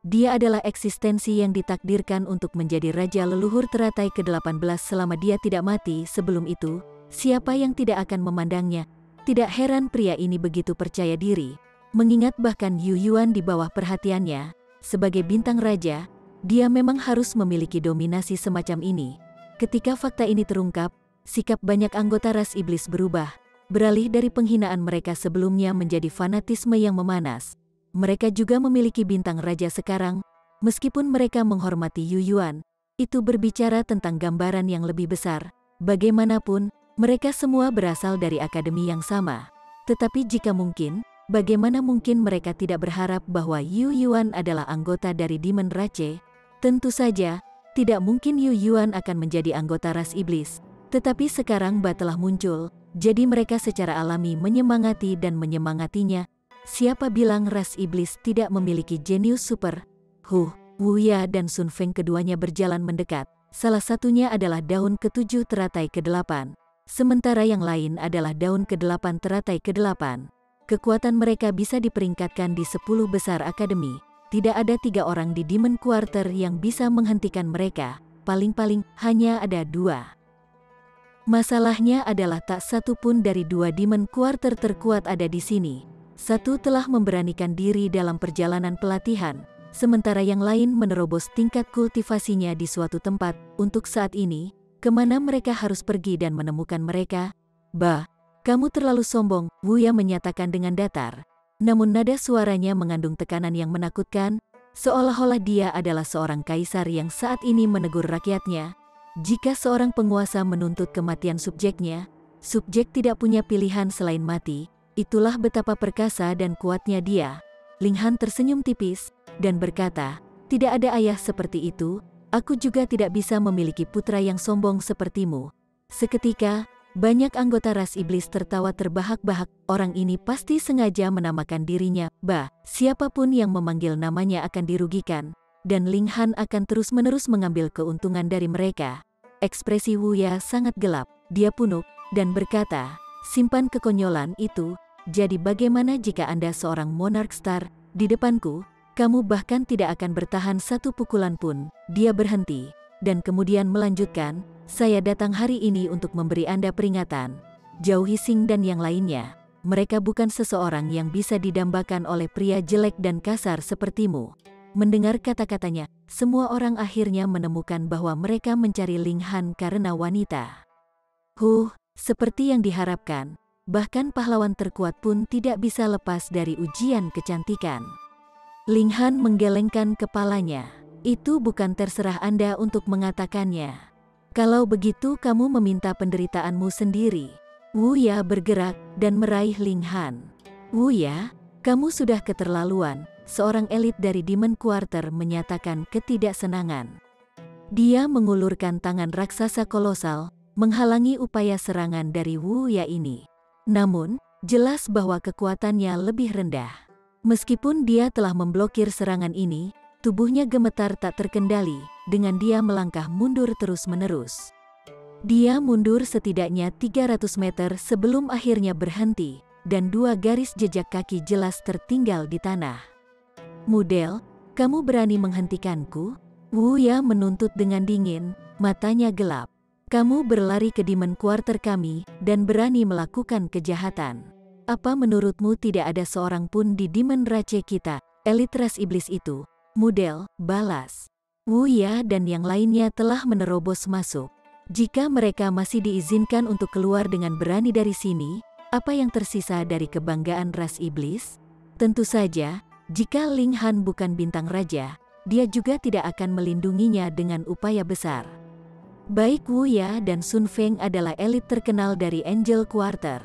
Dia adalah eksistensi yang ditakdirkan untuk menjadi raja leluhur teratai ke-18 selama dia tidak mati. Sebelum itu, siapa yang tidak akan memandangnya? Tidak heran pria ini begitu percaya diri, mengingat bahkan Yu Yuan di bawah perhatiannya. Sebagai bintang raja, dia memang harus memiliki dominasi semacam ini. Ketika fakta ini terungkap, sikap banyak anggota ras iblis berubah, beralih dari penghinaan mereka sebelumnya menjadi fanatisme yang memanas. Mereka juga memiliki bintang raja sekarang, meskipun mereka menghormati Yu Yuan. Itu berbicara tentang gambaran yang lebih besar. Bagaimanapun, mereka semua berasal dari akademi yang sama. Tetapi jika mungkin, bagaimana mungkin mereka tidak berharap bahwa Yu Yuan adalah anggota dari Demon Rache? Tentu saja, tidak mungkin Yu Yuan akan menjadi anggota ras iblis. Tetapi sekarang Ba telah muncul, jadi mereka secara alami menyemangati dan menyemangatinya. Siapa bilang ras iblis tidak memiliki jenius super? Wu Ya dan Sun Feng keduanya berjalan mendekat. Salah satunya adalah daun ke-7 teratai ke-8. Sementara yang lain adalah daun ke-8 teratai ke-8. Kekuatan mereka bisa diperingkatkan di 10 besar akademi. Tidak ada 3 orang di Demon Quarter yang bisa menghentikan mereka. Paling-paling hanya ada 2. Masalahnya adalah tak satu pun dari 2 Demon Quarter terkuat ada di sini. Satu telah memberanikan diri dalam perjalanan pelatihan, sementara yang lain menerobos tingkat kultivasinya di suatu tempat. Untuk saat ini, kemana mereka harus pergi dan menemukan mereka? Bah, kamu terlalu sombong, Wu Ya menyatakan dengan datar. Namun nada suaranya mengandung tekanan yang menakutkan, seolah-olah dia adalah seorang kaisar yang saat ini menegur rakyatnya. Jika seorang penguasa menuntut kematian subjeknya, subjek tidak punya pilihan selain mati. Itulah betapa perkasa dan kuatnya dia. Ling Han tersenyum tipis, dan berkata, tidak ada ayah seperti itu, aku juga tidak bisa memiliki putra yang sombong sepertimu. Seketika, banyak anggota ras iblis tertawa terbahak-bahak. Orang ini pasti sengaja menamakan dirinya Ba. Siapapun yang memanggil namanya akan dirugikan, dan Ling Han akan terus-menerus mengambil keuntungan dari mereka. Ekspresi Wu Ya sangat gelap. Dia punuk, dan berkata, simpan kekonyolan itu. Jadi bagaimana jika Anda seorang monarch star? Di depanku, Kamu bahkan tidak akan bertahan satu pukulan pun. Dia berhenti, dan kemudian melanjutkan, saya datang hari ini untuk memberi Anda peringatan. Jauhi Xing dan yang lainnya. Mereka bukan seseorang yang bisa didambakan oleh pria jelek dan kasar sepertimu. Mendengar kata-katanya, semua orang akhirnya menemukan bahwa mereka mencari Ling Han karena wanita. Seperti yang diharapkan, bahkan pahlawan terkuat pun tidak bisa lepas dari ujian kecantikan. Ling Han menggelengkan kepalanya. Itu bukan terserah Anda untuk mengatakannya. Kalau begitu kamu meminta penderitaanmu sendiri. Wu Ya bergerak dan meraih Ling Han. Wu Ya, kamu sudah keterlaluan. Seorang elit dari Demon Quarter menyatakan ketidaksenangan. Dia mengulurkan tangan raksasa kolosal, menghalangi upaya serangan dari Wu Ya ini. Namun, jelas bahwa kekuatannya lebih rendah. Meskipun dia telah memblokir serangan ini, tubuhnya gemetar tak terkendali, dengan dia melangkah mundur terus-menerus. Dia mundur setidaknya 300 meter sebelum akhirnya berhenti, dan 2 garis jejak kaki jelas tertinggal di tanah. Mudel, kamu berani menghentikanku? Wu Ya menuntut dengan dingin, matanya gelap. Kamu berlari ke Demon Quarter kami, dan berani melakukan kejahatan. Apa menurutmu tidak ada seorang pun di Demon Race kita, elit ras iblis itu? Mudel, balas. Wu Ya dan yang lainnya telah menerobos masuk. Jika mereka masih diizinkan untuk keluar dengan berani dari sini, apa yang tersisa dari kebanggaan ras iblis? Tentu saja, jika Ling Han bukan bintang raja, dia juga tidak akan melindunginya dengan upaya besar. Baik Wu Ya dan Sun Feng adalah elit terkenal dari Angel Quarter.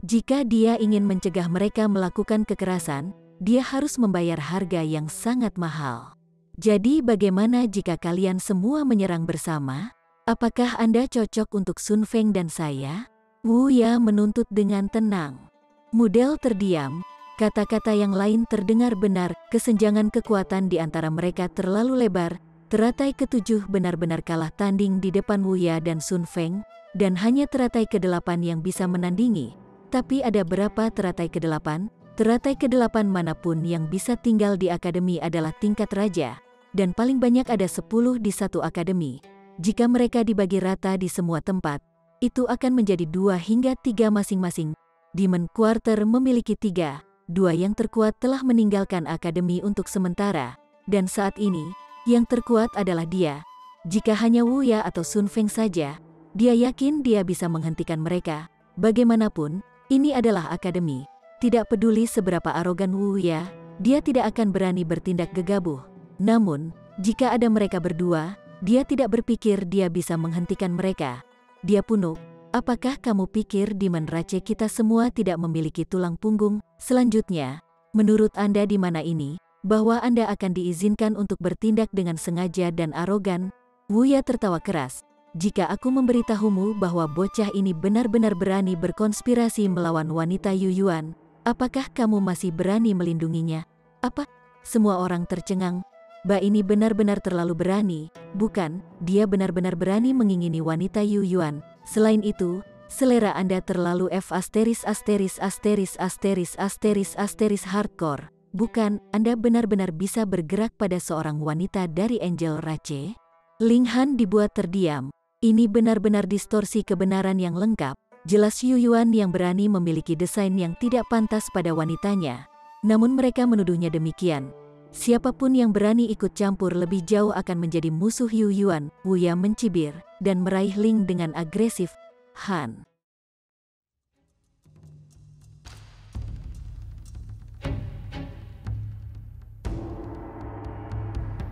Jika dia ingin mencegah mereka melakukan kekerasan, dia harus membayar harga yang sangat mahal. Jadi bagaimana jika kalian semua menyerang bersama? Apakah Anda cocok untuk Sun Feng dan saya? Wu Ya menuntut dengan tenang. Mudel terdiam, kata-kata yang lain terdengar benar, kesenjangan kekuatan di antara mereka terlalu lebar, teratai ke-7 benar-benar kalah tanding di depan Wu Ya dan Sun Feng, dan hanya teratai ke-8 yang bisa menandingi. Tapi ada berapa teratai ke-8? Teratai ke-8 manapun yang bisa tinggal di akademi adalah tingkat raja, dan paling banyak ada 10 di satu akademi. Jika mereka dibagi rata di semua tempat, itu akan menjadi 2 hingga 3 masing-masing. Demon Quarter memiliki 3, 2 yang terkuat telah meninggalkan akademi untuk sementara, dan saat ini, yang terkuat adalah dia. Jika hanya Wu Ya atau Sun Feng saja, dia yakin dia bisa menghentikan mereka. Bagaimanapun, ini adalah akademi. Tidak peduli seberapa arogan Wu Ya, dia tidak akan berani bertindak gegabah. Namun, jika ada mereka berdua, dia tidak berpikir dia bisa menghentikan mereka. Dia punuk. Apakah kamu pikir Demon Race kita semua tidak memiliki tulang punggung? Selanjutnya, menurut Anda di mana ini, bahwa Anda akan diizinkan untuk bertindak dengan sengaja dan arogan? Wu Ya tertawa keras. Jika aku memberitahumu bahwa bocah ini benar-benar berani berkonspirasi melawan wanita Yuyuan, apakah kamu masih berani melindunginya? Apa? Semua orang tercengang. Ba ini benar-benar terlalu berani. Bukan, dia benar-benar berani mengingini wanita Yuyuan. Selain itu, selera Anda terlalu hardcore. Bukan, Anda benar-benar bisa bergerak pada seorang wanita dari Angel Race? Ling Han dibuat terdiam. Ini benar-benar distorsi kebenaran yang lengkap. Jelas Yuyuan yang berani memiliki desain yang tidak pantas pada wanitanya. Namun mereka menuduhnya demikian. Siapapun yang berani ikut campur lebih jauh akan menjadi musuh Yuyuan. Wu Ya mencibir, dan meraih Ling dengan agresif. Han.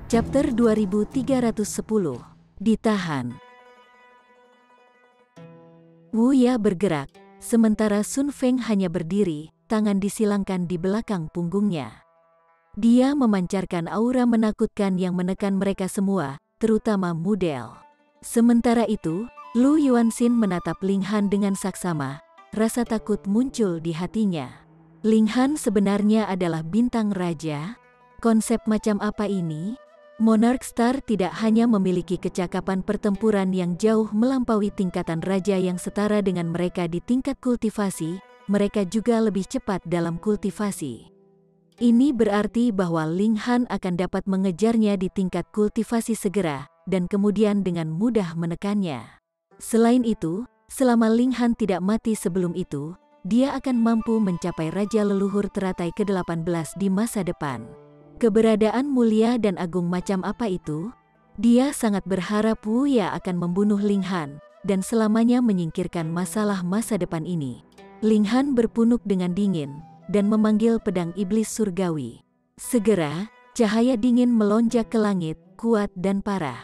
Chapter 2310. Ditahan. Wu Ya bergerak, sementara Sun Feng hanya berdiri, tangan disilangkan di belakang punggungnya. Dia memancarkan aura menakutkan yang menekan mereka semua, terutama Mudel. Sementara itu, Lu Yuanxin menatap Ling Han dengan saksama, rasa takut muncul di hatinya. Ling Han sebenarnya adalah bintang raja? Konsep macam apa ini? Monarch Star tidak hanya memiliki kecakapan pertempuran yang jauh melampaui tingkatan raja yang setara dengan mereka di tingkat kultivasi, mereka juga lebih cepat dalam kultivasi. Ini berarti bahwa Ling Han akan dapat mengejarnya di tingkat kultivasi segera, dan kemudian dengan mudah menekannya. Selain itu, selama Ling Han tidak mati sebelum itu, dia akan mampu mencapai Raja Leluhur teratai ke-18 di masa depan. Keberadaan mulia dan agung macam apa itu? Dia sangat berharap Wu Ya akan membunuh Ling Han, dan selamanya menyingkirkan masalah masa depan ini. Ling Han berpunuk dengan dingin, dan memanggil pedang iblis surgawi. Segera, cahaya dingin melonjak ke langit, kuat dan parah.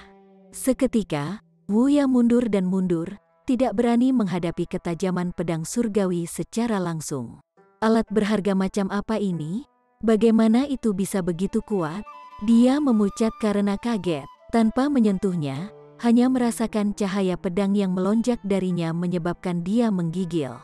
Seketika, Wu Ya mundur dan mundur, tidak berani menghadapi ketajaman pedang surgawi secara langsung. Alat berharga macam apa ini? Bagaimana itu bisa begitu kuat? Dia memucat karena kaget. Tanpa menyentuhnya, hanya merasakan cahaya pedang yang melonjak darinya menyebabkan dia menggigil.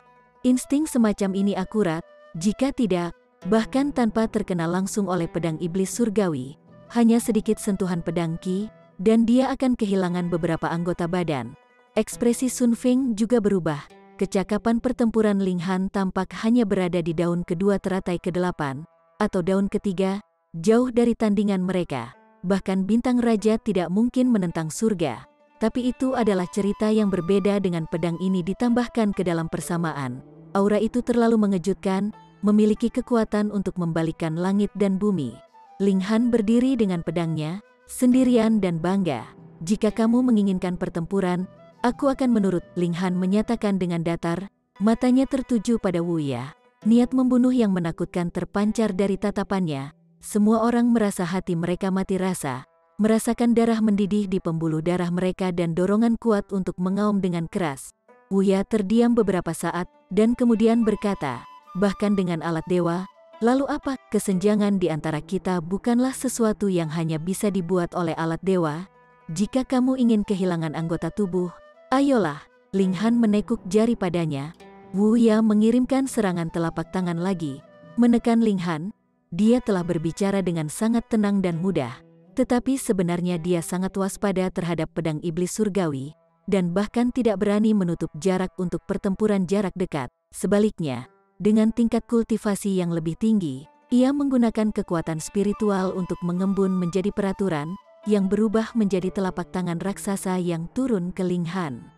Insting semacam ini akurat. Jika tidak, bahkan tanpa terkena langsung oleh pedang iblis surgawi, hanya sedikit sentuhan pedang Qi, dan dia akan kehilangan beberapa anggota badan. Ekspresi Sun Feng juga berubah. Kecakapan pertempuran Ling Han tampak hanya berada di daun kedua teratai ke-8, atau daun ketiga, jauh dari tandingan mereka. Bahkan bintang raja tidak mungkin menentang surga. Tapi itu adalah cerita yang berbeda dengan pedang ini ditambahkan ke dalam persamaan. Aura itu terlalu mengejutkan, memiliki kekuatan untuk membalikkan langit dan bumi. Ling Han berdiri dengan pedangnya, sendirian dan bangga. Jika kamu menginginkan pertempuran, aku akan menurut, Ling Han menyatakan dengan datar, matanya tertuju pada Wu Ya. Niat membunuh yang menakutkan terpancar dari tatapannya. Semua orang merasa hati mereka mati rasa, merasakan darah mendidih di pembuluh darah mereka dan dorongan kuat untuk mengaum dengan keras. Wu Ya terdiam beberapa saat, dan kemudian berkata, bahkan dengan alat dewa, lalu apa? Kesenjangan di antara kita bukanlah sesuatu yang hanya bisa dibuat oleh alat dewa. Jika kamu ingin kehilangan anggota tubuh, ayolah. Ling Han menekuk jari padanya. Wu Ya mengirimkan serangan telapak tangan lagi, menekan Ling Han. Dia telah berbicara dengan sangat tenang dan mudah, tetapi sebenarnya dia sangat waspada terhadap pedang iblis surgawi, dan bahkan tidak berani menutup jarak untuk pertempuran jarak dekat. Sebaliknya, dengan tingkat kultivasi yang lebih tinggi, ia menggunakan kekuatan spiritual untuk mengembun menjadi peraturan, yang berubah menjadi telapak tangan raksasa yang turun ke Ling Han.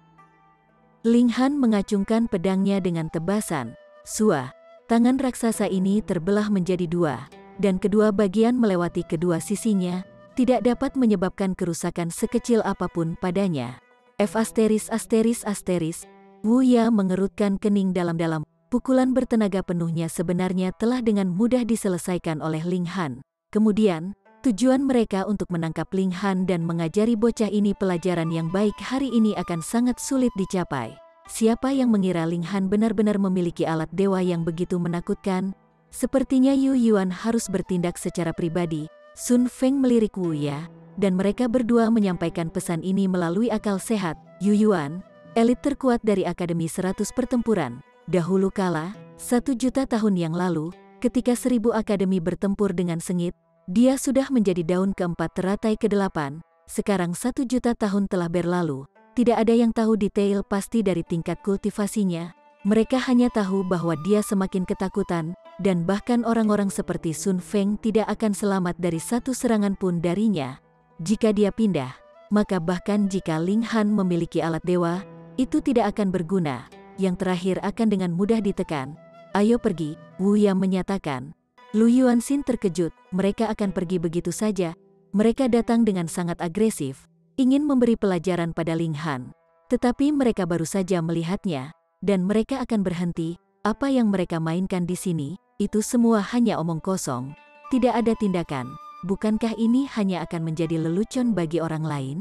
Ling Han mengacungkan pedangnya dengan tebasan. Sua, tangan raksasa ini terbelah menjadi dua, dan kedua bagian melewati kedua sisinya, tidak dapat menyebabkan kerusakan sekecil apapun padanya. Wu Ya mengerutkan kening dalam-dalam. Pukulan bertenaga penuhnya sebenarnya telah dengan mudah diselesaikan oleh Ling Han. Kemudian, tujuan mereka untuk menangkap Ling Han dan mengajari bocah ini pelajaran yang baik hari ini akan sangat sulit dicapai. Siapa yang mengira Ling Han benar-benar memiliki alat dewa yang begitu menakutkan? Sepertinya Yu Yuan harus bertindak secara pribadi. Sun Feng melirik Wu Ya, dan mereka berdua menyampaikan pesan ini melalui akal sehat. Yu Yuan, elit terkuat dari Akademi 100 Pertempuran. Dahulu kala, 1.000.000 tahun yang lalu, ketika 1000 akademi bertempur dengan sengit, dia sudah menjadi daun keempat teratai ke-8. Sekarang 1.000.000 tahun telah berlalu. Tidak ada yang tahu detail pasti dari tingkat kultivasinya. Mereka hanya tahu bahwa dia semakin ketakutan, dan bahkan orang-orang seperti Sun Feng tidak akan selamat dari satu serangan pun darinya. Jika dia pindah, maka bahkan jika Ling Han memiliki alat dewa, itu tidak akan berguna. Yang terakhir akan dengan mudah ditekan. Ayo pergi, Wu Ya menyatakan. Lu Yuanxin terkejut, mereka akan pergi begitu saja. Mereka datang dengan sangat agresif, ingin memberi pelajaran pada Ling Han. Tetapi mereka baru saja melihatnya, dan mereka akan berhenti. Apa yang mereka mainkan di sini, itu semua hanya omong kosong. Tidak ada tindakan. Bukankah ini hanya akan menjadi lelucon bagi orang lain?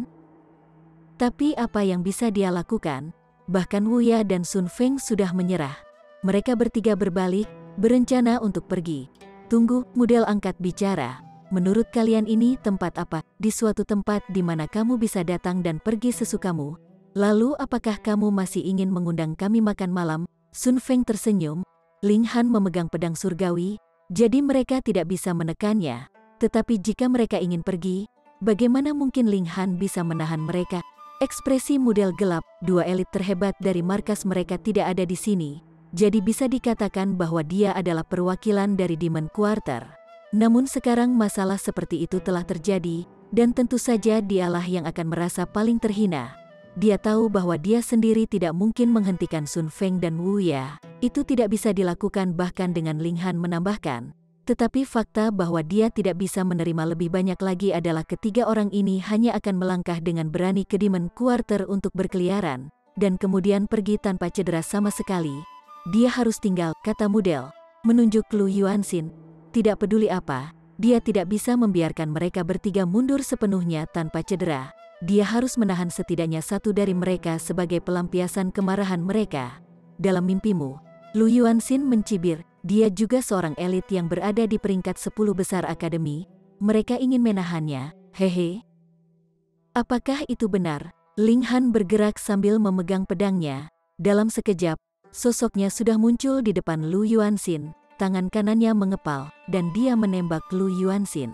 Tapi apa yang bisa dia lakukan? Bahkan Wu Ya dan Sun Feng sudah menyerah. Mereka bertiga berbalik, berencana untuk pergi. Tunggu, model angkat bicara. Menurut kalian ini tempat apa? Di suatu tempat di mana kamu bisa datang dan pergi sesukamu. Lalu apakah kamu masih ingin mengundang kami makan malam? Sun Feng tersenyum. Ling Han memegang pedang surgawi, jadi mereka tidak bisa menekannya. Tetapi jika mereka ingin pergi, bagaimana mungkin Ling Han bisa menahan mereka? Ekspresi model gelap, dua elit terhebat dari markas mereka tidak ada di sini. Jadi bisa dikatakan bahwa dia adalah perwakilan dari Demon Quarter. Namun sekarang masalah seperti itu telah terjadi, dan tentu saja dialah yang akan merasa paling terhina. Dia tahu bahwa dia sendiri tidak mungkin menghentikan Sun Feng dan Wu Ya. Itu tidak bisa dilakukan bahkan dengan Ling Han menambahkan. Tetapi fakta bahwa dia tidak bisa menerima lebih banyak lagi adalah ketiga orang ini hanya akan melangkah dengan berani ke Demon Quarter untuk berkeliaran, dan kemudian pergi tanpa cedera sama sekali. Dia harus tinggal, kata Mudel, menunjuk Lu Yuanxin. Tidak peduli apa, dia tidak bisa membiarkan mereka bertiga mundur sepenuhnya tanpa cedera. Dia harus menahan setidaknya satu dari mereka sebagai pelampiasan kemarahan mereka. Dalam mimpimu, Lu Yuanxin mencibir. Dia juga seorang elit yang berada di peringkat 10 besar akademi. Mereka ingin menahannya, hehe. Apakah itu benar? Ling Han bergerak sambil memegang pedangnya. Dalam sekejap, sosoknya sudah muncul di depan Lu Yuanxin. Tangan kanannya mengepal, dan dia menembak Lu Yuanxin.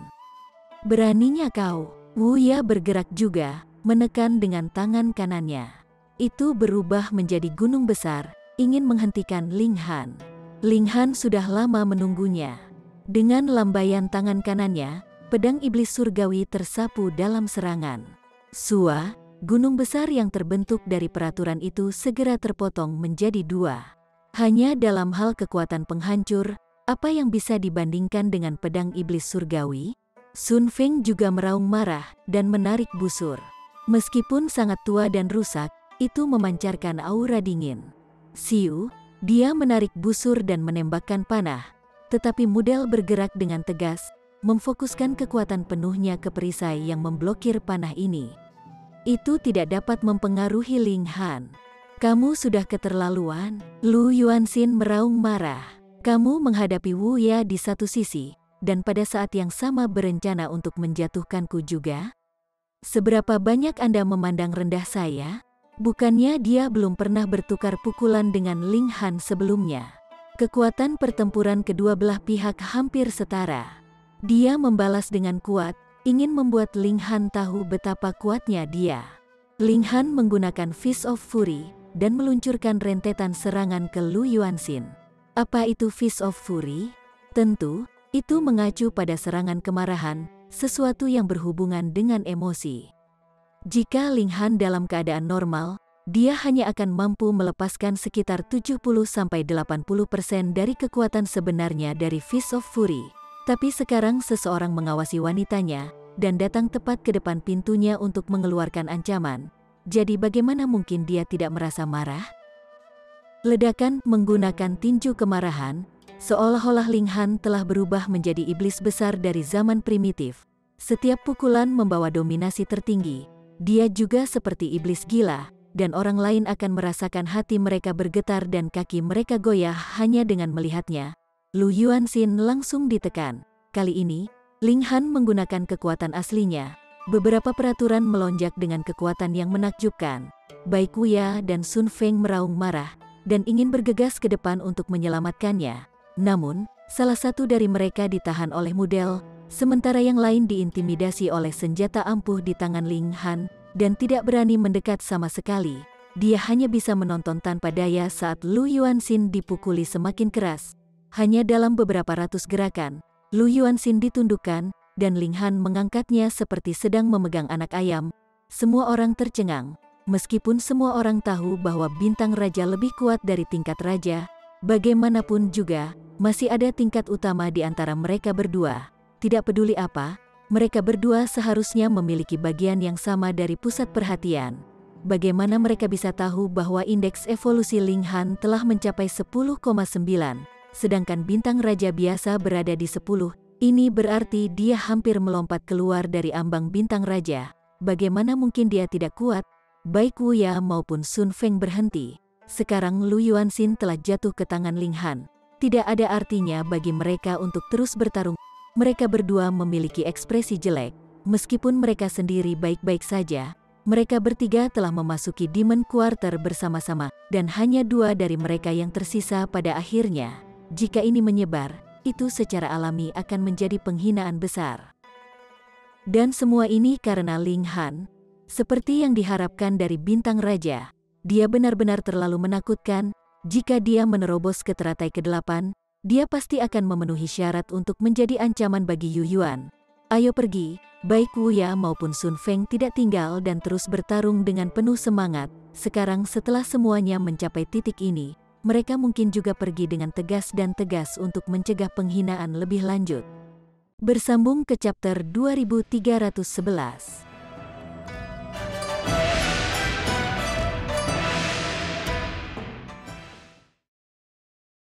Beraninya kau? Wu Ya bergerak juga, menekan dengan tangan kanannya. Itu berubah menjadi gunung besar, ingin menghentikan Ling Han. Ling Han sudah lama menunggunya. Dengan lambaian tangan kanannya, pedang iblis surgawi tersapu dalam serangan. Sua, gunung besar yang terbentuk dari peraturan itu segera terpotong menjadi dua. Hanya dalam hal kekuatan penghancur, apa yang bisa dibandingkan dengan pedang iblis surgawi? Sun Feng juga meraung marah dan menarik busur. Meskipun sangat tua dan rusak, itu memancarkan aura dingin. Siu, dia menarik busur dan menembakkan panah, tetapi Mudel bergerak dengan tegas, memfokuskan kekuatan penuhnya ke perisai yang memblokir panah ini. Itu tidak dapat mempengaruhi Ling Han. Kamu sudah keterlaluan. Lu Yuanxin meraung marah. Kamu menghadapi Wu Ya di satu sisi, dan pada saat yang sama berencana untuk menjatuhkanku juga? Seberapa banyak Anda memandang rendah saya? Bukannya dia belum pernah bertukar pukulan dengan Ling Han sebelumnya. Kekuatan pertempuran kedua belah pihak hampir setara. Dia membalas dengan kuat, ingin membuat Ling Han tahu betapa kuatnya dia. Ling Han menggunakan Fist of Fury, dan meluncurkan rentetan serangan ke Lu Yuanxin. Apa itu Fist of Fury? Tentu, itu mengacu pada serangan kemarahan, sesuatu yang berhubungan dengan emosi. Jika Ling Han dalam keadaan normal, dia hanya akan mampu melepaskan sekitar 70–80% dari kekuatan sebenarnya dari Fist of Fury. Tapi sekarang seseorang mengawasi wanitanya, dan datang tepat ke depan pintunya untuk mengeluarkan ancaman. Jadi bagaimana mungkin dia tidak merasa marah? Ledakan menggunakan tinju kemarahan, seolah-olah Ling Han telah berubah menjadi iblis besar dari zaman primitif. Setiap pukulan membawa dominasi tertinggi. Dia juga seperti iblis gila, dan orang lain akan merasakan hati mereka bergetar dan kaki mereka goyah hanya dengan melihatnya. Lu Yuanxin langsung ditekan. Kali ini, Ling Han menggunakan kekuatan aslinya. Beberapa peraturan melonjak dengan kekuatan yang menakjubkan. Baik Wu Ya dan Sun Feng meraung marah, dan ingin bergegas ke depan untuk menyelamatkannya. Namun, salah satu dari mereka ditahan oleh Mudel, sementara yang lain diintimidasi oleh senjata ampuh di tangan Ling Han, dan tidak berani mendekat sama sekali. Dia hanya bisa menonton tanpa daya saat Lu Yuanxin dipukuli semakin keras. Hanya dalam beberapa ratus gerakan, Lu Yuanxin ditundukkan, dan Ling Han mengangkatnya seperti sedang memegang anak ayam. Semua orang tercengang. Meskipun semua orang tahu bahwa bintang raja lebih kuat dari tingkat raja, bagaimanapun juga, masih ada tingkat utama di antara mereka berdua. Tidak peduli apa, mereka berdua seharusnya memiliki bagian yang sama dari pusat perhatian. Bagaimana mereka bisa tahu bahwa indeks evolusi Ling Han telah mencapai 10,9, sedangkan bintang raja biasa berada di 10, ini berarti dia hampir melompat keluar dari ambang bintang raja. Bagaimana mungkin dia tidak kuat? Baik Wu Ya maupun Sun Feng berhenti. Sekarang Lu Yuanxin telah jatuh ke tangan Ling Han. Tidak ada artinya bagi mereka untuk terus bertarung. Mereka berdua memiliki ekspresi jelek. Meskipun mereka sendiri baik-baik saja, mereka bertiga telah memasuki Demon Quarter bersama-sama, dan hanya dua dari mereka yang tersisa pada akhirnya. Jika ini menyebar, itu secara alami akan menjadi penghinaan besar. Dan semua ini karena Ling Han. Seperti yang diharapkan dari bintang raja, dia benar-benar terlalu menakutkan. Jika dia menerobos ke teratai ke-8, Dia pasti akan memenuhi syarat untuk menjadi ancaman bagi Yu Yuan. Ayo pergi. Baik Wu Ya maupun Sun Feng tidak tinggal dan terus bertarung dengan penuh semangat. Sekarang setelah semuanya mencapai titik ini, mereka mungkin juga pergi dengan tegas dan tegas untuk mencegah penghinaan lebih lanjut. Bersambung ke chapter 2311.